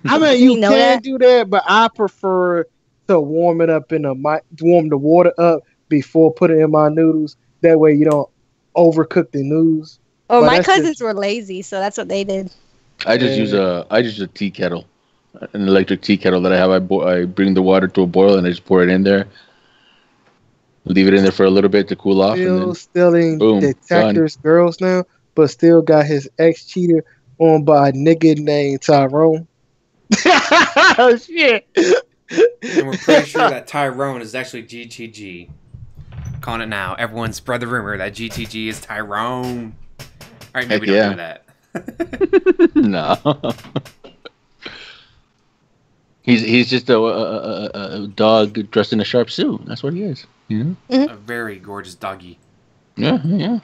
I mean, you can do that, but I prefer to warm it up warm the water up before putting in my noodles. That way you don't overcook the noodles. Oh, my cousins were lazy, so that's what they did. I just use a tea kettle, an electric tea kettle that I have. I bring the water to a boil and I just pour it in there. Leave it in there for a little bit to cool off. Still and then, stealing detectors, girls now, but still got his ex cheater on by a nigga named Tyrone. Oh shit! And we're pretty sure that Tyrone is actually GTG. Calling it now. Everyone spread the rumor that GTG is Tyrone. All right, maybe don't do that. No. He's just a dog dressed in a sharp suit. That's what he is. You know? A very gorgeous doggy. Yeah.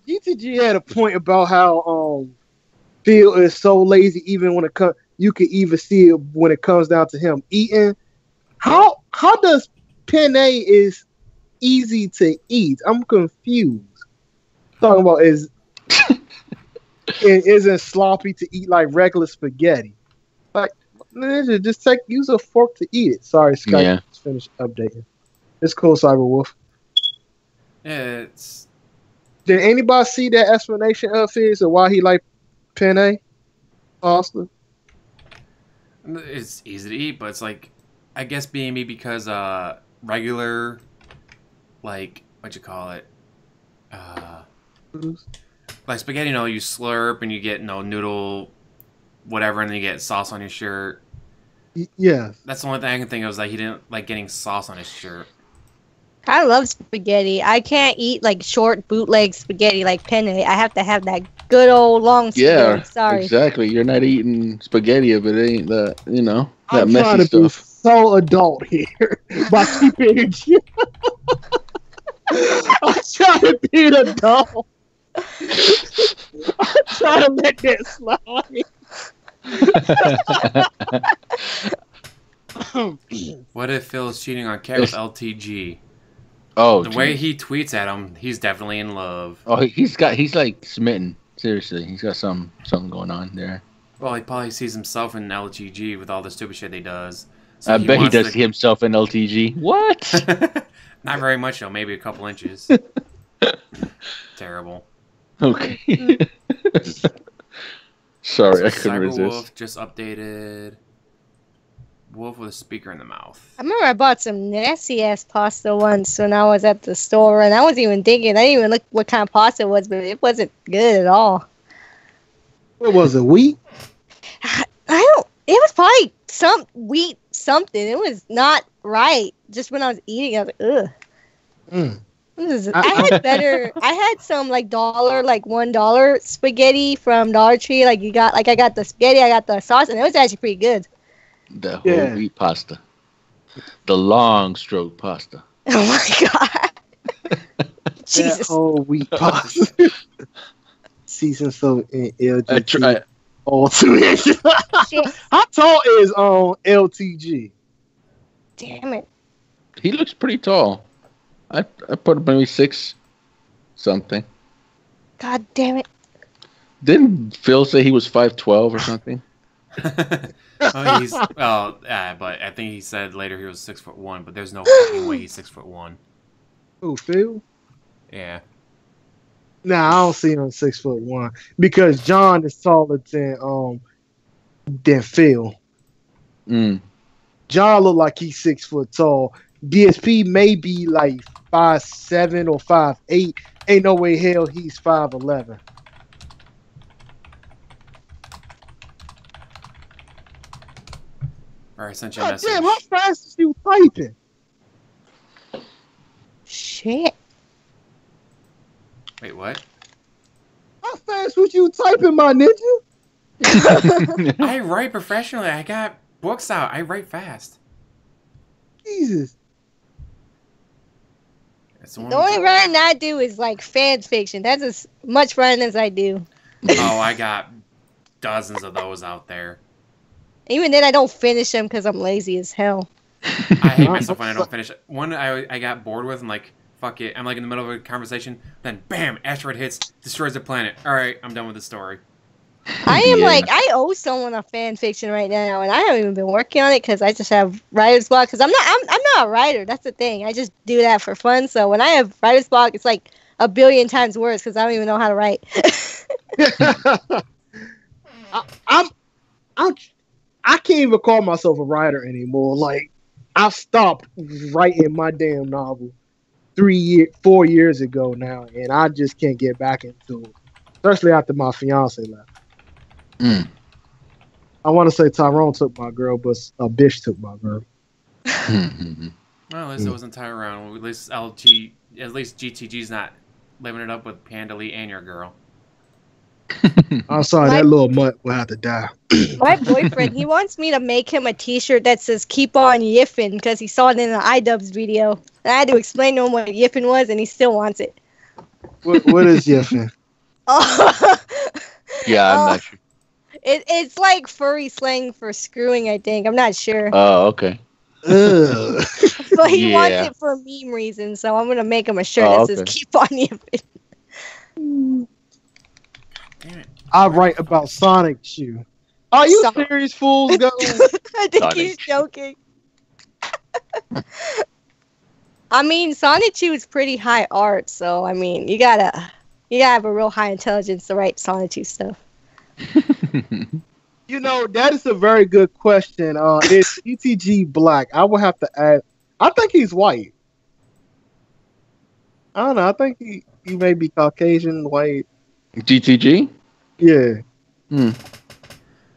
GTG had a point about how Phil is so lazy. Even when you can even see it when it comes down to him eating. How does penne is easy to eat? I'm confused. Talking about it isn't sloppy to eat like regular spaghetti. Like just use a fork to eat it. Sorry, Skype. Yeah. Just finished updating. It's cool, Cyberwolf. It's Did anybody see that explanation of his or why he like penne pasta? It's easy to eat, but it's like, I guess maybe because regular, like, what you call it, like spaghetti, you know, you slurp and you get noodle, whatever, and then you get sauce on your shirt. Yeah, that's the only thing I can think of is like he didn't like getting sauce on his shirt. I love spaghetti. I can't eat like short bootleg spaghetti like penne. I have to have that good old long spaghetti. Yeah, Sorry. exactly. You're not eating spaghetti if it ain't that, you know, that I'm messy trying to stuff. be so adult here by keeping it. I'm trying to be an adult. I'm trying to let that slide. What if Phil's cheating on Cat with LTG? Oh, the way he tweets at him, he's definitely in love. Oh, he's like smitten. Seriously, he's got something going on there. Well, he probably sees himself in LTG with all the stupid shit he does. So I bet he does see himself in LTG. What? Not very much though. Maybe a couple inches. Terrible. Okay. Sorry, I couldn't resist. Cyberwolf just updated. Wolf with a speaker in the mouth. I remember I bought some nasty ass pasta once when I was at the store, and I wasn't even thinking. I didn't even look what kind of pasta it was, but it wasn't good at all. What was it? Wheat? I don't. It was probably some wheat something. It was not right. Just when I was eating, I was like, ugh. I had better. I had some like $1 spaghetti from Dollar Tree. Like I got the spaghetti, I got the sauce, and it was actually pretty good. The whole wheat pasta. The long stroke pasta. Oh my god. Jesus. That whole wheat pasta. Season so in LTG. All 2 inches. How tall is LTG? Damn it. He looks pretty tall. I put him maybe 6 something. God damn it. Didn't Phil say he was 5'12" or something? But I think he said later he was 6'1", but there's no fucking way he's 6'1". Who, Phil? Yeah. Nah, I don't see him 6'1" because John is taller than Phil. John look like he's 6 foot tall. DSP may be like 5'7" or 5'8". Ain't no way hell he's 5'11". Alright, sent you a message. Damn, how fast is you typing? Shit. Wait, what? How fast was you typing, my ninja? I write professionally. I got books out. I write fast. Jesus. The only writing I do is like fan fiction. That's as much writing as I do. Oh, I got dozens of those out there. Even then, I don't finish them because I'm lazy as hell. I hate myself when I don't finish it. One I got bored with. I'm like, fuck it. I'm like in the middle of a conversation. Then, bam, asteroid hits, destroys the planet. All right, I'm done with the story. I am I owe someone a fan fiction right now, and I haven't even been working on it because I just have writer's block. Because I'm not a writer. That's the thing. I just do that for fun. So when I have writer's block, it's like a billion times worse because I don't even know how to write. I can't even call myself a writer anymore. Like, I've stopped writing my damn novel 4 years ago now, and I just can't get back into it, especially after my fiance left. I want to say Tyrone took my girl, but a bitch took my girl. Well, at least it wasn't Tyrone. At least GTG's not living it up with Pandali and your girl. I'm sorry, that little mutt will have to die. My boyfriend, he wants me to make him a t-shirt that says "Keep on Yiffin" because he saw it in an iDubbbz video. And I had to explain to him what Yiffin was, and he still wants it. What is Yiffin? Yeah, I'm not sure. It's like furry slang for screwing, I think. I'm not sure. Oh, okay. But he wants it for meme reasons, so I'm going to make him a shirt that says "Keep on Yiffin." Damn it. I write about Sonic Shoe. Are you serious, fools? Go. I think he's joking. I mean, Sonic Shoe is pretty high art, so I mean, you gotta You gotta have a real high intelligence to write Sonnetu stuff. You know, that is a very good question. Is GTG black? I would have to add. I think he's white. I don't know. I think he may be Caucasian, white. GTG? Yeah. I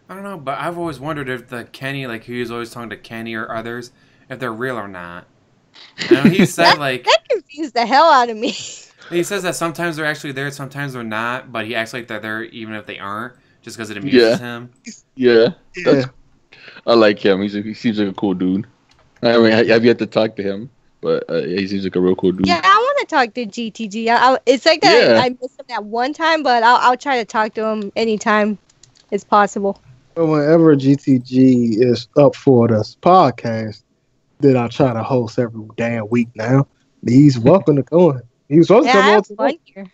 don't know, but I've always wondered if the Kenny, like he was always talking to Kenny or others, if they're real or not. I know he said that confused the hell out of me. He says that sometimes they're actually there, sometimes they're not, but he acts like they're there even if they aren't, just because it amuses him. Yeah. I like him. He seems like a cool dude. I mean, I've yet to talk to him, but he seems like a real cool dude. Yeah, I want to talk to GTG. It's like that. I missed him that one time, but I'll try to talk to him anytime it's possible. But whenever GTG is up for this podcast that I try to host every damn week now, he's welcome to come. He was supposed to come on fun here.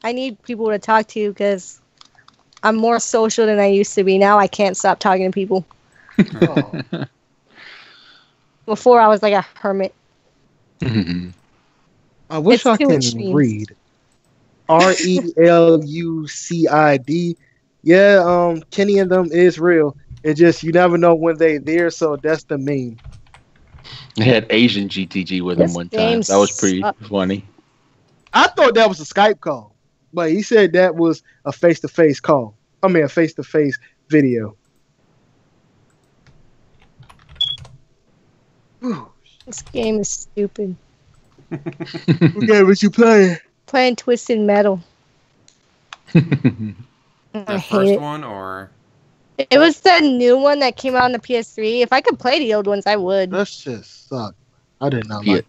I need people to talk to because I'm more social than I used to be. Now I can't stop talking to people. Before I was like a hermit. I wish I could read. RELUCID. Yeah, Kenny and them is real. It just you never know when they there, so that's the meme. They had Asian GTG with him one time. That was pretty funny. I thought that was a Skype call, but he said that was a face-to-face call. I mean, a face-to-face video. This game is stupid. What game was you playing? Playing Twisted Metal. The first one, or? It was the new one that came out on the PS3. If I could play the old ones, I would. That shit sucked. I did not like it.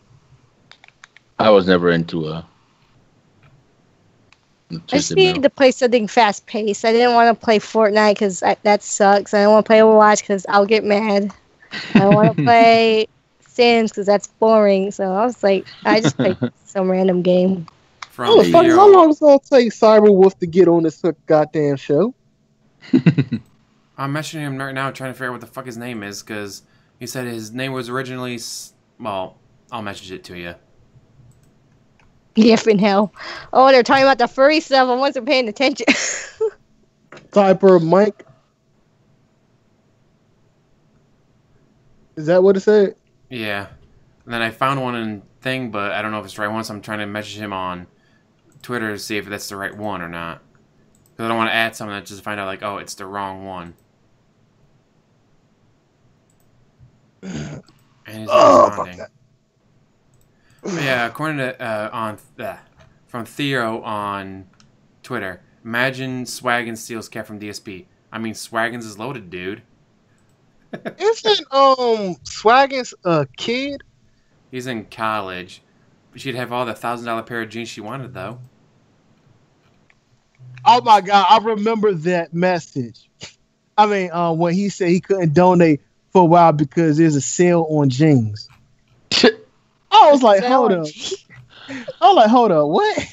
I was never into I just needed to play something fast-paced. I didn't want to play Fortnite because that sucks. I don't want to play Overwatch because I'll get mad. I don't want to play Sims because that's boring. So I was like, I just played some random game. How long is it going to take Cyberwolf to get on this goddamn show? I'm messaging him right now trying to figure out what the fuck his name is because he said his name was originally... Well, I'll message it to you. Yeah, in hell. Oh, they're talking about the furry stuff. I wasn't paying attention. Cyber Mike. Is that what it said? Yeah. And then I found one in thing, but I don't know if it's the right one, so I'm trying to message him on Twitter to see if that's the right one or not. Because I don't want to add something that just find out, like, oh, it's the wrong one. And he's responding. But yeah, according to from Theo on Twitter, imagine Swaggins steals cat from DSP. I mean, Swaggins is loaded, dude. Isn't Swaggins a kid? He's in college. She'd have all the $1,000 pair of jeans she wanted, though. Oh my god, I remember that message. I mean, when he said he couldn't donate for a while because there's a sale on jeans. I was like, hold up. What?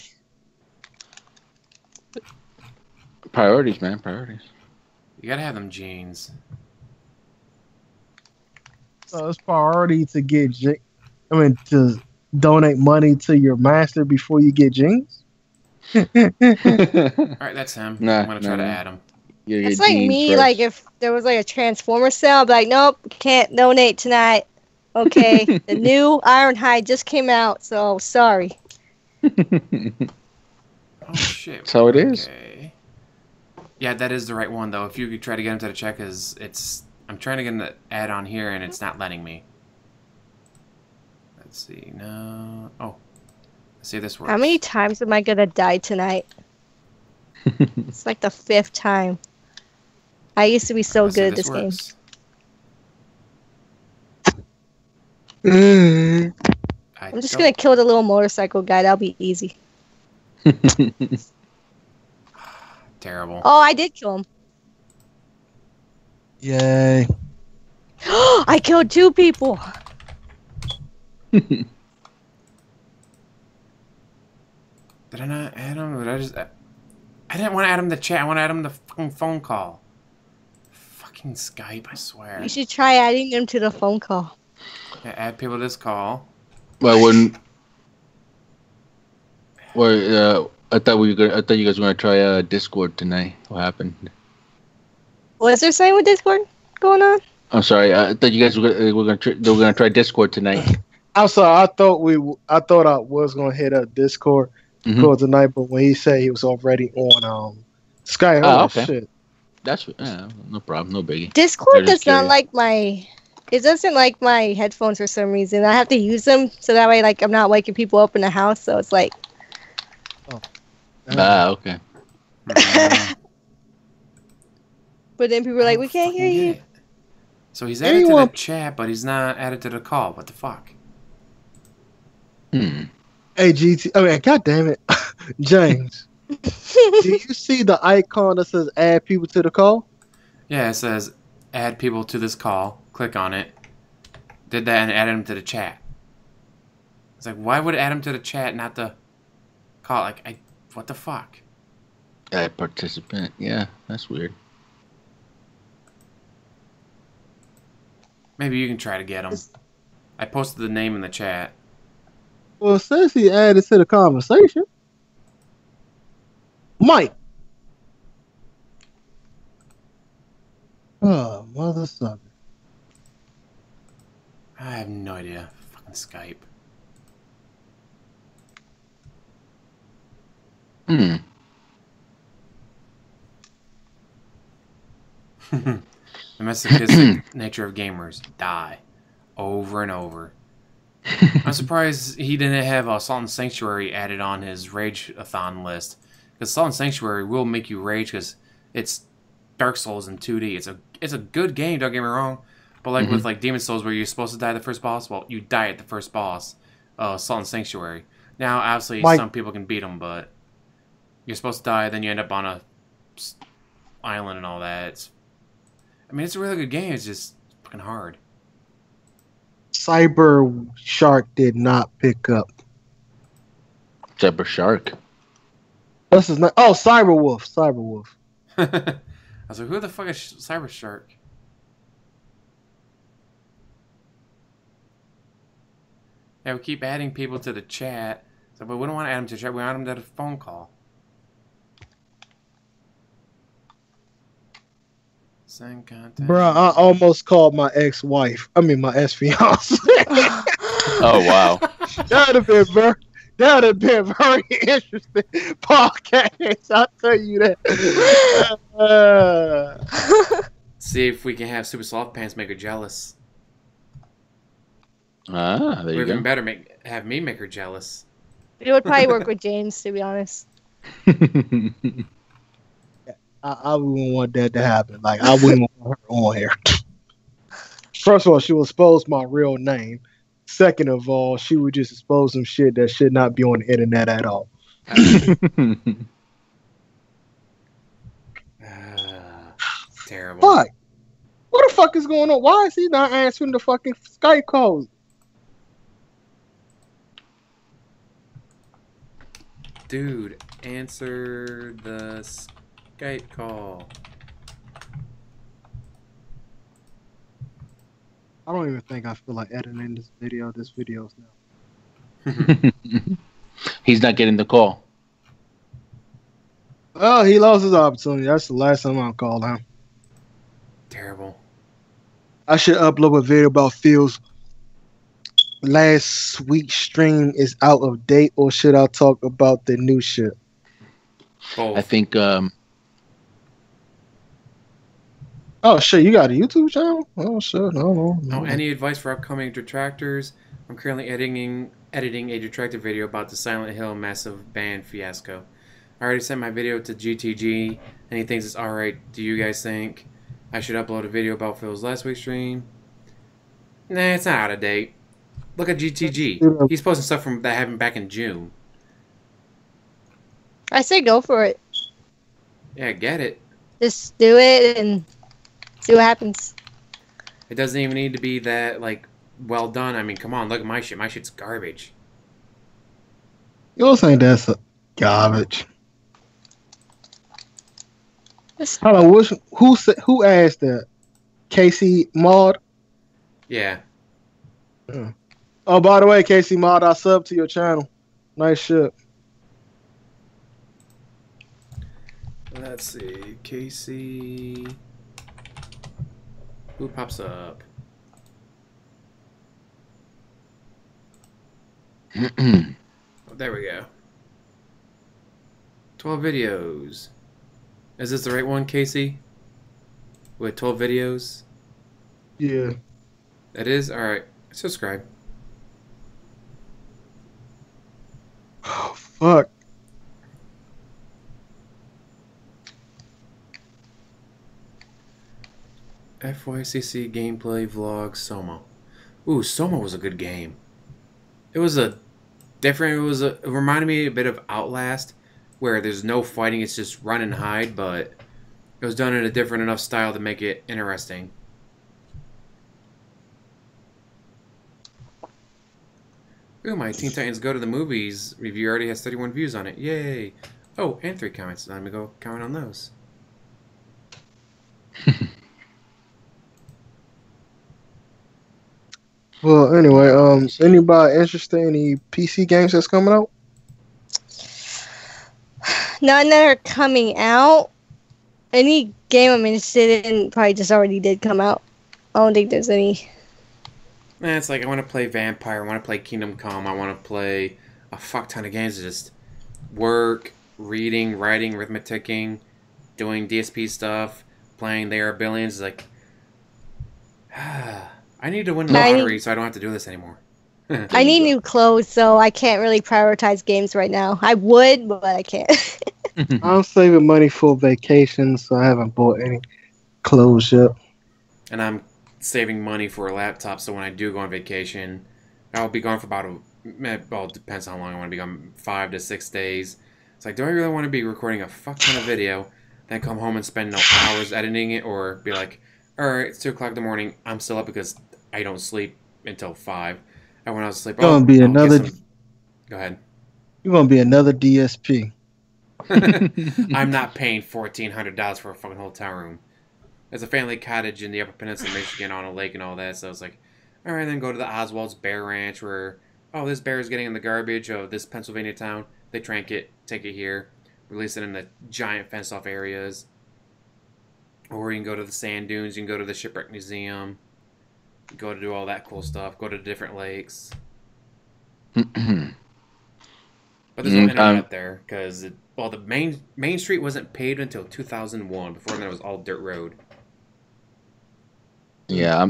Priorities, man, priorities. You gotta have them jeans. So it's priority to get, to donate money to your master before you get jeans? Alright, that's him. I'm gonna try to add him. It's like me, first. Like if there was like a Transformer sale, I'd be like, nope, can't donate tonight. Okay, the new Ironhide just came out, so sorry. Oh shit. That's how it is. Yeah, that is the right one though. If you could try to get him to the check, I'm trying to get him to add on here and it's not letting me. Let's see. No. Oh. Let's see if this works. How many times am I gonna die tonight? It's like the 5th time. I used to be so good at this game. I'm just gonna kill the little motorcycle guy. That'll be easy. Terrible. Oh, I did kill him. Yay. I killed 2 people. Did I not add him? Or did I didn't want to add him to chat. I want to add him to fucking phone call. Fucking Skype, I swear. You should try adding them to the phone call. Yeah, add people to this call. Well, I thought you guys were gonna try Discord tonight. What happened? Was there something with Discord going on? I'm sorry. I thought you guys were gonna try Discord tonight. I'm sorry. I thought I was gonna hit up Discord tonight, but when he said he was already on Skype, okay. Shit. That's no problem, no biggie. Discord does not like my. It doesn't like my headphones for some reason. I have to use them so that way, like, I'm not waking people up in the house. So it's like. Okay. But then people are like, we can't hear you. So he's added to the chat, but he's not added to the call. What the fuck? Hey, GT. Oh, yeah, God damn it. James. Do you see the icon that says add people to the call? Yeah, it says add people to this call. Click on it. Did that and added him to the chat. It's like, why would it add him to the chat, not the call? Like, what the fuck? Add participant. Yeah, that's weird. Maybe you can try to get him. I posted the name in the chat. Well, it says he added to the conversation. Mike. Oh, mother sucker. I have no idea. Fucking Skype. The masochistic nature of gamers die over and over. I'm surprised he didn't have Assault and Sanctuary added on his Rage-a-thon list. Because Assault and Sanctuary will make you rage because it's Dark Souls in 2D. It's a good game, don't get me wrong. But like with like Demon Souls where you're supposed to die at the first boss, well, you die at the first boss. Assault and Sanctuary. Now, obviously, some people can beat them, but you're supposed to die, then you end up on a island and all that. It's a really good game. It's just fucking hard. Cyber Shark did not pick up. Cyber Shark. What's his name? Oh, Cyberwolf. Cyberwolf. I was like, who the fuck is Cyber Shark? Yeah, we keep adding people to the chat. So, but we don't want to add them to the chat. We want them to the phone call. Send contact. Bro, I almost called my ex-wife. I mean, my ex-fiance. Oh, wow. That would have been very interesting podcast. I'll tell you that. See if we can have Superslothpants make her jealous. There you go. Even better, have me make her jealous. It would probably work with James, to be honest. I wouldn't want that to happen. Like, I wouldn't want her on here. First of all, she will expose my real name. Second of all, she would just expose some shit that should not be on the internet at all. Terrible. Fuck. What the fuck is going on? Why is he not answering the fucking Skype calls? Dude, answer the Skype call. I don't even think I feel like editing this video. This video's now. He's not getting the call. Oh, he lost his opportunity. That's the last time I'll call him. Terrible. I should upload a video about Phil's last week's stream is out of date, or should I talk about the new shit? Both. I think Oh shit, you got a YouTube channel? Oh shit, no. Any advice for upcoming detractors? I'm currently editing a detractor video about the Silent Hill massive ban fiasco. I already sent my video to GTG, and he thinks it's alright. Do you guys think I should upload a video about Phil's last week's stream? Nah, it's not out of date. Look at GTG. He's posting stuff that happened back in June. I say go for it. Yeah, get it. Just do it and see what happens. It doesn't even need to be that, like, well done. I mean, come on, look at my shit. My shit's garbage. You don't think that's a garbage? Hold on, who asked that? Casey Maud? Yeah. Oh, by the way, Casey Maud, I subbed to your channel. Nice shit. Let's see. Casey. Who pops up? Oh, there we go. 12 videos. Is this the right one, Casey? With 12 videos? Yeah. That is? Alright. Subscribe. Oh, fuck. FYCC gameplay vlog Soma. Ooh, Soma was a good game. It was a different. It reminded me a bit of Outlast, where there's no fighting. It's just run and hide, but it was done in a different enough style to make it interesting. Ooh, my Teen Titans Go to the Movies review already has 31 views on it. Yay! Oh, and 3 comments. Let me go comment on those. Well, anyway, anybody interested in any PC games that's coming out? None that are coming out. Any game I'm interested in probably just already did come out. I don't think there's any. Man, it's like I want to play Vampire, I want to play Kingdom Come, I want to play a fuck ton of games. Just work, reading, writing, arithmeticing, doing DSP stuff, playing Lair Billions. Like, I need to win the lottery so I don't have to do this anymore. I need new clothes, so I can't really prioritize games right now. I would, but I can't. I'm saving money for vacation, so I haven't bought any clothes yet. And I'm saving money for a laptop, so when I do go on vacation, I'll be gone for about well, it depends how long I want to be gone, 5 to 6 days. It's like, do I really want to be recording a fuck ton of video, then come home and spend hours editing it, or be like, alright, it's 2 o'clock in the morning, I'm still up because I don't sleep until 5. And when I was asleep, Go ahead. You're gonna be another DSP. I'm not paying $1,400 for a fucking hotel room. There's a family cottage in the Upper Peninsula, Michigan, on a lake and all that. So I was like, all right, then go to the Oswald's Bear Ranch, where this bear is getting in the garbage of this Pennsylvania town. They trank it, take it here, release it in the giant fenced-off areas. Or you can go to the sand dunes. You can go to the Shipwreck Museum. Go to do all that cool stuff. Go to different lakes. But there's no internet out there because the main street wasn't paved until 2001. Before then, it was all dirt road. Yeah,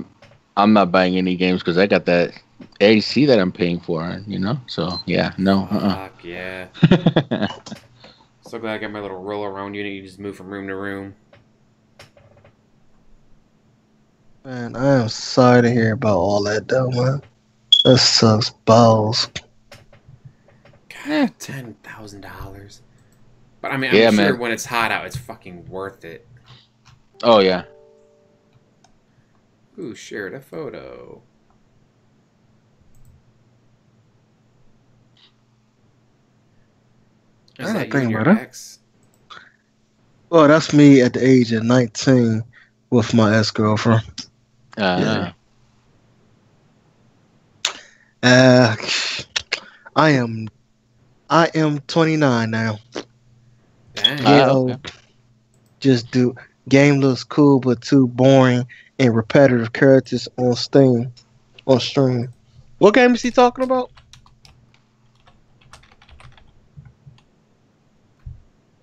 I'm not buying any games because I got that AC that I'm paying for, So yeah, no. Fuck yeah. So glad I got my little roll around unit. You just move from room to room. Man, I am sorry to hear about all that, though, man. That sucks balls. God, $10,000. But I mean, I'm sure when it's hot out, it's fucking worth it. Oh yeah. Ooh, shared a photo. Is that you and your ex? Well, that's me at the age of 19 with my ex-girlfriend. Yeah. I am 29 now. Dang. Okay. Just game looks cool, but too boring and repetitive characters on stream. What game is he talking about?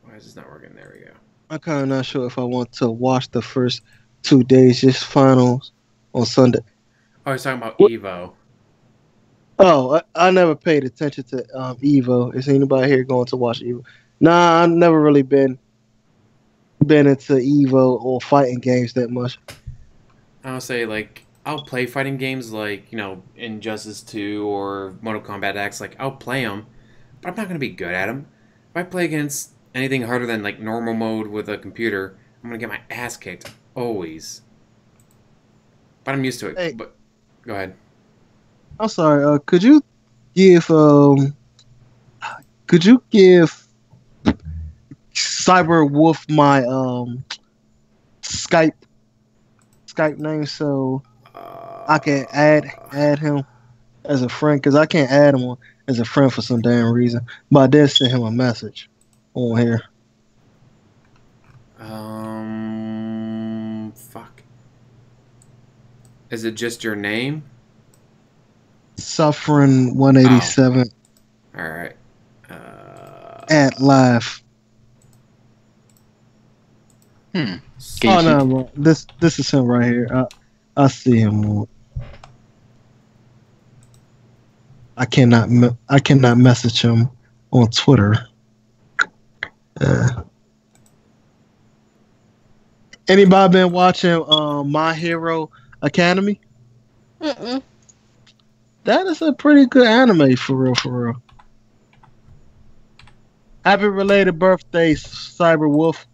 Why is this not working? There we go. I'm kind of not sure if I want to watch the first 2 days, just finals on Sunday. Oh, he's talking about Evo. Oh, I never paid attention to Evo. Is anybody here going to watch Evo? Nah, I've never really been into Evo or fighting games that much. I'll say, I'll play fighting games like, Injustice 2 or Mortal Kombat X. I'll play them, but I'm not going to be good at them. If I play against anything harder than, normal mode with a computer, I'm going to get my ass kicked. Always. But I'm used to it. Hey, but go ahead. I'm sorry. Could you give Cyberwolf my Skype name so I can add him as a friend? Because I can't add him as a friend for some damn reason. But I did send him a message on here. Fuck. Is it just your name? Suffering 187 All right. at live. Can Oh you no, bro. This is him right here. I see him more. I cannot message him on Twitter. Anybody been watching My Hero Academy? Mm-mm. That is a pretty good anime for real, for real. Happy related birthday, Cyberwolf.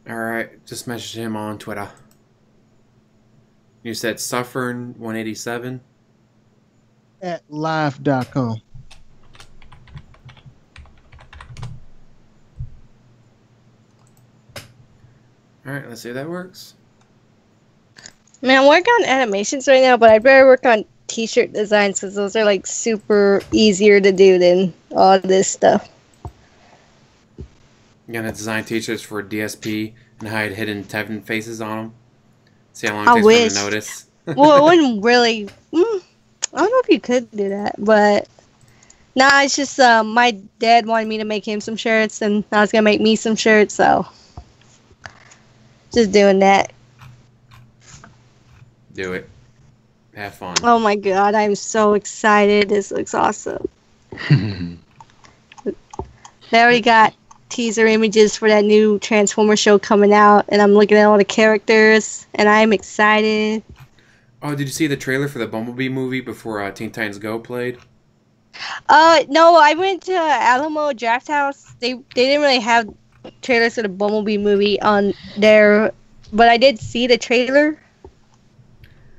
All right. Just messaged him on Twitter. You said Suffering 187? At live.com. All right. Let's see if that works. Man, I'm working on animations right now, but I'd rather work on t-shirt designs because those are like super easier to do than all this stuff. You're gonna design t-shirts for DSP and hide hidden Tevin faces on them. See how long it takes for them to notice. Well, it wouldn't really. I don't know if you could do that, but nah, it's just my dad wanted me to make him some shirts, and I was gonna make me some shirts, so just doing that. Do it. Have fun. Oh my god, I'm so excited! This looks awesome. They already got teaser images for that new Transformer show coming out, and I'm looking at all the characters, and I'm excited. Oh, did you see the trailer for the Bumblebee movie before Teen Titans Go played? No, I went to Alamo Draft House. They didn't really have trailers for the Bumblebee movie on there, but I did see the trailer.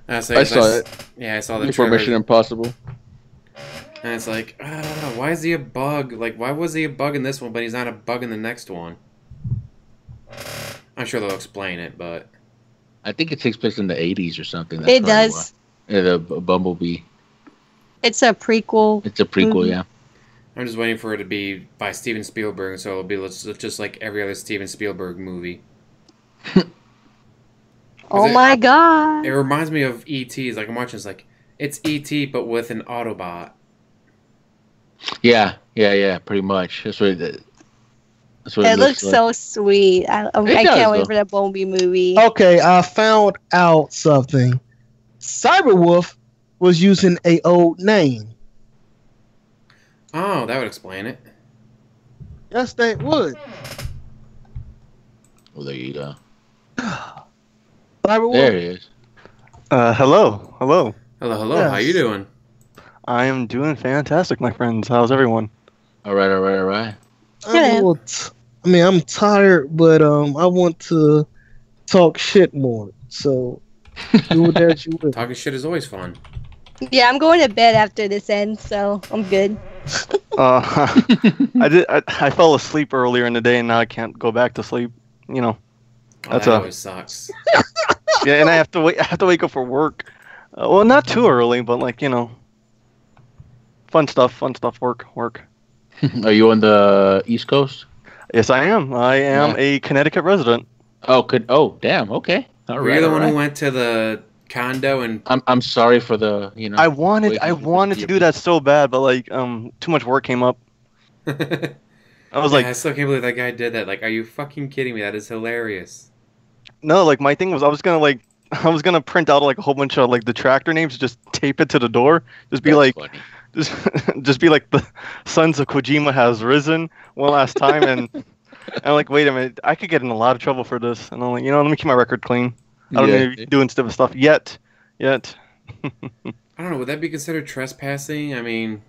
I saw it. Yeah, I saw the For trailer. Mission Impossible. And it's like, I don't know, why is he a bug? Like, why was he a bug in this one, but he's not a bug in the next one? I'm sure they'll explain it, but... I think it takes place in the 80s or something. It does. Yeah, the Bumblebee. It's a prequel. It's a prequel, movie. yeah. I'm just waiting for it to be by Steven Spielberg, so it'll be just like every other Steven Spielberg movie. Oh my god. It reminds me of E.T. Like, I'm watching, it's like, it's E.T., but with an Autobot. Yeah, pretty much. That's what it looks like. so sweet. I can't wait for that Bumblebee movie. Okay, I found out something. Cyberwolf was using a old name. Oh, that would explain it. Yes, they would. Well, there you go. Cyberwolf. There it is. Hello. Hello. Yes. How you doing? I am doing fantastic, my friends. How's everyone? All right. I'm tired, but I want to talk shit more. So do what that you will. Talking shit is always fun. Yeah, I'm going to bed after this ends, so I'm good. I fell asleep earlier in the day, and now I can't go back to sleep. You know, That always sucks. yeah, and I have to wake up for work. Well, not too early, but like, you know, fun stuff. Work. Are you on the East Coast? Yes, I am. I am a Connecticut resident. Oh, damn. Okay. All Were right. you the one who went to the condo and... I'm sorry for the, I wanted to do that so bad, but like, too much work came up. I was like, I still can't believe that guy did that. Like, are you fucking kidding me? That is hilarious. no, like my thing was I was gonna print out like a whole bunch of like the tractor names, just tape it to the door, just be That's like, funny. just be like the Sons of Kojima has risen one last time, and I'm like, wait a minute, I could get in a lot of trouble for this, and I'm like, let me keep my record clean. I don't need to be doing stupid stuff yet. I don't know. Would that be considered trespassing? I mean,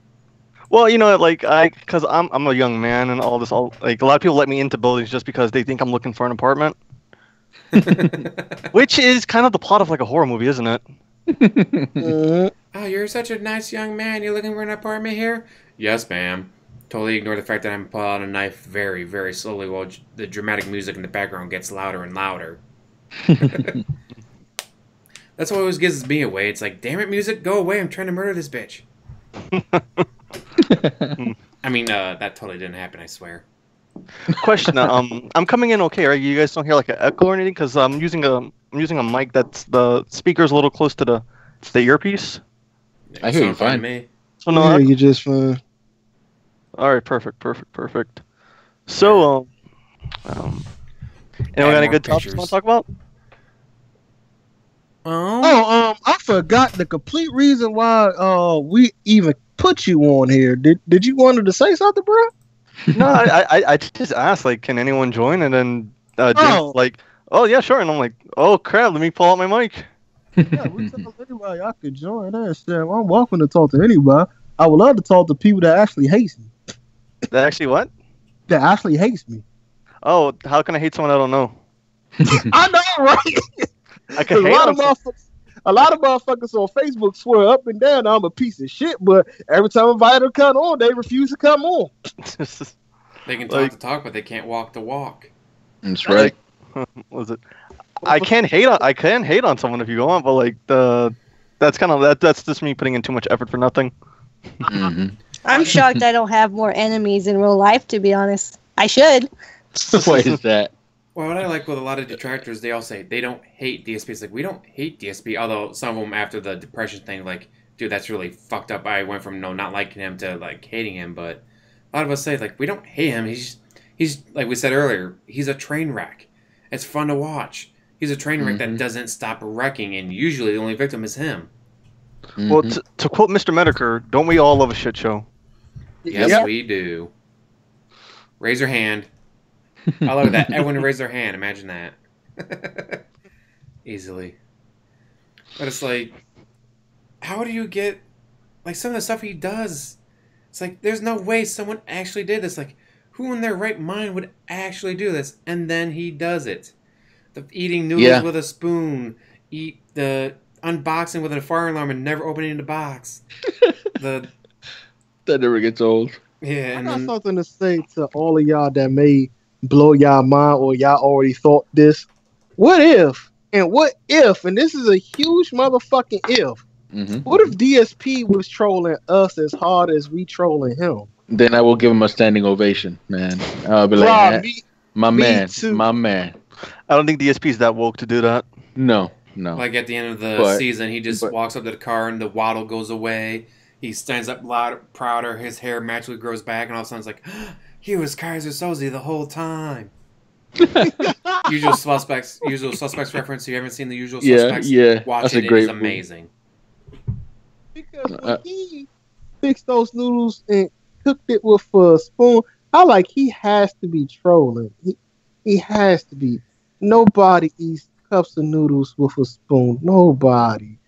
Well, because I'm a young man and all this, like a lot of people let me into buildings just because they think I'm looking for an apartment, which is kind of the plot of like a horror movie, isn't it? oh, you're such a nice young man. You're looking for an apartment here? Yes, ma'am. Totally ignore the fact that I'm pulling out a knife very, very slowly while the dramatic music in the background gets louder and louder. That's what always gives me away. It's like, damn it, music, go away. I'm trying to murder this bitch. I mean, that totally didn't happen. I swear. Question. I'm coming in okay, right? You guys don't hear like an echo or anything because I'm using a mic that's the speaker's a little close to the earpiece. I hear you Sound fine to fine. me. So no. Yeah, you just fine. All right. Perfect. So anyone got any more good topics you pictures. want to talk about? Oh, I forgot the complete reason why we even put you on here. Did you wanted to say something, bro? No, I just asked like, can anyone join? And then Jim's like, oh yeah, sure. And I'm like, oh crap, let me pull out my mic. Yeah, we tell anybody I could join that shit. I'm welcome to talk to anybody. I would love to talk to people that actually hates me. That actually what? That actually hates me. Oh, how can I hate someone I don't know? I know, right? I can hate A lot of motherfuckers on Facebook swear up and down I'm a piece of shit, but every time I invite them to come on, they refuse to come on. they can talk the talk, but they can't walk the walk. That's right. Was it? I can hate on someone if you go on, but like that's just me putting in too much effort for nothing. Mm-hmm. I'm shocked I don't have more enemies in real life, to be honest. I should. Why is that? Well, what I like with a lot of detractors, they all say they don't hate DSP. It's like, we don't hate DSP, although some of them after the depression thing, like, dude, that's really fucked up. I went from not liking him to like hating him, but a lot of us say like we don't hate him. He's like we said earlier, he's a train wreck. It's fun to watch. He's a train wreck that doesn't stop wrecking, and usually the only victim is him. Mm-hmm. Well, to quote Mr. Medicare, don't we all love a shit show? Yes, we do. Raise your hand. I love that. Everyone raise their hand. Imagine that. Easily. But it's like, how do you get, like, some of the stuff he does? It's like, there's no way someone actually did this. Like, who in their right mind would actually do this? And then he does it. The eating noodles with a spoon. Eat the unboxing with a fire alarm and never opening the box. That never gets old. Yeah, I got something to say to all of y'all that may blow y'all mind or y'all already thought this. What if, and this is a huge motherfucking if, what if DSP was trolling us as hard as we trolling him? Then I will give him a standing ovation, man. I'll be like, my man. I don't think DSP is that woke to do that. No. Like at the end of the season, he just walks up to the car and the waddle goes away. He stands up loud, prouder. His hair magically grows back, and all of a sudden it's like, he was Kaiser Soze the whole time. Usual Suspects reference. If you haven't seen the Usual Suspects, watch that's it. A great It is amazing. Because when he fixed those noodles and cooked it with a spoon, he has to be trolling. He has to be. Nobody eats cups of noodles with a spoon. Nobody.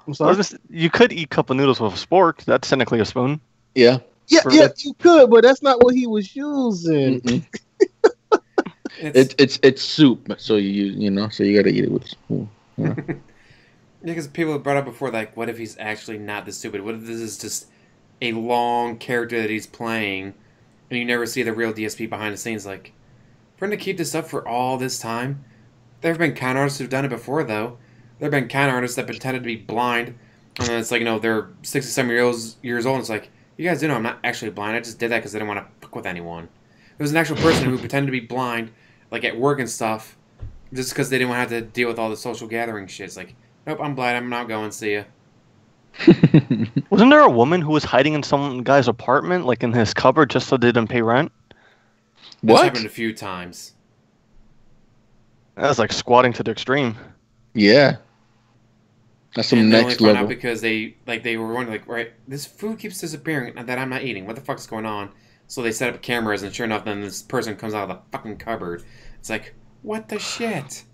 I'm sorry? You could eat cup of noodles with a spork. That's technically a spoon. Yeah. Yeah, you could, but that's not what he was using. It's soup, so you gotta eat it with a spoon. Yeah. Because people have brought up before, like, what if he's actually not this stupid? What if this is just a long character that he's playing, and you never see the real DSP behind the scenes? Like, for him to keep this up for all this time, there have been con artists who've done it before, though. There have been con artists that pretended to be blind, and then it's like, they're 67 years old, and it's like, you guys do know I'm not actually blind. I just did that because I didn't want to fuck with anyone. There was an actual person who pretended to be blind, like at work and stuff, just because they didn't want to have to deal with all the social gathering shit. It's like, nope, I'm blind. I'm not going. See ya. Wasn't there a woman who was hiding in some guy's apartment, like in his cupboard, just so they didn't pay rent? This happened a few times. That's like squatting to the extreme. Yeah. That's some next level. Out because they were wondering, like, right, this food keeps disappearing that I'm not eating. What the fuck's going on? So they set up cameras, and sure enough, then this person comes out of the fucking cupboard. It's like, what the shit?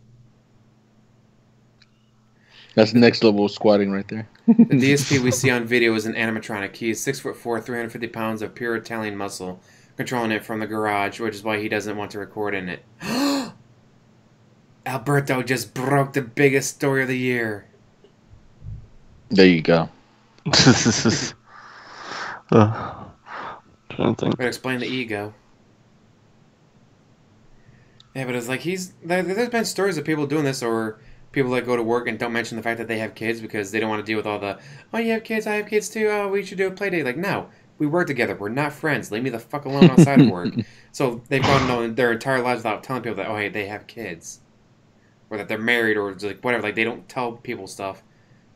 That's next level squatting right there. The DSP we see on video is an animatronic. He is 6'4", 350 pounds of pure Italian muscle, controlling it from the garage, which is why he doesn't want to record in it. Alberto just broke the biggest story of the year. There you go. Trying to think. But explain the ego. Yeah, but it's like there's been stories of people doing this, or people that go to work and don't mention the fact that they have kids because they don't want to deal with all the, oh, you have kids, I have kids too, oh, we should do a play date. Like, no, we work together. We're not friends. Leave me the fuck alone outside of work. So they've gone on their entire lives without telling people that, oh, hey, they have kids. Or that they're married or like whatever. Like, they don't tell people stuff.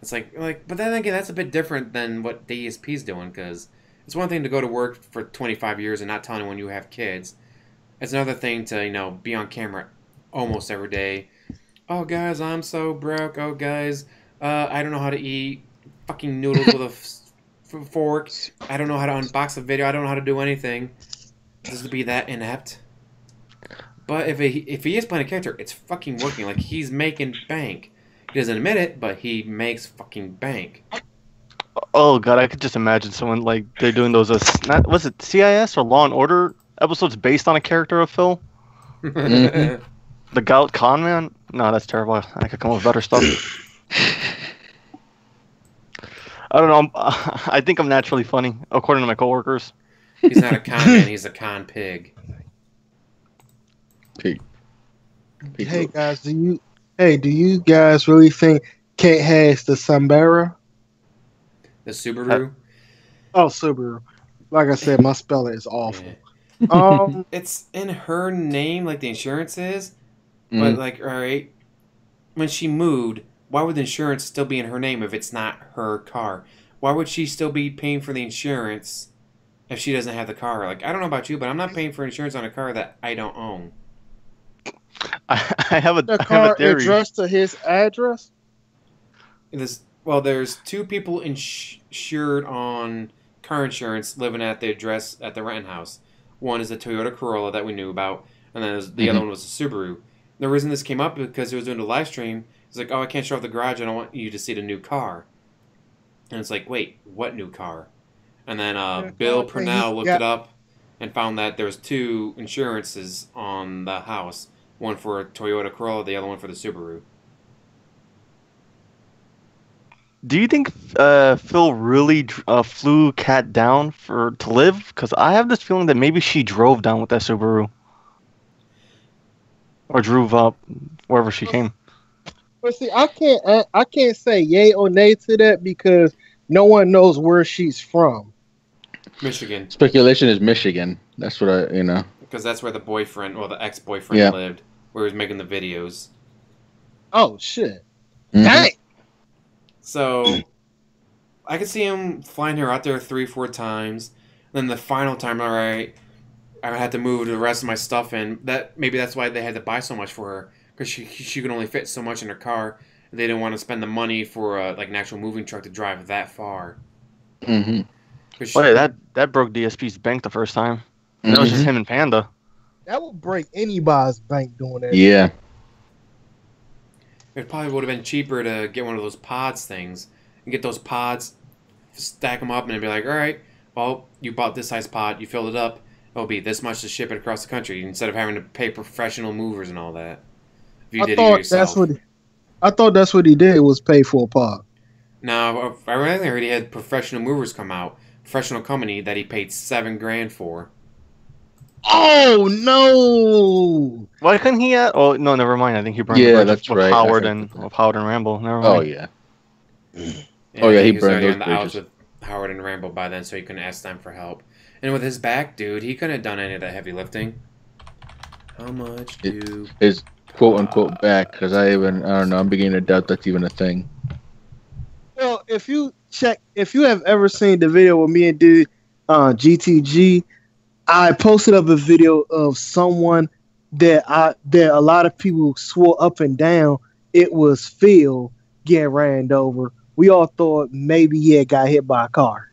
It's like, but then again, that's a bit different than what the ESP's doing, because it's one thing to go to work for 25 years and not tell anyone you have kids. It's another thing to, be on camera almost every day. Oh, guys, I'm so broke. Oh, guys, I don't know how to eat fucking noodles with a fork. I don't know how to unbox a video. I don't know how to do anything. Just to be that inept. But if he is playing a character, it's fucking working. Like, he's making bank. He doesn't admit it, but he makes fucking bank. Oh god, I could just imagine someone like they're doing those. Was it CIS or Law and Order episodes based on a character of Phil? Mm-hmm. The Gout Con Man? No, that's terrible. I could come up with better stuff. I don't know. I think I'm naturally funny, according to my coworkers. He's not a con man. He's a con pig. Pig. Hey guys, do you guys really think Kate has the Sambera? The Subaru? Subaru. Like I said, my spelling is awful. Yeah. It's in her name, like the insurance is. But, like, alright, when she moved, why would the insurance still be in her name if it's not her car? Why would she still be paying for the insurance if she doesn't have the car? Like, I don't know about you, but I'm not paying for insurance on a car that I don't own. I have a theory. Addressed to his address? There's two people insured on car insurance living at the address at the renting house. One is a Toyota Corolla that we knew about, and then the other one was a Subaru. The reason this came up is because he was doing the live stream. He's like, oh, I can't show off the garage. I don't want you to see the new car. And it's like, wait, what new car? And then Bill Purnell looked it up and found that there was two insurances on the house. One for a Toyota Corolla, the other one for the Subaru. Do you think Phil really flew Kat down to live? Because I have this feeling that maybe she drove down with that Subaru. Or drove up wherever she came. But see, I can't say yay or nay to that because no one knows where she's from. Michigan. Speculation is Michigan. That's what Because that's where the ex-boyfriend lived, where he was making the videos. Oh, shit. Mm-hmm. Dang! So, I could see him flying her out there 3-4 times. Then the final time, alright, I had to move the rest of my stuff in. Maybe that's why they had to buy so much for her. Because she could only fit so much in her car. They didn't want to spend the money for an actual moving truck to drive that far. Mm-hmm. Well, that broke DSP's bank the first time. Mm-hmm. That was just him and Panda. That would break anybody's bank doing that. Yeah. It probably would have been cheaper to get one of those pods things. And get those pods, stack them up, and it'd be like, alright, well, you bought this size pod, you filled it up, it'll be this much to ship it across the country, instead of having to pay professional movers and all that. If you did it yourself. I thought that's what he did, was pay for a pod. No, I really heard he had professional movers come out. Professional company that he paid $7,000 for. Oh no! Why couldn't he? Oh no, never mind. I think he burned the bridge with Howard and Rambo. Never mind. Oh yeah. He was burned already those on the outs bridges. with Howard and Rambo by then, so he couldn't ask them for help. And with his back, dude, he couldn't have done any of that heavy lifting. How much do his quote unquote back? Because I don't know. I'm beginning to doubt that's even a thing. Well, if you have ever seen the video with me and dude GTG, I posted up a video of someone that a lot of people swore up and down it was Phil getting ran over. We all thought maybe he had got hit by a car.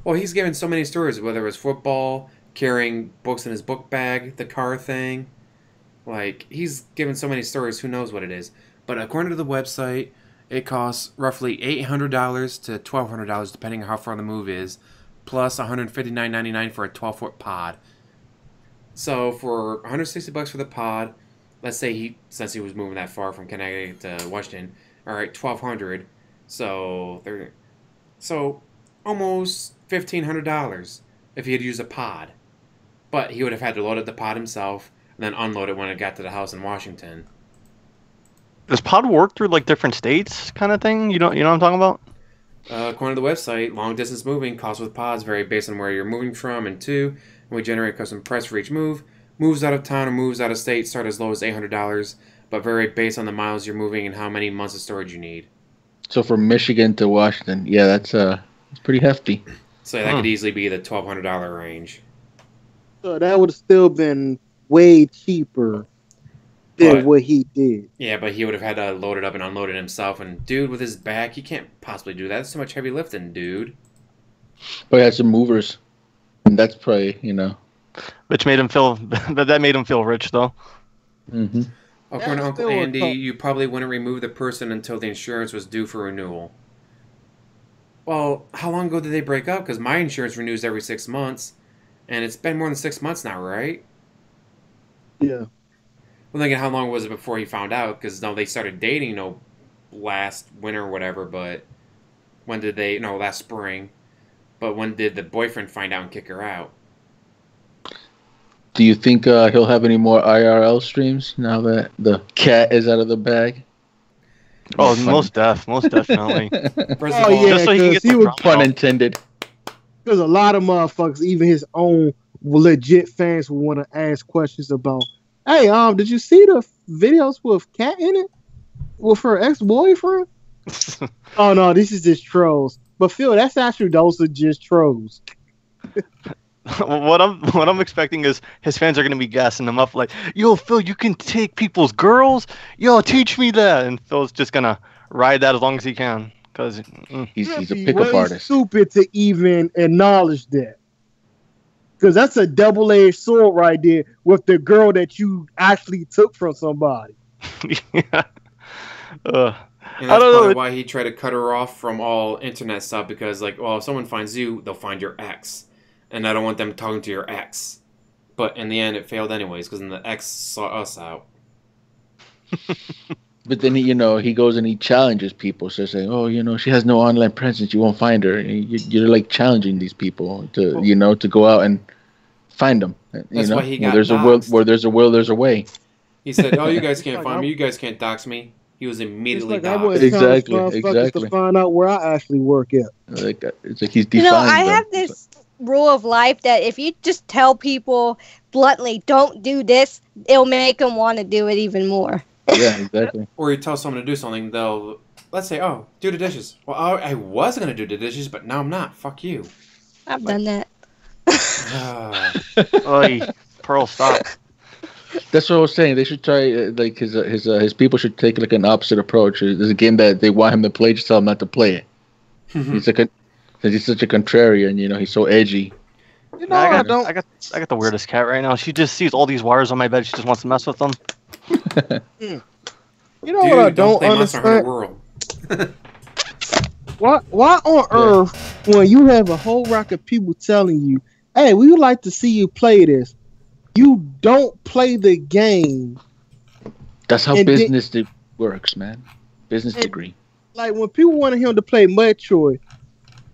Well, he's given so many stories, whether it was football, carrying books in his book bag, the car thing. Like, he's given so many stories, who knows what it is. But according to the website, it costs roughly $800 to $1,200, depending on how far the move is, plus $159.99 for a 12-foot pod. So for $160 for the pod, let's say since he was moving that far from Connecticut to Washington, all right, $1,200. So almost $1,500 if he had used a pod. But he would have had to load up the pod himself and then unload it when it got to the house in Washington. Does pod work through like different states, kind of thing? You know what I'm talking about? According to the website, long distance moving costs with pods vary based on where you're moving from and to, and we generate custom price for each move. Moves out of town or moves out of state start as low as $800, but vary based on the miles you're moving and how many months of storage you need. So from Michigan to Washington, yeah, that's pretty hefty. So that could easily be the $1,200 range. So that would have still been way cheaper than what he did. Yeah, but he would have had to load it up and unload it himself. And dude, with his back, he can't possibly do that. That's too much heavy lifting, dude. But he had some movers, and that's probably Which made him feel that made him feel rich though. Mm-hmm. According to Uncle Andy, you probably wouldn't remove the person until the insurance was due for renewal. Well, how long ago did they break up? Because my insurance renews every 6 months, and it's been more than 6 months now, right? Yeah. Well, thinking how long was it before he found out? Because they started dating, last winter or whatever. But when did they? No, last spring. But when did the boyfriend find out and kick her out? Do you think he'll have any more IRL streams now that the cat is out of the bag? Oh, most definitely. First of all, yeah, just so he he was pun intended. Because a lot of motherfuckers, even his own legit fans, will want to ask questions about, hey, did you see the videos with Kat in it? With her ex-boyfriend? Oh, no, this is just trolls. But Phil, those are just trolls. What I'm expecting is his fans are gonna be gassing him up like, yo, Phil, you can take people's girls? Yo, teach me that. And Phil's just gonna ride that as long as he can. Because he's a pickup artist. Stupid to even acknowledge that. Because that's a double-edged sword right there with the girl that you actually took from somebody. Yeah. And that's probably why he tried to cut her off from all internet stuff, because, if someone finds you, they'll find your ex. And I don't want them talking to your ex. But in the end, it failed anyways, because then the ex saw us out. But then, he goes and he challenges people. So saying, oh, she has no online presence. You won't find her. You're like challenging these people to, to go out and find them. That's why he got where there's a will, there's a way. He said, oh, you guys can't find me. You guys can't dox me. He was immediately doxxed. Exactly. To find out where I actually work at. It's like he's defined. I have this rule of life that if you just tell people bluntly, don't do this, it'll make them want to do it even more. Yeah, exactly. Or you tell someone to do something, let's say, oh, do the dishes. Well, I was going to do the dishes, but now I'm not. Fuck you. I've done that. Oy, Pearl, stop. That's what I was saying. They should try, his people should take like an opposite approach. There's a game that they want him to play, just tell him not to play it. He's such a contrarian, he's so edgy. I got the weirdest cat right now. She just sees all these wires on my bed. She just wants to mess with them. You know what I don't understand? Why on earth, when you have a whole rack of people telling you, hey, we would like to see you play this, you don't play the game? That's how business works, man. Business degree. Like when people wanted him to play Metroid,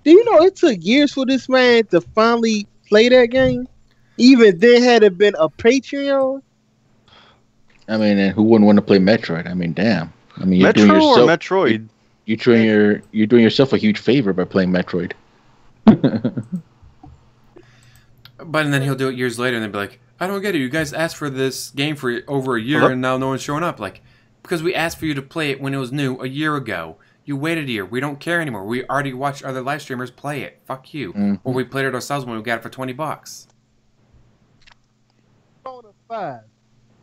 do you know it took years for this man to finally play that game? Even then, had it been a Patreon. I mean, and who wouldn't want to play Metroid? I mean, damn. I mean, you're Metro doing yourself, or Metroid? You're doing yourself a huge favor by playing Metroid. But then he'll do it years later, and they'll be like, I don't get it. You guys asked for this game for over a year, and now no one's showing up. Like, because we asked for you to play it when it was new a year ago. You waited a year. We don't care anymore. We already watched other live streamers play it. Fuck you. Mm-hmm. Or we played it ourselves when we got it for $20.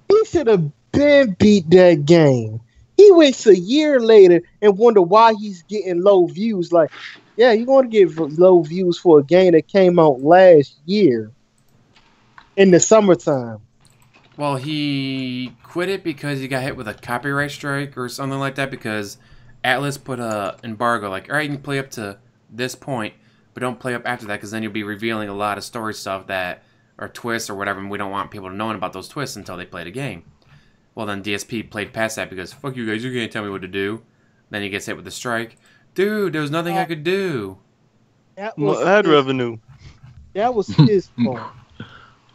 He should have been beat that game. He waits a year later and wonder why he's getting low views. Like, yeah, you're going to get low views for a game that came out last year in the summertime. Well, he quit it because he got hit with a copyright strike or something like that, because Atlas put a embargo, like, all right, you can play up to this point, but don't play up after that, because then you'll be revealing a lot of story stuff that are twists or whatever, and we don't want people to know about those twists until they play the game. Well, then DSP played past that because, fuck you guys, you can't tell me what to do. Then he gets hit with the strike. Dude, there was nothing I could do. My ad revenue. That was his fault.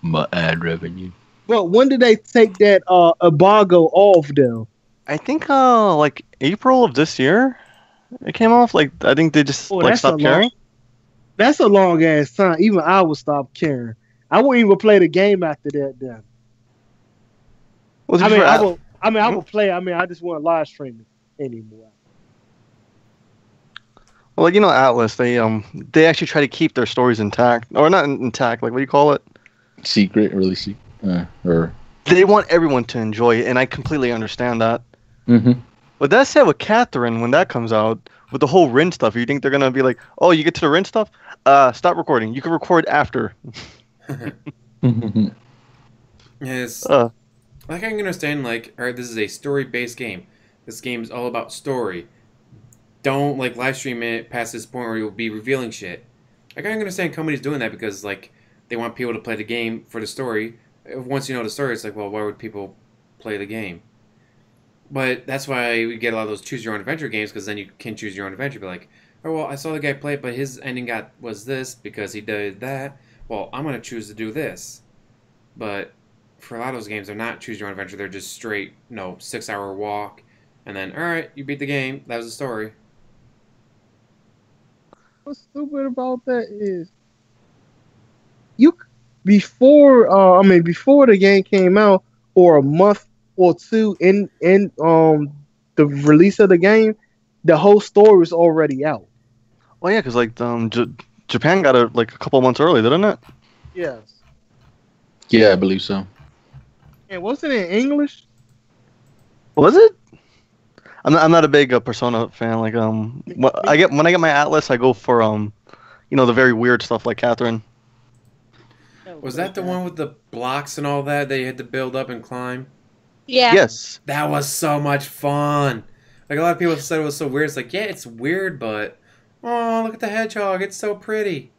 My ad revenue. But when did they take that embargo off, though? I think like April of this year it came off. Like I think they just like stopped caring. That's a long ass time. Even I would stop caring. I wouldn't even play the game after that. Then. Well, I would play. I mean, I just want live streaming anymore. Well, like, Atlas, they actually try to keep their stories intact, or not intact. Like, what do you call it? Secret, really secret, or they want everyone to enjoy it, and I completely understand that. Mm-hmm. But that said, with Catherine, when that comes out, with the whole Rin stuff, you think they're gonna be like, "Oh, you get to the Rin stuff? Stop recording. You can record after." Yes. Like, I can understand, like, alright, this is a story-based game. This game is all about story. Don't, like, live stream it past this point where you'll be revealing shit. Like, I can understand companies doing that because, like, they want people to play the game for the story. Once you know the story, it's like, well, why would people play the game? But that's why we get a lot of those choose-your-own-adventure games, because then you can choose your own adventure. Be like, oh, well, I saw the guy play it, but his ending was this because he did that. Well, I'm going to choose to do this. But for a lot of those games, they're not choose-your-own-adventure. They're just straight, 6-hour walk. And then, all right, you beat the game. That was the story. What's stupid about that is before the game came out, or a month or two in the release of the game, the whole story was already out. Well, yeah, because like Japan got it like a couple months early, didn't it? Yes. Yeah, I believe so. And wasn't it in English? Was it? I'm not a big Persona fan. Like when I get my Atlas, I go for the very weird stuff like Catherine. Was that the one with the blocks and all that you had to build up and climb? Yeah. Yes. That was so much fun. Like, a lot of people said it was so weird. It's like, yeah, it's weird, but oh, look at the hedgehog. It's so pretty.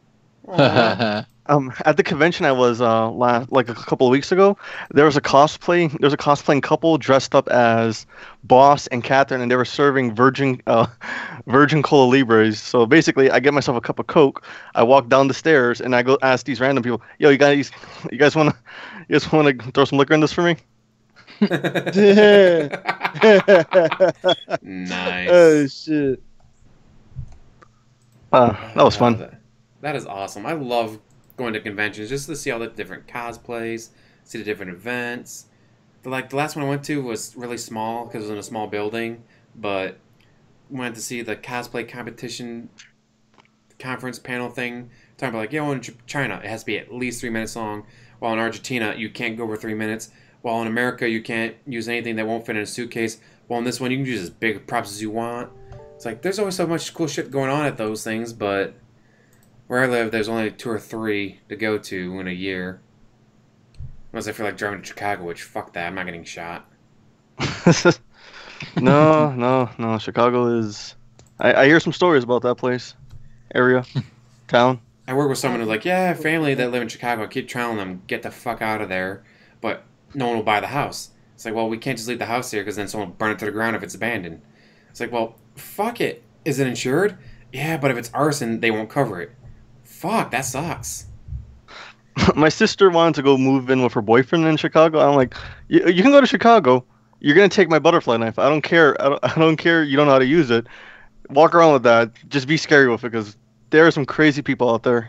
At the convention I was like a couple of weeks ago, there was a cosplaying couple dressed up as Boss and Catherine, and they were serving virgin Cola Libres. So basically, I get myself a cup of Coke, I walk down the stairs, and I go ask these random people, "Yo, you guys want to throw some liquor in this for me?" Nice. Oh shit. That was fun. That is awesome. I love going to conventions just to see all the different cosplays, see the different events. The last one I went to was really small because it was in a small building, but went to see the cosplay competition conference panel thing. Talking about in China it has to be at least 3 minutes long, while in Argentina you can't go over 3 minutes. While in America you can't use anything that won't fit in a suitcase. While in this one you can use as big props as you want. It's like there's always so much cool shit going on at those things, but where I live, there's only 2 or 3 to go to in a year. Unless I feel like driving to Chicago, which, fuck that, I'm not getting shot. No. Chicago is... I hear some stories about that place. Area. Town. I work with someone who's like, yeah, family that live in Chicago. I keep telling them, get the fuck out of there. But no one will buy the house. It's like, well, we can't just leave the house here because then someone will burn it to the ground if it's abandoned. It's like, well, fuck it. Is it insured? Yeah, but if it's arson, they won't cover it. Fuck, that sucks. My sister wanted to go move in with her boyfriend in Chicago. I'm like, you can go to Chicago. You're gonna take my butterfly knife. I don't care. I don't care. You don't know how to use it. Walk around with that. Just be scary with it because there are some crazy people out there.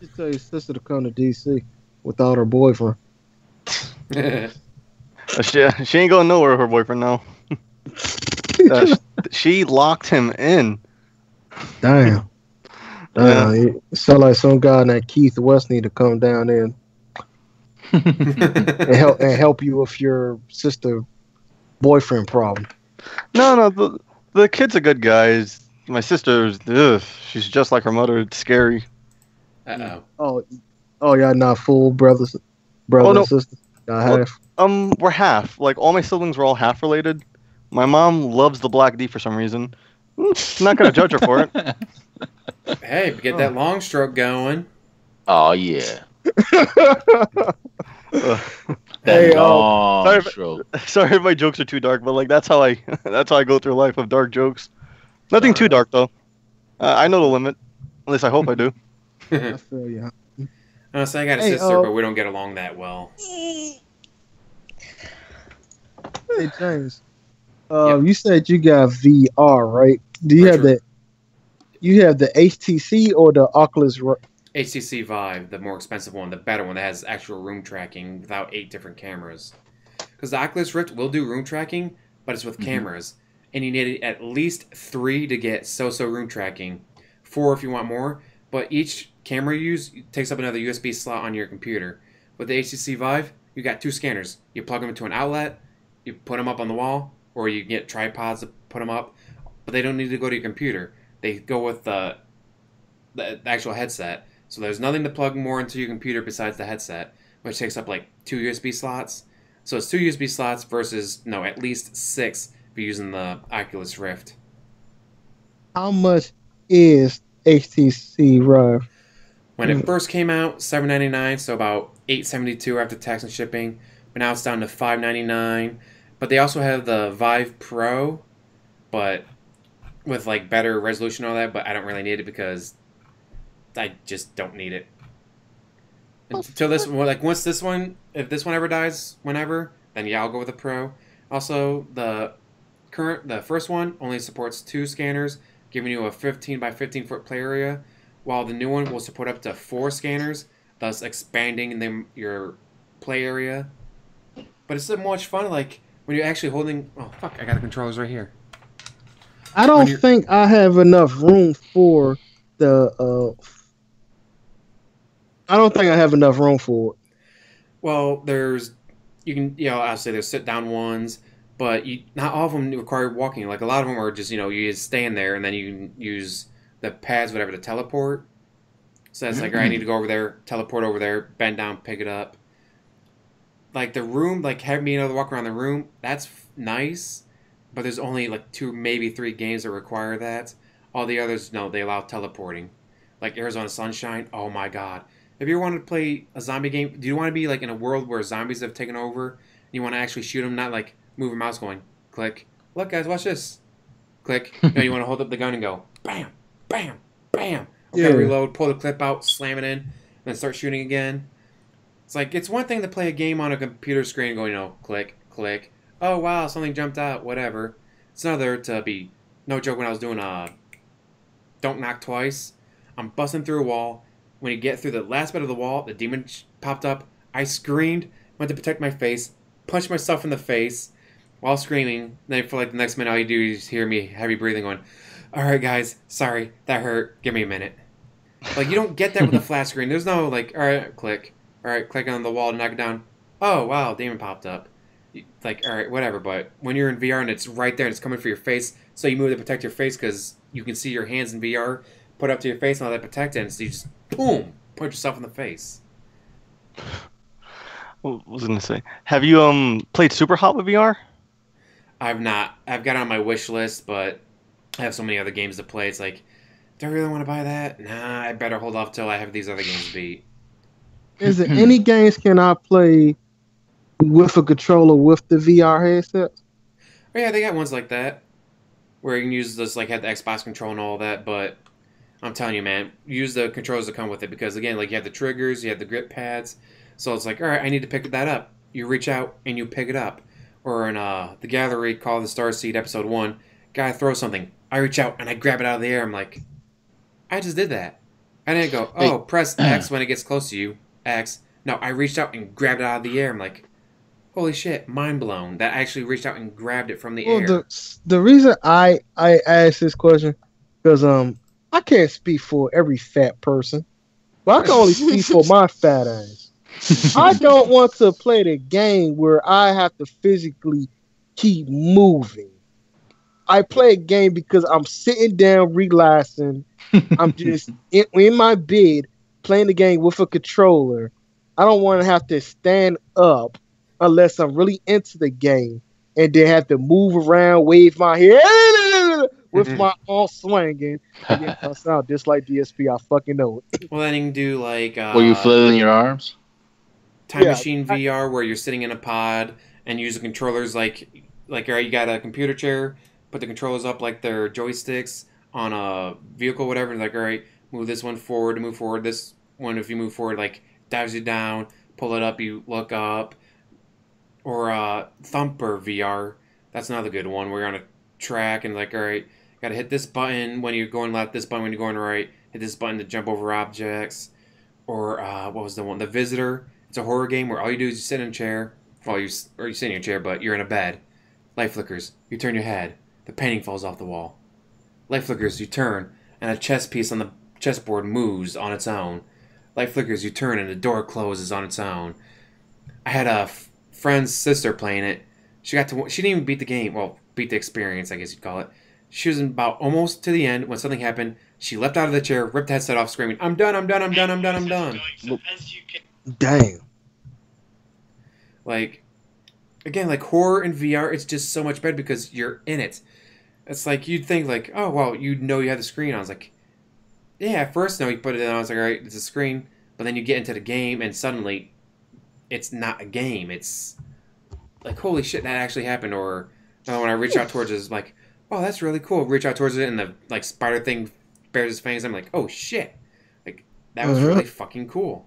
Just tell your sister to come to DC without her boyfriend. She ain't going nowhere with her boyfriend now. She locked him in. Damn. It sound like some guy named Keith West need to come down there and help you with your sister boyfriend problem. No, the kid's a good guy. My sister's, she's just like her mother. It's scary. Uh-oh. Oh, y'all not full brothers and sisters? Half? We're half. Like, all my siblings were all half related. My mom loves the Black D for some reason. Not gonna judge her for it. Hey, get that long stroke going. Oh yeah. Hey, long stroke. Sorry if my jokes are too dark, but like that's how I go through life with dark jokes. Nothing too dark though. I know the limit. At least I hope I do. I feel you. So I got a sister, but we don't get along that well. Hey James, Yep. You said you got VR, right? Do you have Virtual- the HTC or the Oculus? HTC Vive, the more expensive one, the better one that has actual room tracking without 8 different cameras. Because the Oculus Rift will do room tracking, but it's with cameras, and you need at least 3 to get so-so room tracking. 4 if you want more, but each camera you use takes up another USB slot on your computer. With the HTC Vive, you got 2 scanners. You plug them into an outlet, you put them up on the wall, or you get tripods to put them up, but they don't need to go to your computer. They go with the actual headset. So there's nothing to plug more into your computer besides the headset, which takes up like 2 USB slots. So it's 2 USB slots versus, no, at least 6 if you're using the Oculus Rift. How much is HTC Vive? When it first came out, $7.99, so about $8.72 after tax and shipping. But now it's down to $5.99. But they also have the Vive Pro, but with like better resolution and all that, but I don't really need it because I just don't need it. Until this one, like once this one, if this one ever dies, whenever, then yeah, I'll go with the Pro. Also, the first one only supports 2 scanners, giving you a 15 by 15 foot play area, while the new one will support up to 4 scanners, thus expanding your play area. But it's so much fun, like when you're actually holding. Oh fuck! I got the controllers right here. I don't think I have enough room for the. I don't think I have enough room for it. Well, I'll say there's sit down ones, but not all of them require walking. Like a lot of them are just, you just stand there and then you can use the pads, whatever, to teleport. So it's like, all right, I need to go over there, teleport over there, bend down, pick it up. Like the room, like having me able to walk around the room, that's nice, but there's only like 2, maybe 3 games that require that. All the others, no, they allow teleporting. Like Arizona Sunshine, oh my god. If you wanted to play a zombie game, do you want to be like in a world where zombies have taken over and you want to actually shoot them, not like move a mouse going, click. Look guys, watch this. Click. No, you want to hold up the gun and go, bam, bam, bam. Okay, Yeah. reload, pull the clip out, slam it in, and then start shooting again. It's like, it's one thing to play a game on a computer screen going, click, click. Oh wow, something jumped out, whatever. It's another to be, no joke, when I was doing Don't Knock Twice, I'm busting through a wall. When you get through the last bit of the wall, the demon popped up. I screamed, went to protect my face, punched myself in the face while screaming. Then for like the next minute, all you do is hear me heavy breathing going, all right, guys, sorry, that hurt. Give me a minute. Like, you don't get that with a flat screen. There's no, like, all right, click. All right, click on the wall to knock it down. Oh, wow, demon popped up. Like, all right, whatever. But when you're in VR and it's right there and it's coming for your face, so you move to protect your face because you can see your hands in VR, put it up to your face and all that protect it, and so you just, boom, punch yourself in the face. What was I gonna say? Have you played Super Hot with VR? I've not. I've got it on my wish list, but I have so many other games to play. It's like, do I really want to buy that? Nah, I better hold off till I have these other games beat. Is there any games can I play with a controller with the VR headset? Oh yeah, they got ones like that where you can use this, like, have the Xbox control and all that. But I'm telling you, man, use the controllers that come with it because again, like, you have the triggers, you have the grip pads. So it's like, all right, I need to pick that up. You reach out and you pick it up. Or in the Gallery, Call of the Starseed, Episode 1, guy throws something. I reach out and I grab it out of the air. I'm like, I just did that. I didn't go, oh, press X when it gets close to you. X. No, I reached out and grabbed it out of the air. I'm like, holy shit, mind blown. That I actually reached out and grabbed it from the air. The reason I asked this question, because I can't speak for every fat person, but I can only speak for my fat ass. I don't want to play the game where I have to physically keep moving. I play a game because I'm sitting down, relaxing. I'm just in my bed playing the game with a controller. I don't want to have to stand up unless I'm really into the game and then have to move around, wave my hair with my arm swinging. Yeah, I sound just like DSP. I fucking know it. Well, then you can do like... Were you flailing your arms? Time Machine VR, where you're sitting in a pod and use the controllers like all right, you got a computer chair, put the controllers up like they're joysticks on a vehicle, whatever. Like, all right, move this one forward to move forward. This one, if you move forward, like, dives you down. Pull it up, you look up. Or Thumper VR, That's another good one. We're on a track and like, all right, gotta hit this button when you're going left, this button when you're going right, hit this button to jump over objects. Or what was the one? The Visitor. It's a horror game where all you do is you sit in a chair. Well, you sit in your chair, but you're in a bed. Light flickers. You turn your head. The painting falls off the wall. Light flickers. You turn, and a chess piece on the chessboard moves on its own. Light flickers. You turn, and the door closes on its own. I had a friend's sister playing it. She didn't even beat the game. Well, beat the experience, I guess you'd call it. She was about almost to the end when something happened. She leapt out of the chair, ripped the headset off, screaming, "I'm done, I'm done, I'm done, I'm done, I'm done." Damn. Like, again, like horror in VR, it's just so much better because you're in it. It's like, you'd think like, oh, well, you had the screen on. I was like, yeah, at first, no, you put it on. I was like, all right, it's a screen. But then you get into the game and suddenly it's not a game. It's like, holy shit, that actually happened. Or when I reach out towards it, it's like, oh, that's really cool. Reach out towards it and the like spider thing bears his fangs. I'm like, oh shit, like that was really fucking cool.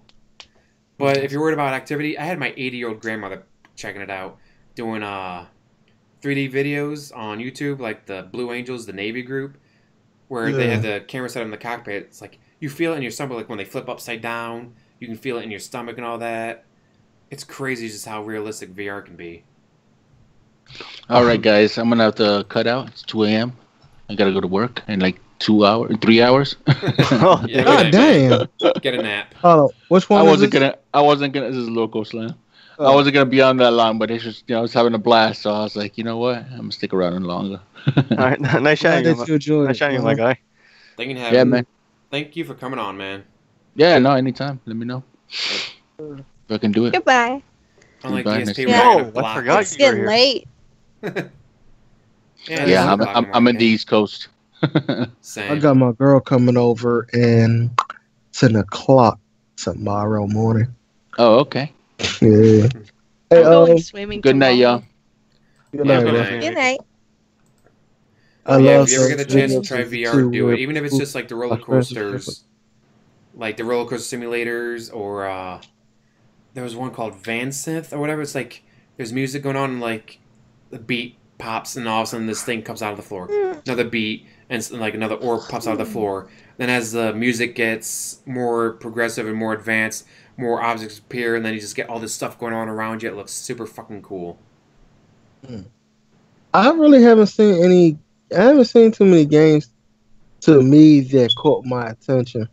But if you're worried about activity, I had my 80-year-old grandmother checking it out, doing 3D videos on YouTube, like the Blue Angels, the Navy group, where they had the camera set up in the cockpit. It's like you feel it in your stomach, like when they flip upside down, you can feel it in your stomach and all that. It's crazy just how realistic VR can be. All right, guys, I'm gonna have to cut out. It's 2 a.m. I gotta go to work in like 3 hours. Yeah, God damn. Get a nap. Oh, which one? I wasn't gonna. This is Locoslam. I wasn't gonna be on that long, but it's just, I was having a blast, so I was like, you know what? I'm gonna stick around longer. All right, nice chatting, nice chatting, my guy. Man. Thank you for coming on, man. Yeah, no, anytime. Let me know if I can do it. Goodbye. Unlike Goodbye, DSP, nice I forgot It's you were getting here. late. Yeah, I'm in the East Coast. Same. I got my girl coming over and 10 o'clock tomorrow morning. Oh, okay. Yeah. I'm going swimming Good night, tomorrow. y'all. Good Yeah, night, good bro. night. Good night. I Yeah, love if you ever get the chance to try videos VR, do it. too, Even if it's just like the roller coasters, like the roller coaster simulators, or there was one called Van Synth or whatever. It's like there's music going on, and like the beat pops, and all of a sudden this thing comes out of the floor. Another beat, and like another orb pops out of the floor. Then as the music gets more progressive and more advanced, more objects appear, and then you just get all this stuff going on around you. It looks super fucking cool. I really haven't seen any. I haven't seen too many games to me that caught my attention.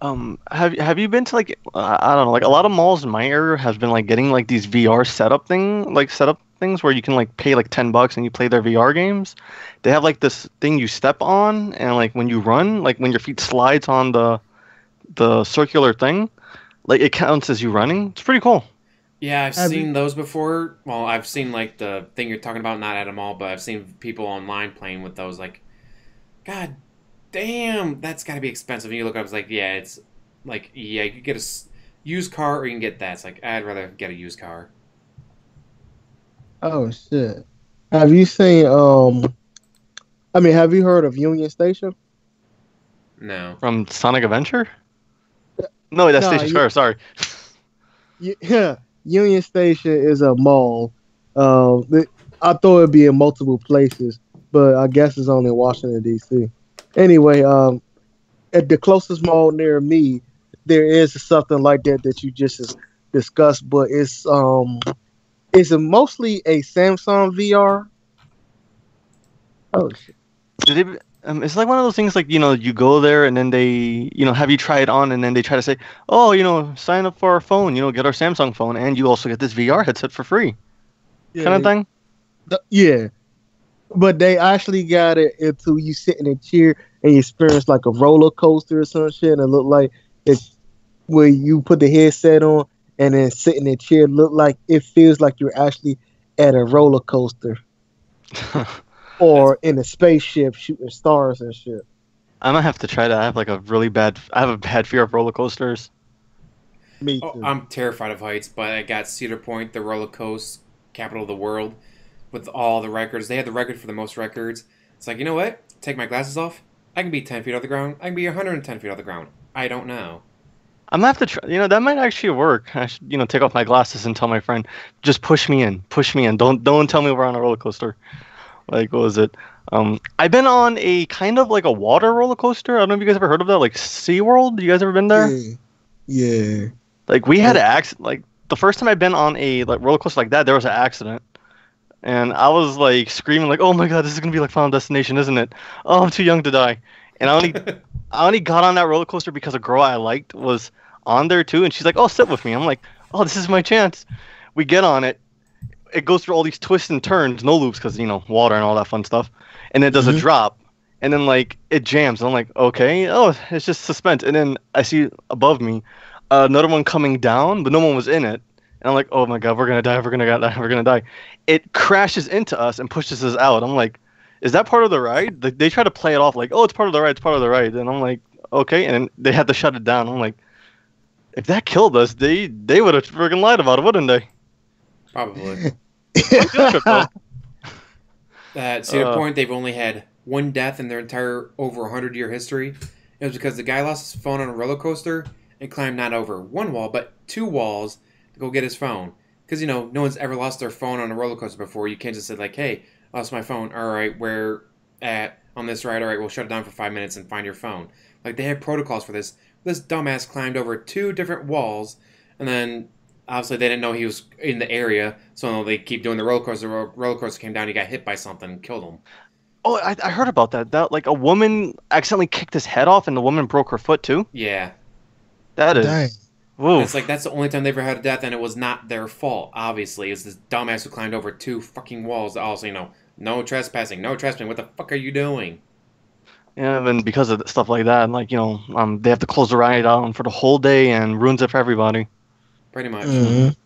Have you been to like I don't know, like a lot of malls in my area has been like getting like these VR setup things where you can like pay like $10 and you play their VR games. They have like this thing you step on, and like when you run, like when your feet slides on the circular thing, like it counts as you running. It's pretty cool. Yeah, I've seen those before. Well, I've seen like the thing you're talking about, not at a mall, but I've seen people online playing with those. Like, God damn, that's got to be expensive. And you look up, it's like, yeah, it's like, yeah, you could get a used car or you can get that. It's like, I'd rather get a used car. Oh shit! Have you seen? Have you heard of Union Station? No. From Sonic Adventure? No, that's Station Square. Sorry. Yeah, Union Station is a mall. I thought it'd be in multiple places, but I guess it's only in Washington D.C. Anyway, at the closest mall near me, there is something like that you just discussed, but it's mostly a Samsung VR. Oh shit! It's like one of those things like, you go there and then they, have you try it on, and then they try to say, oh, sign up for our phone, get our Samsung phone, and you also get this VR headset for free. Kind of thing? Yeah. But they actually got it into you sit in a chair and you experience like a roller coaster or some shit, and it looked like it's where you put the headset on and then sit in a chair, it feels like you're actually at a roller coaster. Or in a spaceship shooting stars and shit. I might have to try that. I have a bad fear of roller coasters. Me too. I'm terrified of heights, but I got Cedar Point, the roller coaster capital of the world, with all the records. They had the record for the most records. It's like, you know what? Take my glasses off. I can be 10 feet off the ground. I can be 110 feet off the ground. I don't know. I'm gonna have to try. That might actually work. I should, take off my glasses and tell my friend, just push me in. Don't tell me we're on a roller coaster. Like, what was it? I've been on a kind of like a water roller coaster. I don't know if you guys ever heard of that, like SeaWorld. You guys ever been there? Yeah. Like, we had an accident. Like, the first time I've been on a like roller coaster like that, there was an accident, and I was like screaming like, "Oh my god, this is gonna be like Final Destination, isn't it? Oh, I'm too young to die." And I only got on that roller coaster because a girl I liked was on there too, and she's like, "Oh, sit with me." I'm like, "Oh, this is my chance." We get on it. It goes through all these twists and turns, no loops because water and all that fun stuff, and it does a drop, and then like it jams. And I'm like, okay, oh, it's just suspense. And then I see above me another one coming down, but no one was in it. And I'm like, oh my god, we're gonna die, we're gonna die. It crashes into us and pushes us out. I'm like, is that part of the ride? They try to play it off like, oh, it's part of the ride, it's part of the ride. And I'm like, okay, and then they had to shut it down. I'm like, if that killed us, they would have freaking lied about it, wouldn't they? Probably. At Cedar Point, they've only had one death in their entire over 100-year history. It was because the guy lost his phone on a roller coaster and climbed not over one wall, but 2 walls to go get his phone. Because, no one's ever lost their phone on a roller coaster before. You can't just say, like, hey, I lost my phone. All right, where at on this ride? All right, we'll shut it down for 5 minutes and find your phone. Like, they had protocols for this. This dumbass climbed over 2 different walls, and then obviously they didn't know he was in the area, so they keep doing the roller coaster. The roller coaster came down, he got hit by something, killed him. Oh, I heard about that. That like a woman accidentally kicked his head off, and the woman broke her foot too. Yeah, that is. Dang. It's like that's the only time they ever had a death, and it was not their fault. Obviously, it was this dumbass who climbed over 2 fucking walls. Also, no trespassing, no trespassing. What the fuck are you doing? Yeah, and because of stuff like that, like they have to close the ride down for the whole day and ruins it for everybody. Pretty much. And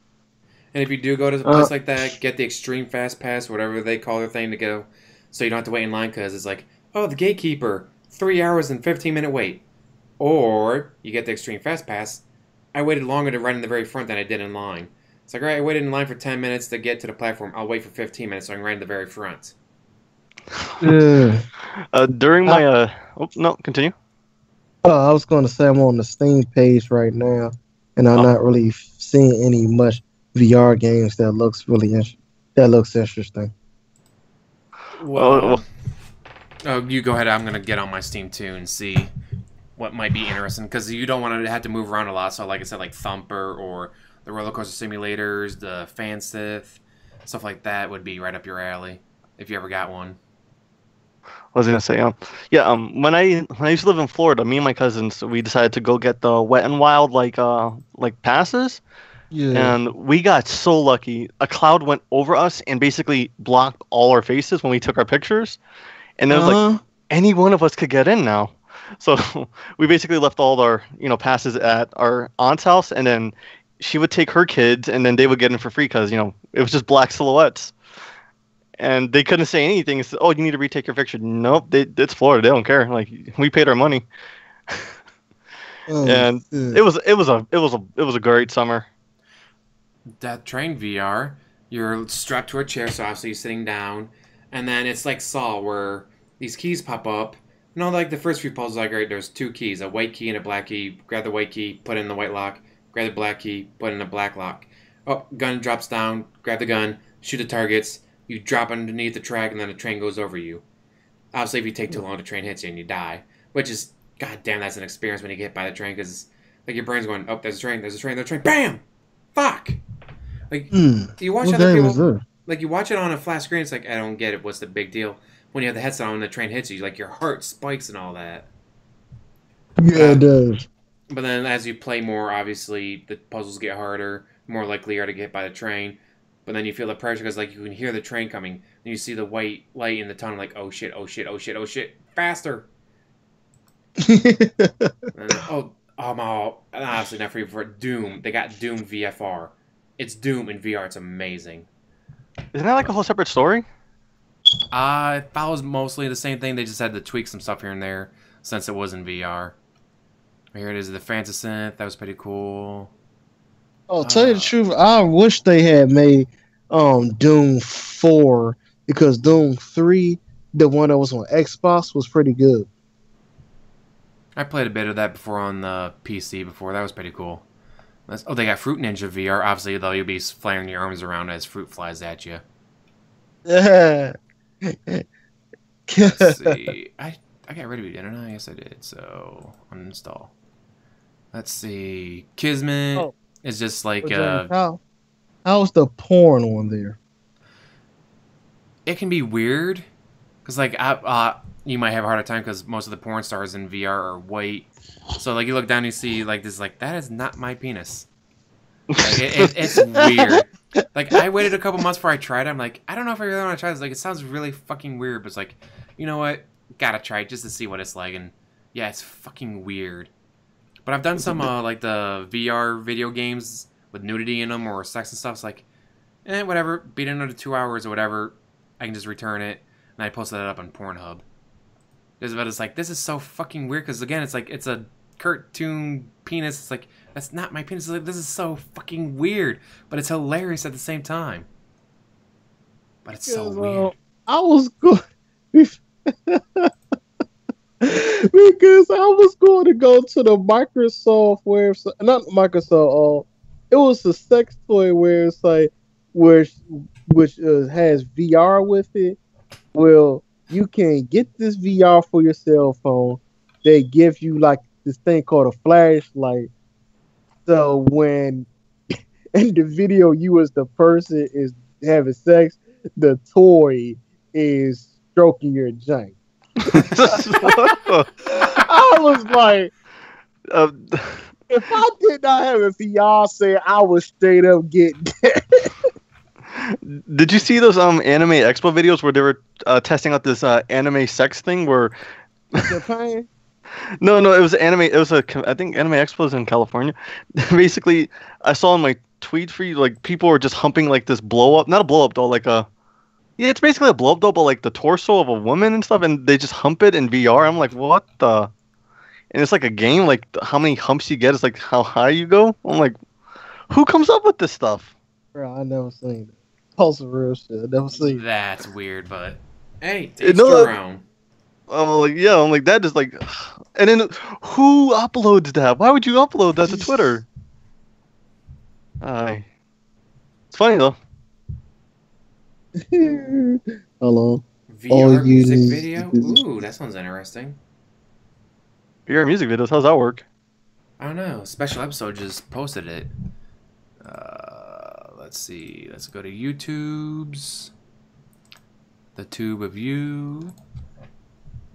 if you do go to a place like that, get the extreme fast pass, whatever they call their thing, to go, so you don't have to wait in line because it's like, oh, the gatekeeper, 3 hours and 15-minute wait. Or you get the extreme fast pass. I waited longer to run in the very front than I did in line. It's like, all right, I waited in line for 10 minutes to get to the platform. I'll wait for 15 minutes so I can run in the very front. During my oh no, continue. I was going to say I'm on the Steam page right now, and I'm not really seeing any much VR games that looks interesting. Well, you go ahead. I'm gonna get on my Steam too and see what might be interesting, because you don't want to have to move around a lot. So, like I said, like Thumper or the roller coaster simulators, the Fansith, stuff like that would be right up your alley if you ever got one. I was gonna say, when I used to live in Florida, me and my cousins, we decided to go get the Wet and Wild like passes. Yeah. And we got so lucky. A cloud went over us and basically blocked all our faces when we took our pictures. And it was like any one of us could get in now. So we basically left all our passes at our aunt's house, and then she would take her kids, and then they would get in for free because it was just black silhouettes. And they couldn't say anything. It's, oh, you need to retake your picture. Nope, it's Florida. They don't care. Like, we paid our money. And it was a great summer. That train VR, you're strapped to a chair, so obviously you're sitting down, and then it's like Saw, where these keys pop up. Like the first few puzzles, like, right, there's 2 keys, a white key and a black key. Grab the white key, put it in the white lock. Grab the black key, put it in the black lock. Oh, gun drops down. Grab the gun, shoot the targets. You drop underneath the track, and then the train goes over you. Obviously, if you take too long, the train hits you and you die. Which is, goddamn, that's an experience when you get hit by the train, because like your brain's going, oh, there's a train, bam, fuck. Like you watch other people, like you watch it on a flat screen. It's like, I don't get it. What's the big deal? When you have the headset on and the train hits you, like your heart spikes and all that. Yeah, it does. But then as you play more, obviously the puzzles get harder. More likely you are to get hit by the train. But then you feel the pressure because, like, you can hear the train coming. And you see the white light in the tunnel, like, oh shit, oh shit, oh shit, oh shit, faster. And obviously not free for Doom. They got Doom VFR. It's Doom in VR. It's amazing. Isn't that like a whole separate story? It follows mostly the same thing. They just had to tweak some stuff here and there since it was in VR. Here it is, the Fantasynth. That was pretty cool. Oh, tell you the truth, I wish they had made Doom 4, because Doom 3, the one that was on Xbox, was pretty good. I played a bit of that before on the PC before. That was pretty cool. Oh, they got Fruit Ninja VR. Obviously, though, you'll be flaring your arms around as fruit flies at you. Yeah. Let's see. I got rid of it, didn't I? Yes, I did. So, uninstall. Let's see. Kismet is just like... how's the porn on there? It can be weird. Because, like, you might have a harder time because most of the porn stars in VR are white. So, like, you look down and you see, like, this, like, that is not my penis. Like, it's weird. Like, I waited a couple months before I tried it. I'm like, I don't know if I really want to try this. Like, it sounds really fucking weird. But it's like, you know what? Gotta try it just to see what it's like. And, yeah, it's fucking weird. But I've done some, like, the VR video games with nudity in them or sex and stuff. It's like, whatever. Beat it under 2 hours or whatever. I can just return it. And I posted that up on Pornhub. But it's like, this is so fucking weird. Because, again, it's like, it's a cartoon penis. It's like, that's not my penis. It's like, this is so fucking weird. But it's hilarious at the same time. But it's so weird. I was going... because I was going to go to the Microsoft website. Not Microsoft. It was a sex toy website which has VR with it. Well, you can get this VR for your cell phone. They give you like this thing called a flashlight. So when in the video you as the person is having sex, the toy is stroking your junk. I was like, if I did not have a fiance, I would straight up get that. Did you see those Anime Expo videos where they were testing out this anime sex thing where Japan? No, it was anime. It was I think Anime Expo is in California. Basically, I saw in my tweet feed like people were just humping like this blow up, not a blow up doll, like a it's basically a blow up doll, but like the torso of a woman and stuff, and they just hump it in VR. I'm like, what the? And it's like a game. Like how many humps you get is like how high you go. I'm like, who comes up with this stuff? Bro, I never seen it. Also real shit. I never seen it. That's weird, but hey, it's around. I'm like, yeah, I'm like that is like, and then who uploads that? Why would you upload that to Twitter? It's funny though. Hello. VR music video? Ooh, that sounds interesting. VR music videos, how's that work? I don't know. Special episode just posted it. Let's see. Let's go to YouTube's. The tube of you.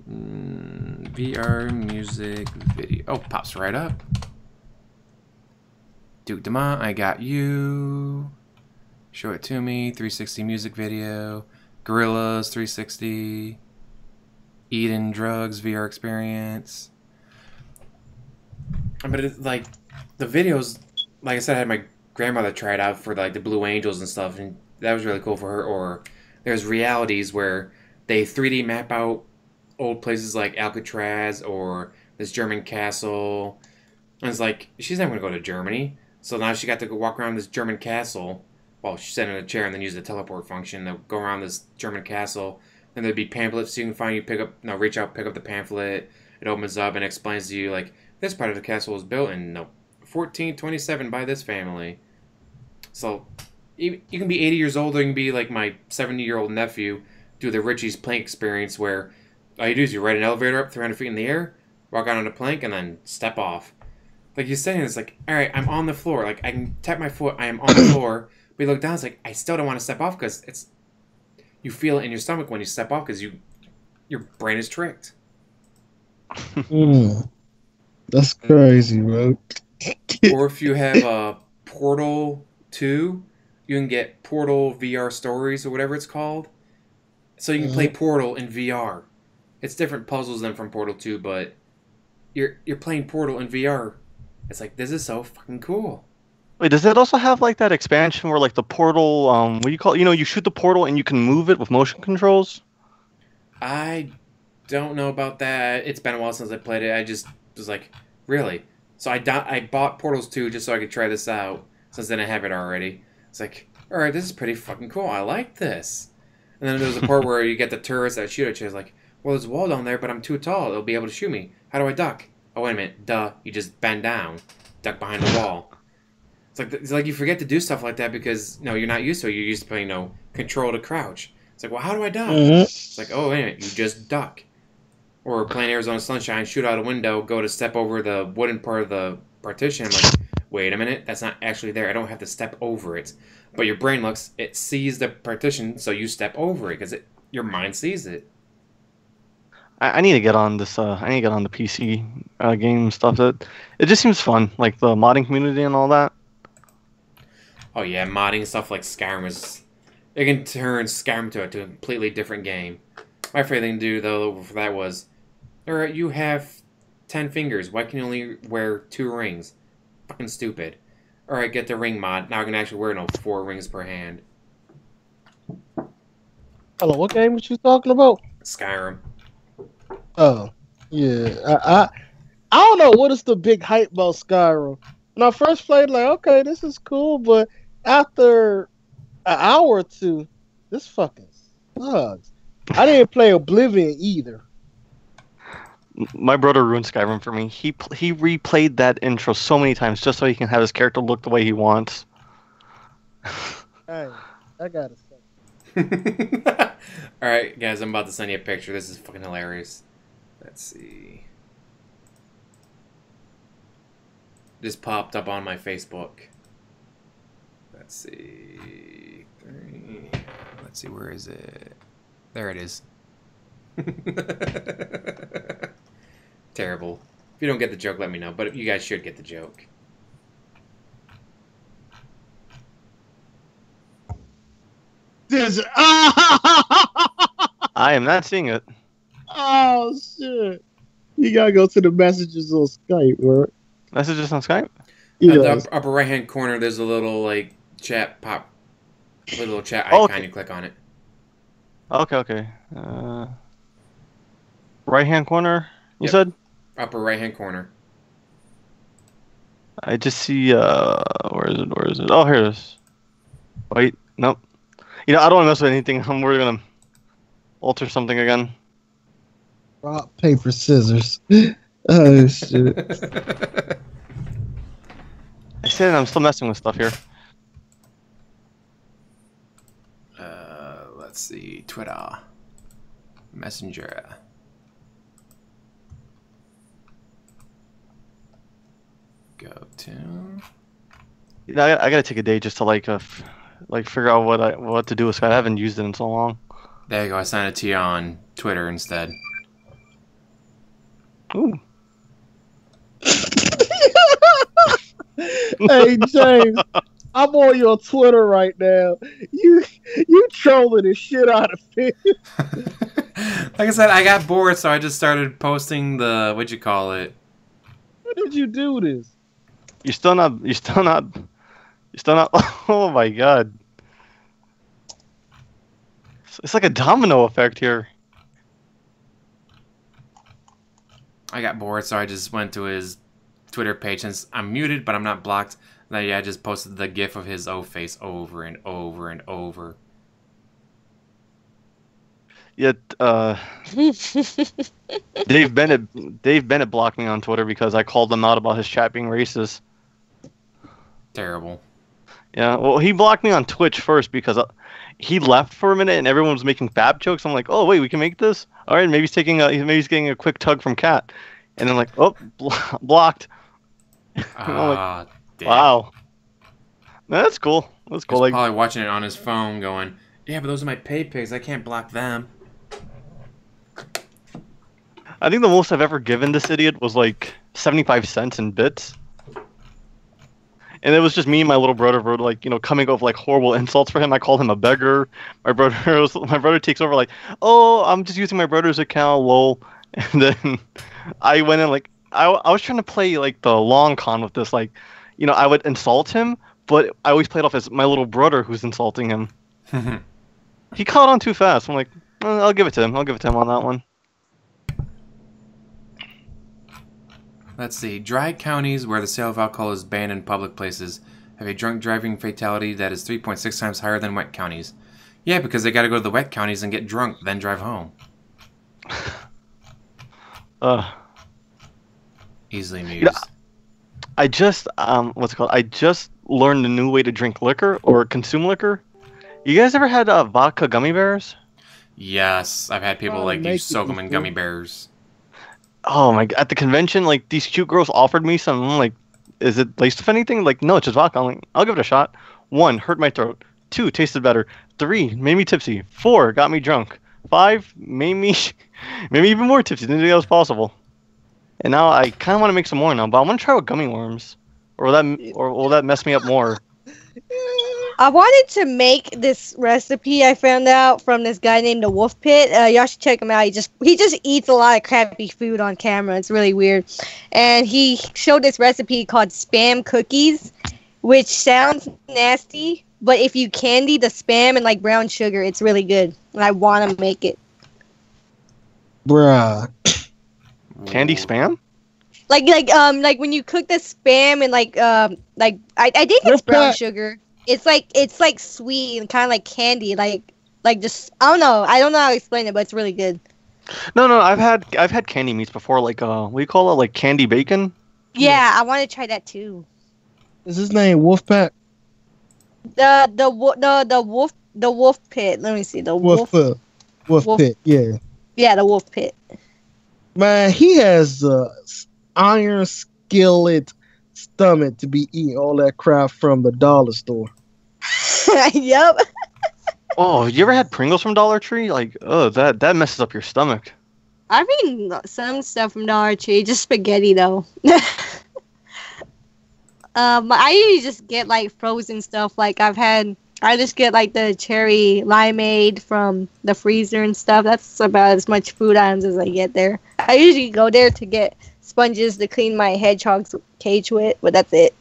VR music video. Oh, pops right up. Duke Demont, I got you. Show it to me. 360 music video. Gorillas 360. Eden Drugs VR experience. But it's like the videos, like I said, I had my grandmother try it out for like the Blue Angels and stuff, and that was really cool for her. Or there's realities where they 3D map out old places like Alcatraz or this German castle. And it's like, she's never going to go to Germany. So now she got to go walk around this German castle while she's sitting in a chair and then use the teleport function to go around this German castle. Then there'd be pamphlets you can find. You reach out, pick up the pamphlet. It opens up and explains to you, like, this part of the castle was built in 1427 by this family. So you can be 80 years old, or you can be like my 70-year-old nephew, do the Richie's plank experience where all you do is you ride an elevator up 300 feet in the air, walk out on a plank, and then step off. Like you're saying, it's like, all right, I'm on the floor. Like I can tap my foot, I am on the floor. But you look down, it's like, I still don't want to step off because you feel it in your stomach when you step off because your brain is tricked. That's crazy, bro. Or if you have a Portal 2, you can get Portal VR Stories or whatever it's called. So you can play Portal in VR. It's different puzzles than from Portal 2, but you're playing Portal in VR. It's like, this is so fucking cool. Wait, does it also have like that expansion where like the portal, what do you call it? You know, you shoot the portal and you can move it with motion controls? I don't know about that. It's been a while since I played it. I just was like, really? So I bought Portals 2 just so I could try this out, since then I have it already. It's like, alright, this is pretty fucking cool. I like this. And then there's a part where you get the turrets that shoot at you. It's like, well, there's a wall down there, but I'm too tall. It'll be able to shoot me. How do I duck? Oh, wait a minute. Duh. You just bend down. Duck behind the wall. It's like you forget to do stuff like that because, no, you're not used to it. You're used to playing, control to crouch. It's like, well, how do I duck? It's like, oh, wait a minute. You just duck. Or playing Arizona Sunshine, shoot out a window, go to step over the wooden part of the partition. I'm like, wait a minute. That's not actually there. I don't have to step over it. But your brain looks, it sees the partition, so you step over it because your mind sees it. I need to get on this. I need to get on the PC game stuff. It just seems fun, like the modding community and all that. Oh yeah, modding stuff like Skyrim it can turn Skyrim to a completely different game. My favorite thing to do though for that was, alright, you have 10 fingers. Why can you only wear 2 rings? Fucking stupid. Alright, get the ring mod. Now I can actually wear 4 rings per hand. Hello, what game was you talking about? Skyrim. Oh, yeah. I don't know what is the big hype about Skyrim. When I first played, like, okay, this is cool, but after an hour or two, this fucking sucks. I didn't play Oblivion either. My brother ruined Skyrim for me. He replayed that intro so many times just so he can have his character look the way he wants. Hey, I gotta say. Alright, guys, I'm about to send you a picture. This is fucking hilarious. Let's see. This popped up on my Facebook. Let's see. Let's see, where is it? There it is. Terrible. If you don't get the joke, let me know. But you guys should get the joke. I am not seeing it. Oh shit! You gotta go to the messages on Skype, right? Messages on Skype? Yeah. At the upper right hand corner, there's a little chat pop, little chat icon. Okay. You click on it. Okay. Right hand corner. You said? Upper right hand corner. I just see. Where is it? Oh, here it is. Wait, nope. I don't want to mess with anything. We're gonna alter something again. Rock, paper, scissors. Oh shit! I said I'm still messing with stuff here. Let's see. Twitter. Messenger. Go to. I gotta take a day just to figure out what to do with Skype. I haven't used it in so long. There you go. I sent it to you on Twitter instead. Ooh. Hey James, I'm on your Twitter right now. You trolling the shit out of me. Like I said, I got bored, so I just started posting the what'd you call it? When did you do this? You're still not. Oh my god! It's like a domino effect here. I got bored, so I just went to his Twitter page. Since I'm muted, but I'm not blocked. And I just posted the GIF of his O face over and over and over. Yet, Dave Bennett blocked me on Twitter because I called him out about his chat being racist. Terrible. Yeah, well, he blocked me on Twitch first because he left for a minute and everyone was making fab jokes. I'm like, oh wait, we can make this. All right, maybe he's getting a quick tug from Cat, and then like, oh, blocked. Ah, damn. Wow. No, that's cool. That's cool. He's probably watching it on his phone, going, "Yeah, but those are my pay pigs. I can't block them." I think the most I've ever given this idiot was like 75 cents in bits. And it was just me and my little brother were coming up with like horrible insults for him. I called him a beggar. My brother takes over like, oh, I'm just using my brother's account, lol. And then I went in I was trying to play like the long con with this, I would insult him, but I always played off as my little brother who's insulting him. He caught on too fast. I'm like, I'll give it to him. I'll give it to him on that one. Let's see. Dry counties where the sale of alcohol is banned in public places have a drunk driving fatality that is 3.6 times higher than wet counties. Yeah, because they got to go to the wet counties and get drunk, then drive home. Easily news. You know, I just what's it called? I just learned a new way to drink liquor or consume liquor. You guys ever had vodka gummy bears? Yes, I've had people like you soak them in gummy bears. Oh my! At the convention, like these cute girls offered me some. I'm like, is it laced with anything? Like, no, it's just vodka. I'm like, I'll give it a shot. 1, hurt my throat. 2, tasted better. 3, made me tipsy. 4, got me drunk. 5, made me even more tipsy. Didn't think that was possible. And now I kind of want to make some more now, but I want to try with gummy worms. Or will that mess me up more? I wanted to make this recipe I found out from this guy named the Wolf Pit. Y'all should check him out. He just eats a lot of crappy food on camera. It's really weird. And he showed this recipe called Spam Cookies, which sounds nasty, but if you candy the Spam and like brown sugar, it's really good. And I want to make it. Bruh. Candy Spam? Like when you cook the Spam and I think it's brown sugar. It's like sweet and kind of like candy, like just I don't know how to explain it, but it's really good. No, I've had candy meats before, like what do you call it, like candy bacon? Yeah, I want to try that too. Is his name Wolfpack? The Wolf Pit. Let me see the Wolf Pit. Yeah. Yeah, the Wolf Pit. Man, he has iron skillet stomach to be eating all that crap from the dollar store. Yep. Oh, you ever had Pringles from Dollar Tree? Like, oh, that messes up your stomach. I mean, some stuff from Dollar Tree, just spaghetti though. I usually just get like frozen stuff. Like I just get like the cherry limeade from the freezer and stuff. That's about as much food items as I get there. I usually go there to get sponges to clean my hedgehog's cage with, but that's it.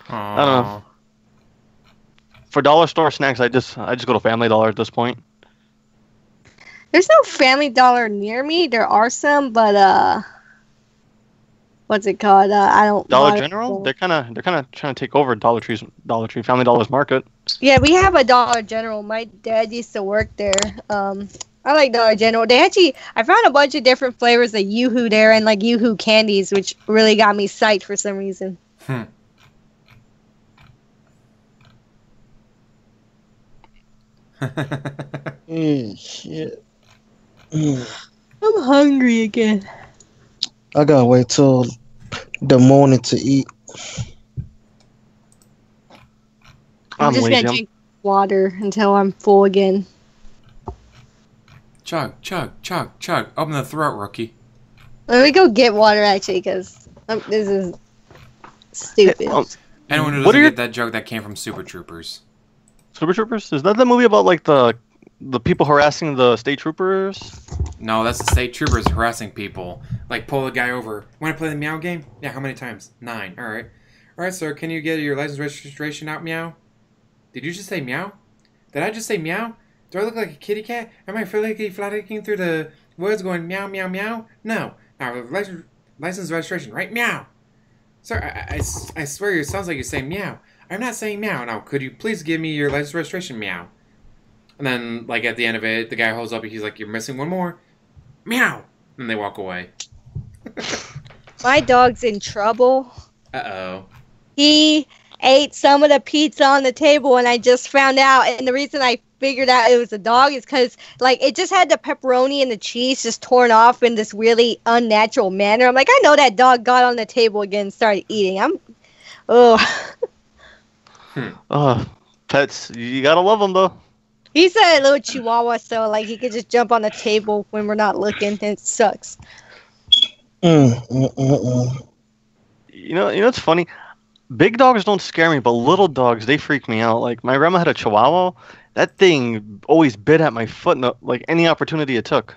I don't know. For dollar store snacks, I just go to Family Dollar at this point. There's no Family Dollar near me. There are some, but what's it called? I don't. Dollar General? They're kind of trying to take over Dollar Tree, Family Dollar's market. Yeah, we have a Dollar General. My dad used to work there. I like Dollar General. I found a bunch of different flavors of Yoo-Hoo there and like Yoo-Hoo candies, which really got me psyched for some reason. Shit. I'm hungry again. I gotta wait till the morning to eat. I'm just gonna drink water until I'm full again. Chug, chug, chug, chug. Open the throat, rookie. Let me go get water, actually, because this is stupid. Anyone who doesn't get that joke, that came from Super Troopers. Super Troopers? Is that the movie about like the people harassing the state troopers? No, that's the state troopers harassing people. Like, pull the guy over. Want to play the meow game? Yeah, how many times? 9. Alright. Alright, sir, can you get your license registration out, meow? Did you just say meow? Did I just say meow? Do I look like a kitty cat? Am I frolicking through the woods going meow, meow, meow? No. Now, license registration, right? Meow. Sir, I swear it sounds like you're saying meow. I'm not saying meow. Now, could you please give me your license registration, meow? And then, like, at the end of it, the guy holds up, he's like, you're missing one more. Meow! And they walk away. My dog's in trouble. Uh-oh. He ate some of the pizza on the table, and I just found out. And the reason I figured out it was a dog is because, like, it just had the pepperoni and the cheese just torn off in this really unnatural manner. I'm like, I know that dog got on the table again and started eating. Pets, you gotta love them, though. He's a little chihuahua, so, like, he could just jump on the table when we're not looking, and it sucks. You know, it's funny. Big dogs don't scare me, but little dogs, they freak me out. Like, my grandma had a chihuahua. That thing always bit at my foot, like, any opportunity it took.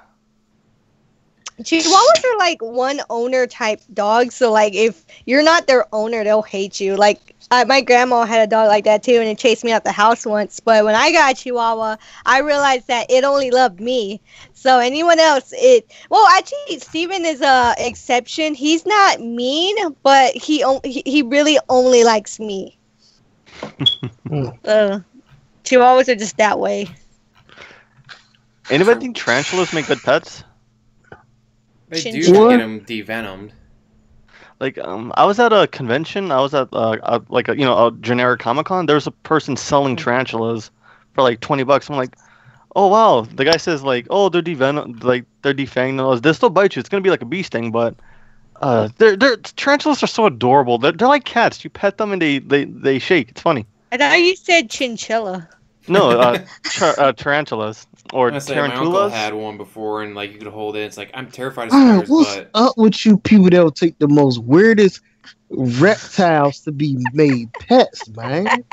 Chihuahuas are, like, one owner type dogs, so, like, if you're not their owner, they'll hate you. Like, my grandma had a dog like that, too, and it chased me out the house once. But when I got a Chihuahua, I realized that it only loved me. So anyone else, actually, Steven is a exception. He's not mean, but he really only likes me. Chihuahuas are just that way. Anybody think tarantulas make good pets? They do get them devenomed. Like, I was at a convention. I was at a generic Comic-Con. There's a person selling tarantulas for like $20. I'm like, oh wow. The guy says like, oh, they're defanged. They'll still bite you. It's gonna be like a bee sting, but tarantulas are so adorable. They're like cats. You pet them and they shake. It's funny. I thought you said chinchilla. No, tarantulas or My uncle tarantulas. had one before, and like you could hold it. It's like I'm terrified of spiders, What's up with you people that'll take the most weirdest reptiles to be made pets, man?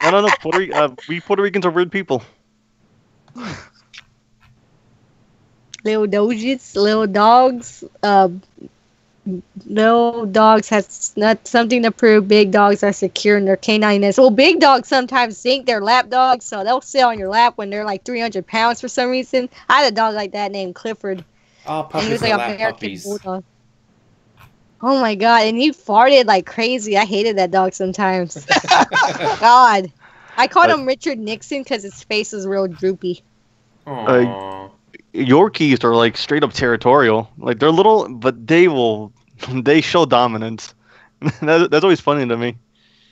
I don't know. We Puerto Ricans are weird people. Little doges, little dogs. No dogs has not something to prove. Big dogs are secure in their canininess. Well, big dogs sometimes think they're lap dogs, so they'll sit on your lap when they're like 300 pounds for some reason. I had a dog like that named Clifford. Oh, And he was puppies like are a lap American puppies. bulldog. Oh my god! And he farted like crazy. I hated that dog sometimes. God, I called him Richard Nixon because his face was real droopy. Aww. Yorkies are like straight up territorial. Like they're little, but they show dominance. That's always funny to me.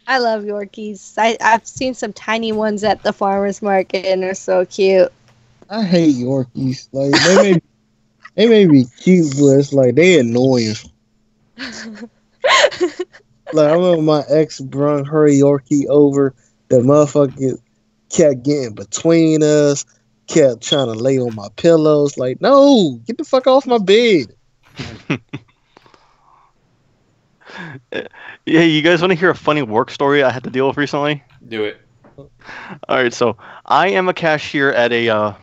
I love Yorkies. I've seen some tiny ones at the farmer's market, and they're so cute. I hate Yorkies. Like they may be cute, but it's like they annoying. Like I remember my ex brung her Yorkie over. The motherfucker kept getting between us. Kept trying to lay on my pillows. Like, no, get the fuck off my bed. Yeah, you guys want to hear a funny work story I had to deal with recently? Do it. All right, so I am a cashier at a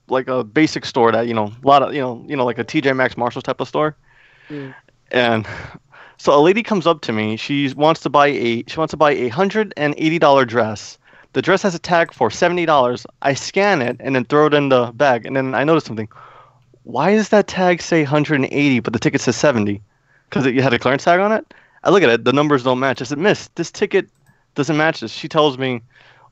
like a basic store that a lot of like a TJ Maxx Marshalls type of store, and so a lady comes up to me. She wants to buy a $180 dress. The dress has a tag for $70. I scan it and then throw it in the bag, and then I notice something. Why does that tag say 180 but the ticket says 70? Because it had a clearance tag on it. I look at it, the numbers don't match. I said, Miss, this ticket doesn't match this. She tells me,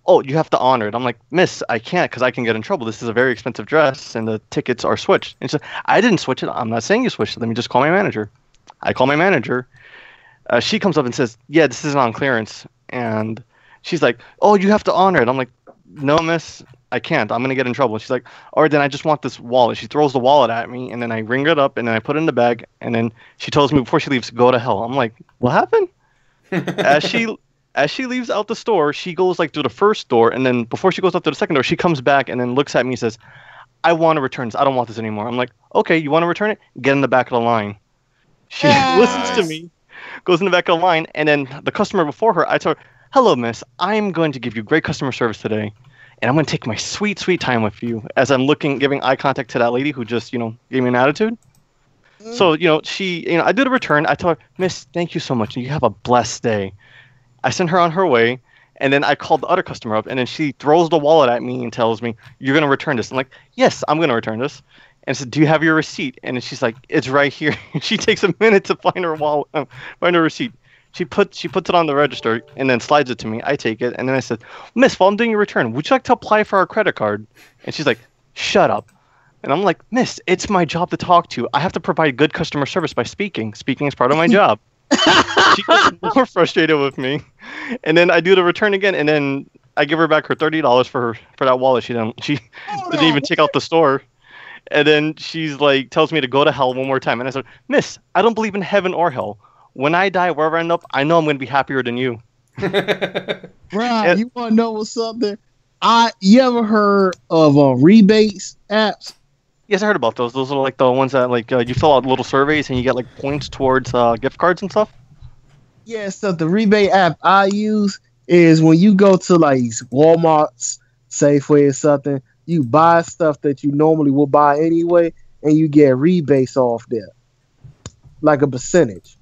oh, you have to honor it. I'm like, Miss, I can't because I can get in trouble. This is a very expensive dress and the tickets are switched. And she said, I didn't switch it. I'm not saying you switched it. Let me just call my manager. I call my manager. She comes up and says, yeah, this isn't on clearance. And she's like, oh, you have to honor it. I'm like, no, miss, I can't. I'm going to get in trouble. She's like, all right, then I just want this wallet. She throws the wallet at me, and then I ring it up, and then I put it in the bag, and then she tells me before she leaves, go to hell. I'm like, what happened? As she leaves out the store, she goes like through the first door, and then before she goes up to the second door, she comes back and then looks at me and says, I want to return this. I don't want this anymore. I'm like, okay, you want to return it? Get in the back of the line. She listens to me, goes in the back of the line, and then the customer before her, I told her, hello, miss. I'm going to give you great customer service today, and I'm going to take my sweet, sweet time with you as I'm giving eye contact to that lady who just, gave me an attitude. So, I did a return. I told her, miss, thank you so much. You have a blessed day. I sent her on her way, and then I called the other customer up, and then she throws the wallet at me and tells me, you're going to return this. I'm like, yes, I'm going to return this. And I said, do you have your receipt? And then she's like, it's right here. She takes a minute to find her wallet, find her receipt. She puts it on the register and then slides it to me. I take it, and then I said, miss, while I'm doing your return, would you like to apply for our credit card? And she's like, shut up. And I'm like, miss, it's my job to talk to you. I have to provide good customer service by speaking. Speaking is part of my job. She gets more frustrated with me. And then I do the return again, and then I give her back her $30 for that wallet. She didn't even take out the store. And then she's like, tells me to go to hell one more time. And I said, miss, I don't believe in heaven or hell. When I die, wherever I end up, I know I'm going to be happier than you. Right, you want to know what's up there? You ever heard of rebates apps? Yes, I heard about those. Those are like the ones that you fill out little surveys and you get like points towards gift cards and stuff. Yeah, so the rebate app I use is when you go to like Walmart's, Safeway or something, you buy stuff that you normally would buy anyway, and you get rebates off there, like a percentage.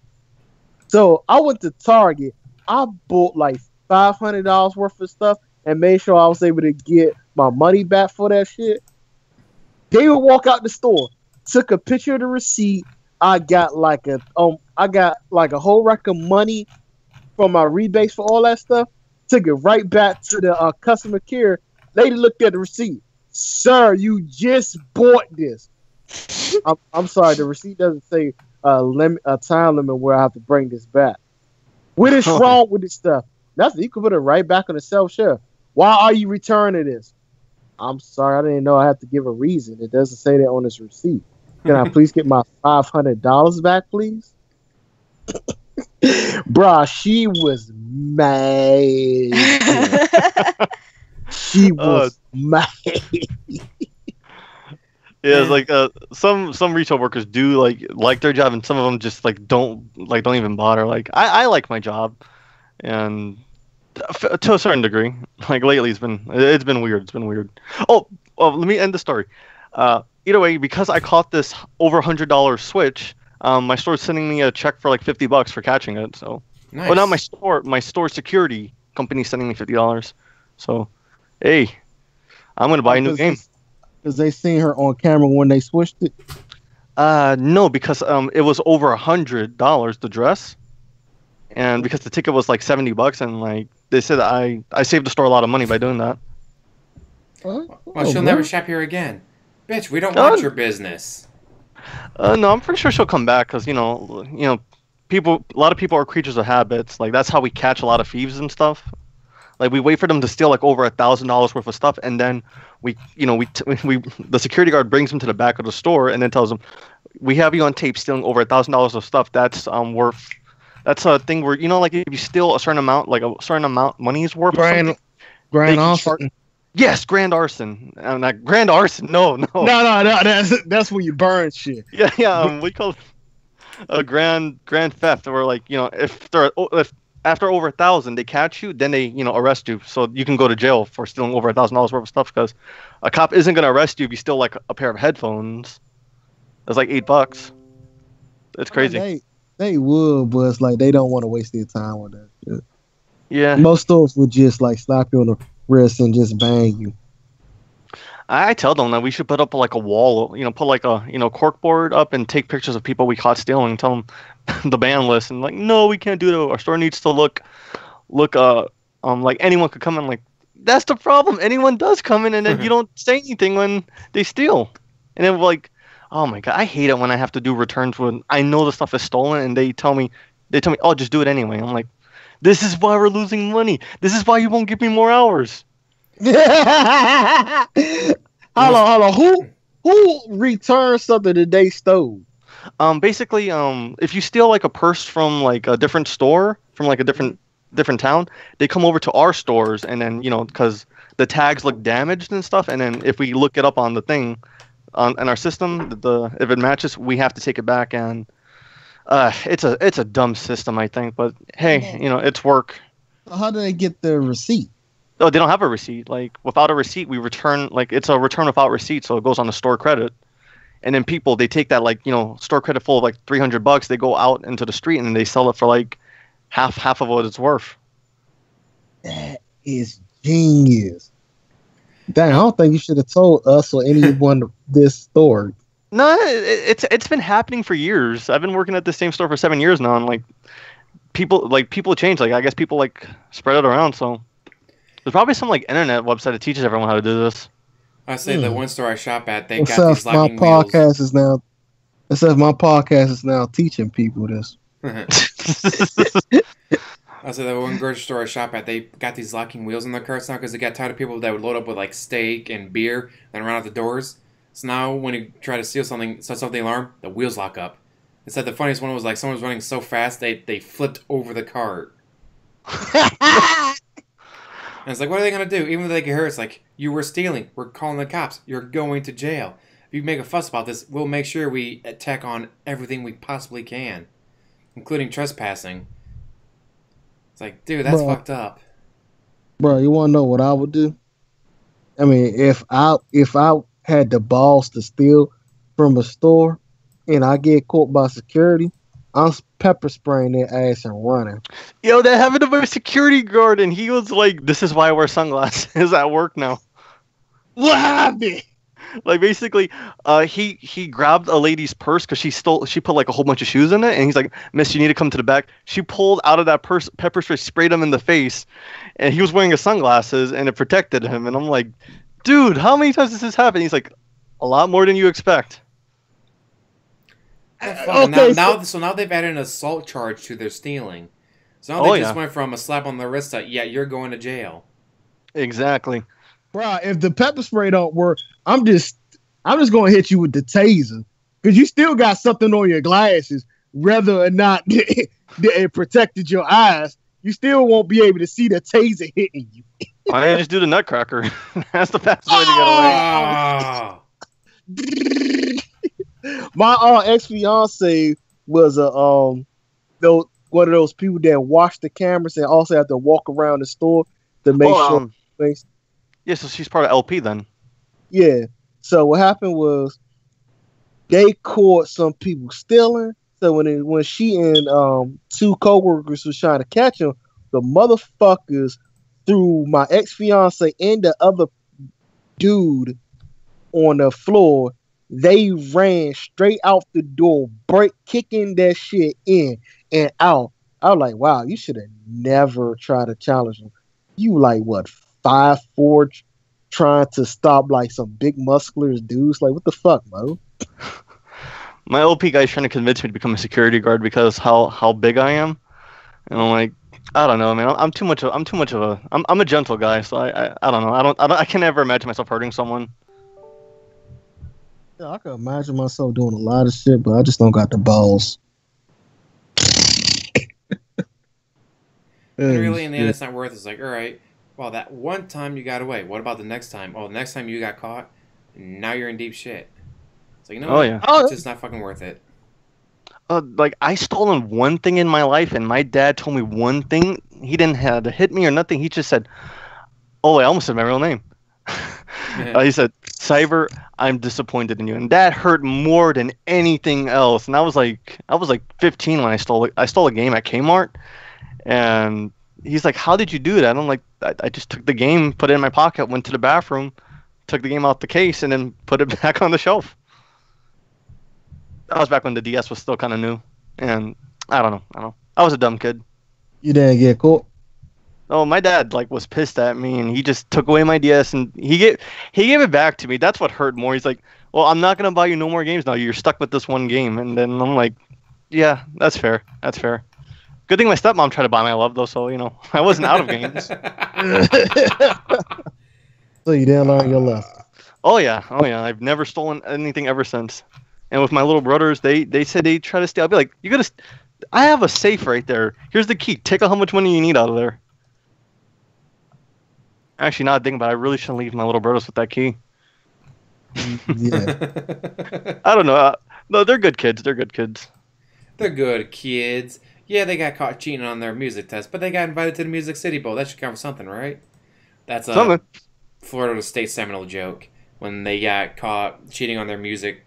So I went to Target. I bought like $500 worth of stuff and made sure I was able to get my money back for that shit. They would walk out the store, took a picture of the receipt. I got like a whole rack of money from my rebates for all that stuff. Took it right back to the customer care. Lady looked at the receipt. Sir, you just bought this. I'm sorry, the receipt doesn't say a time limit where I have to bring this back. What is wrong with this stuff? Nothing. You can put it right back on the shelf. Sure. Why are you returning this? I'm sorry, I didn't know I have to give a reason. It doesn't say that on this receipt. Can I please get my $500 back, please? Bruh, she was mad. She was mad. Yeah, it's like some retail workers do like their job, and some of them just don't even bother. Like I like my job, and to a certain degree, like lately it's been weird. It's been weird. Oh, let me end the story. Either way, because I caught this over $100 switch, my store's sending me a check for like $50 for catching it. So, Nice. well, not my store security company sending me $50. So, hey, I'm gonna buy a new game. Because they seen her on camera when they switched it. No, because it was over $100 the dress, and because the ticket was like $70, and like they said I saved the store a lot of money by doing that. Well, she'll never shop here again. Bitch, we don't want your business. No, I'm pretty sure she'll come back because people. A lot of people are creatures of habits. Like that's how we catch a lot of thieves and stuff. Like we wait for them to steal like over $1,000 worth of stuff, and then the security guard brings them to the back of the store and then tells them, "We have you on tape stealing over $1,000 of stuff. That's worth. That's a thing where like if you steal a certain amount, like a certain amount money is worth. Grand arson. Yes, grand arson. Not grand arson. No. That's when you burn shit. Yeah. We call it a grand theft, or like if after over 1,000 they catch you, then they arrest you, so you can go to jail for stealing over $1,000 worth of stuff, because a cop isn't gonna arrest you if you steal like a pair of headphones. That's like $8. It's crazy. They would, but it's like they don't want to waste their time with that shit. Yeah. Most stores would just like slap you on the wrist and just bang you. I tell them that we should put up like a wall, put like a cork board up and take pictures of people we caught stealing. Tell them the ban list, and like, no, we can't do that. Our store needs to look like anyone could come in. Like that's the problem. Anyone does come in, and then you don't say anything when they steal, and then like, oh my god, I hate it when I have to do returns when I know the stuff is stolen, and they tell me, oh, just do it anyway. I'm like, this is why we're losing money. This is why you won't give me more hours. Hold on. Who returned something that they stole? Basically, if you steal like a purse from like a different store, from like a different town, they come over to our stores, and then because the tags look damaged and stuff, and then if we look it up on the thing, in our system, if it matches, we have to take it back, and it's a dumb system, I think, but hey, it's work. How do they get the receipt? Oh, they don't have a receipt. Like without a receipt, we return, like it's a return without receipt, so it goes on the store credit. And then people, they take that like store credit full of like $300. They go out into the street and they sell it for like half of what it's worth. That is genius. Dang, I don't think you should have told us or anyone this story. No, it's been happening for years. I've been working at the same store for 7 years now, and like people change. Like I guess people like spread it around. So there's probably some like internet website that teaches everyone how to do this. I say the one store I shop at, they Except got these locking my podcast is now teaching people this. I said that one grocery store I shop at, they got these locking wheels in their carts now because they got tired of people that would load up with like steak and beer and run out the doors. So now when you try to steal something, sets off the alarm, the wheels lock up. It said the funniest one was like someone was running so fast they flipped over the cart. And it's like, what are they going to do? Even though they get hurt, it's like, you were stealing. We're calling the cops. You're going to jail. If you make a fuss about this, we'll make sure we attack on everything we possibly can, including trespassing. It's like, dude, that's fucked up. Bro, you want to know what I would do? I mean, if I had the balls to steal from a store and I get caught by security, I'm pepper spraying their ass and running. Yo, that happened to my security guard, and he was like, "This is why I wear sunglasses at work now." What happened? Like basically, he grabbed a lady's purse because she put like a whole bunch of shoes in it, and he's like, "Miss, you need to come to the back." She pulled out of that purse pepper spray, sprayed him in the face, and he was wearing his sunglasses, and it protected him. And I'm like, "Dude, how many times does this happen?" He's like, "A lot more than you expect." Okay, so now they've added an assault charge to their stealing. So now they just went from a slap on the wrist to, yeah, you're going to jail. Exactly. Bro, if the pepper spray don't work, I'm just gonna hit you with the taser. Because you still got something on your glasses, whether or not it protected your eyes. You still won't be able to see the taser hitting you. I just do the nutcracker. That's the fastest way to get away. My ex-fiance was one of those people that watch the cameras and also have to walk around the store to make sure things. Yeah, so she's part of LP then. Yeah. So what happened was they caught some people stealing. So when she and two coworkers was trying to catch them, the motherfuckers threw my ex-fiance and the other dude on the floor. They ran straight out the door, kicking that shit in and out. I was like, wow, you should have never tried to challenge him. You like what, 5'4", trying to stop like some big muscular dudes? Like, what the fuck, bro? My LP guy's trying to convince me to become a security guard because how big I am, and I'm like, I don't know, man. I'm a gentle guy, so I don't know. I can never imagine myself hurting someone. Yeah, I can imagine myself doing a lot of shit, but I just don't got the balls. And really, in the end, it's not worth it. It's like, all right, well, that one time you got away. What about the next time? Oh, the next time you got caught, and now you're in deep shit. It's like, you know what? Yeah. It's just not fucking worth it. Like, I stolen one thing in my life, and my dad told me one thing. He didn't have to hit me or nothing. He just said, oh, I almost said my real name. He said, Cyber, I'm disappointed in you. And that hurt more than anything else. And I was like 15 when I stole a game at Kmart. And he's like, how did you do that? And I'm like, I just took the game, put it in my pocket, went to the bathroom, took the game out the case, and then put it back on the shelf. That was back when the DS was still kind of new. And I don't know. I was a dumb kid. You didn't get caught? Oh, my dad was pissed at me, and he just took away my DS, and he gave it back to me. That's what hurt more. He's like, well, I'm not gonna buy you no more games now. You're stuck with this one game. And then I'm like, yeah, that's fair. Good thing my stepmom tried to buy my love, though, so, I wasn't out of games. So you didn't learn your lesson. Oh, yeah. I've never stolen anything ever since. And with my little brothers, they said they try to steal. I'll be like, I have a safe right there. Here's the key. Take out how much money you need out of there. Actually, not thinking about it, I really shouldn't leave my little brothers with that key. Yeah. I don't know. No, they're good kids. They're good kids. Yeah, they got caught cheating on their music test, but they got invited to the Music City Bowl. That should count for something, right? That's a something. Florida State Seminole joke when they got caught cheating on their music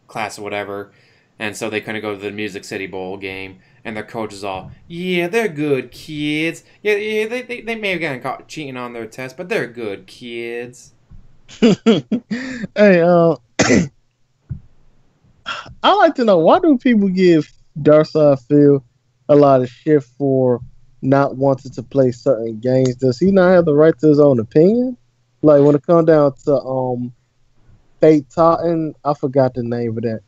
class or whatever, and so they couldn't go to the Music City Bowl game, and their coach is all, yeah, they're good kids. Yeah, they may have gotten caught cheating on their test, but they're good kids. Hey, I like to know, why do people give Darkside Phil a lot of shit for not wanting to play certain games? Does he not have the right to his own opinion? Like when it comes down to Fate Titan, I forgot the name of that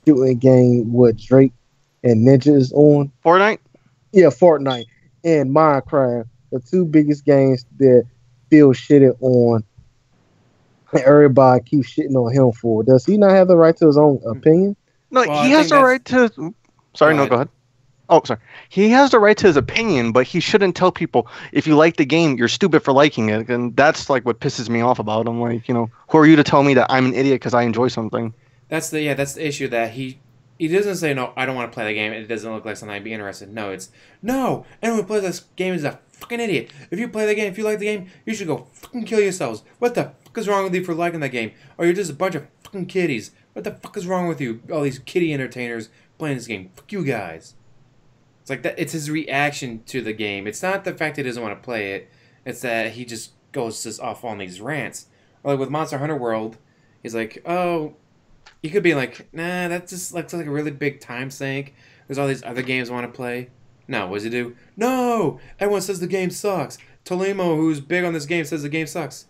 shooting game with Drake and Ninja is on. Fortnite? Yeah, Fortnite and Minecraft, the two biggest games that Phil shitted on, and everybody keeps shitting on him for. Does he not have the right to his own opinion? No, well, he has the right to. Sorry, no, go ahead. Oh, sorry. He has the right to his opinion, but he shouldn't tell people, if you like the game, you're stupid for liking it. And that's like what pisses me off about him. Like, who are you to tell me that I'm an idiot because I enjoy something? That's the issue, that he doesn't say, no, I don't want to play the game. It doesn't look like something I'd be interested in. No, it's, no, anyone who plays this game is a fucking idiot. If you play the game, if you like the game, you should go fucking kill yourselves. What the fuck is wrong with you for liking that game? Or you're just a bunch of fucking kiddies. What the fuck is wrong with you? All these kiddie entertainers playing this game. Fuck you guys. It's like that. It's his reaction to the game. It's not the fact that he doesn't want to play it. It's that he just goes off on these rants. Or like with Monster Hunter World, he's like, oh, you could be like, nah, that just looks like a really big time sink. There's all these other games I want to play. No, what does he do? No! Everyone says the game sucks. Tolimo, who's big on this game, says the game sucks.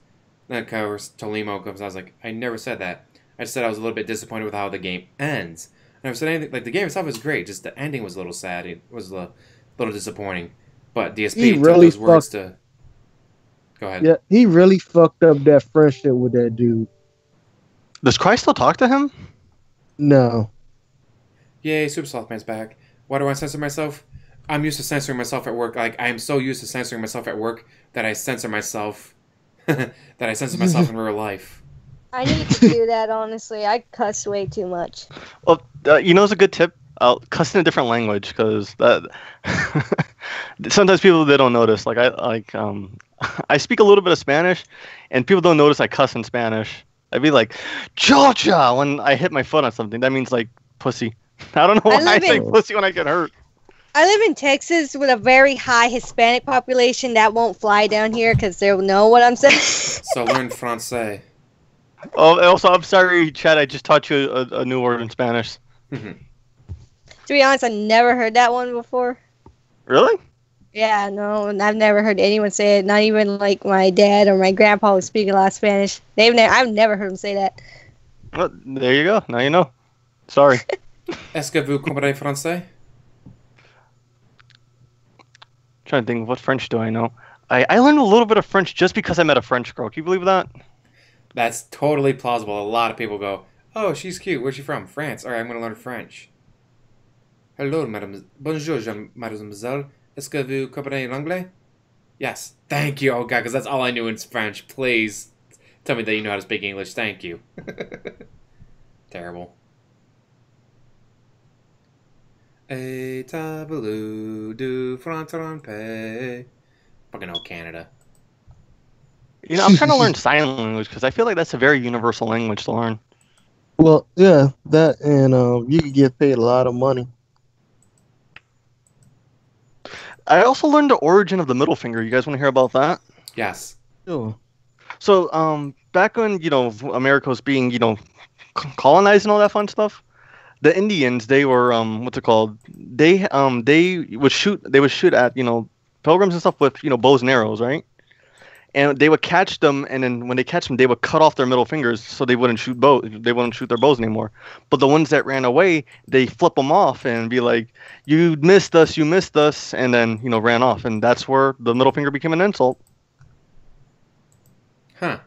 Then of course, Tolimo comes out. I was like, I never said that. I just said I was a little bit disappointed with how the game ends. never said anything. Like the game itself was great, just the ending was a little sad. It was a little disappointing. But DSP took those words to. Go ahead. Yeah, he really fucked up that friendship with that dude. Does Christ still talk to him? No. Yay, Superslothpants back. Why do I censor myself? I'm used to censoring myself at work. Like I am so used to censoring myself at work that I censor myself. That I censor myself in real life. I need to do that, honestly. I cuss way too much. Well, you know, it's a good tip. I'll cuss in a different language because that sometimes people they don't notice. Like I speak a little bit of Spanish, and people don't notice I cuss in Spanish. I'd be like, Georgia when I hit my foot on something. That means like pussy. I don't know why I say pussy when I get hurt. I live in Texas with a very high Hispanic population that won't fly down here because they'll know what I'm saying. So learn Francais. Oh, also, I'm sorry, Chad. I just taught you a new word in Spanish. To be honest, I never heard that one before. Really? Yeah, no, I've never heard anyone say it. Not even like my dad or my grandpa was speaking a lot of Spanish. I've never heard them say that. Well, there you go. Now you know. Sorry. Est-ce que vous comprenez français? Trying to think, what French do I know? I learned a little bit of French just because I met a French girl. Can you believe that? That's totally plausible. A lot of people go, "Oh, she's cute. Where's she from? France. All right, I'm going to learn French." Hello, madame. Bonjour, mademoiselle. Est-ce que vous comprenez l'anglais? Yes. Thank you. Oh, God, because that's all I knew in French. Please tell me that you know how to speak English. Thank you. Terrible. Et tableau du front-trompe. Fucking old Canada. You know, I'm trying to learn sign language because I feel like that's a very universal language to learn. Well, yeah, that and you could get paid a lot of money. I also learned the origin of the middle finger. You guys want to hear about that? Yes. Sure. So, back when, America was being, colonized and all that fun stuff, the Indians, they were, what's it called? They would shoot at, pilgrims and stuff with, bows and arrows, right? And they would catch them, and then when they catch them, they would cut off their middle fingers so they wouldn't shoot their bows anymore. But the ones that ran away, they flip them off and be like, you missed us, and then, ran off. And that's where the middle finger became an insult. Huh.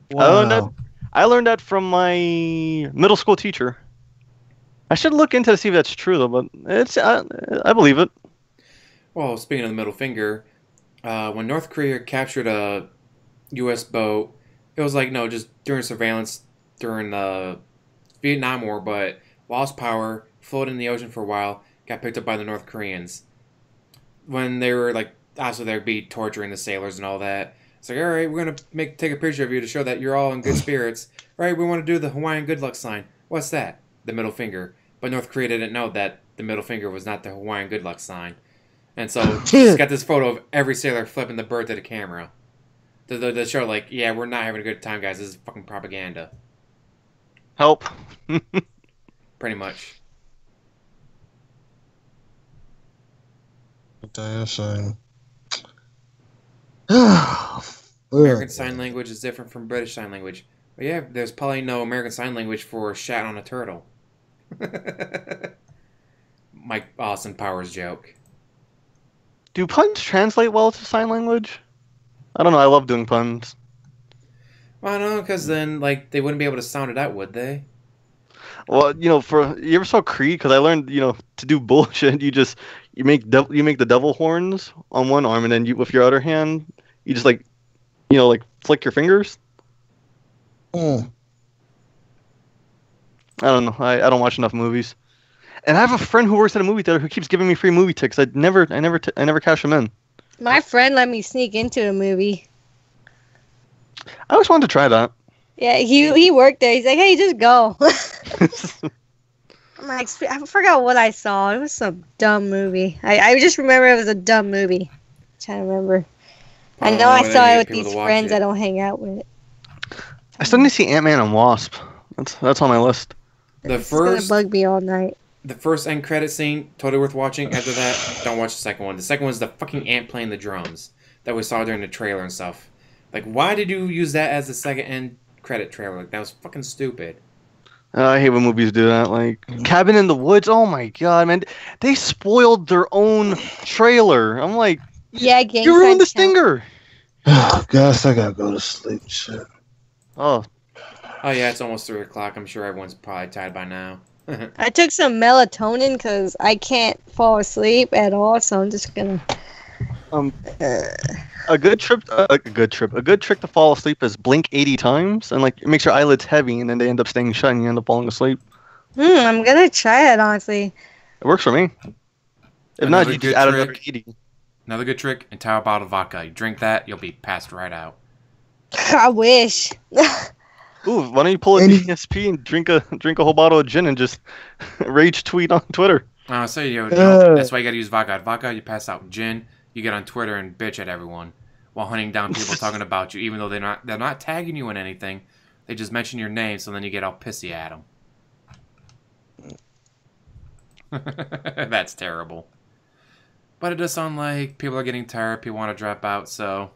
Wow. I learned that from my middle school teacher. I should look into to see if that's true, though, but I believe it. Well, speaking of the middle finger, when North Korea captured a U.S. boat, it was like, no, just during surveillance during the Vietnam War, but lost power, floated in the ocean for a while, got picked up by the North Koreans. When they were like, also they'd be torturing the sailors and all that. It's like, all right, we're going to take a picture of you to show that you're all in good spirits. All right, we want to do the Hawaiian good luck sign. What's that? The middle finger. But North Korea didn't know that the middle finger was not the Hawaiian good luck sign. And so just got this photo of every sailor flipping the bird to the camera. To show, like, yeah, we're not having a good time, guys. This is fucking propaganda. Help. Pretty much. American Sign Language is different from British Sign Language. But yeah, there's probably no American Sign Language for shat on a turtle. Mike Austin Powers joke. Do puns translate well to sign language? I don't know. I love doing puns. Well, I don't know, because then, like, they wouldn't be able to sound it out, would they? Well, you ever saw Creed? Because I learned, to do bullshit, you make the devil horns on one arm, and then with your other hand, you just flick your fingers. Mm. I don't know. I don't watch enough movies. And I have a friend who works at a movie theater who keeps giving me free movie tickets. I never cash them in. My friend let me sneak into a movie. I always wanted to try that. Yeah, he worked there. He's like, hey, just go. I'm like, I forgot what I saw. It was some dumb movie. I just remember it was a dumb movie. I'm trying to remember. I know I saw it with these friends I don't hang out with. I still need to see Ant-Man and Wasp. That's on my list. It's gonna bug me all night. The first end credit scene, totally worth watching. After that, don't watch the second one. The second one's the fucking ant playing the drums that we saw during the trailer and stuff. Like, why did you use that as the second end credit trailer? Like, that was fucking stupid. I hate when movies do that. Like Cabin in the Woods. Oh my god, man! They spoiled their own trailer. I'm like, Yeah, gang you ruined the signs count. stinger. Oh, guys, I gotta go to sleep. Shit. Oh, Oh yeah, it's almost 3 o'clock. I'm sure everyone's probably tired by now. I took some melatonin because I can't fall asleep at all, so I'm just gonna. a good trick to fall asleep is blink 80 times and like it makes your eyelids heavy and then they end up staying shut and you end up falling asleep. I'm gonna try it honestly. It works for me. If not, you just add another 80. Another good trick: entire bottle of vodka. You drink that, you'll be passed right out. I wish. Ooh, why don't you pull a DSP and drink a whole bottle of gin and just rage tweet on Twitter? So that's why you gotta use vodka. Vodka, you pass out. Gin, you get on Twitter and bitch at everyone while hunting down people talking about you, even though they're not tagging you in anything. They just mention your name, so then you get all pissy at them. That's terrible. But it does sound like people are getting tired. People want to drop out. So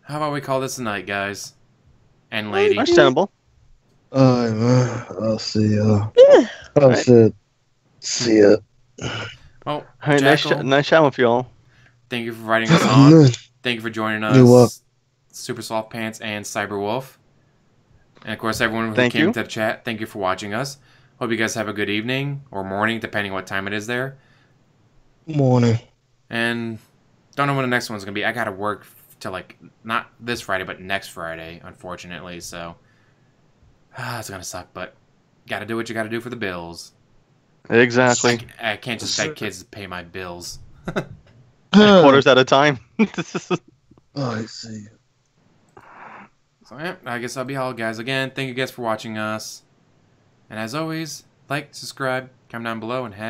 how about we call this a night, guys and lady? Understandable. Alright, man. I'll see y'all. I said, see ya. Well, Alright, nice chatting with y'all. Thank you for writing us on. Thank you for joining us, Superslothpants and Cyberwolf. And of course, everyone who came to the chat, thank you for watching us. Hope you guys have a good evening or morning, depending what time it is there. Morning. And don't know when the next one's going to be. I got to work till, like, not this Friday, but next Friday, unfortunately. So, it's going to suck, but got to do what you got to do for the bills. Exactly. I can't just beg kids to pay my bills. Quarters at a time. I see. So, yeah, I guess that'll be all, guys. Again, thank you guys for watching us. And as always, like, subscribe, comment down below, and have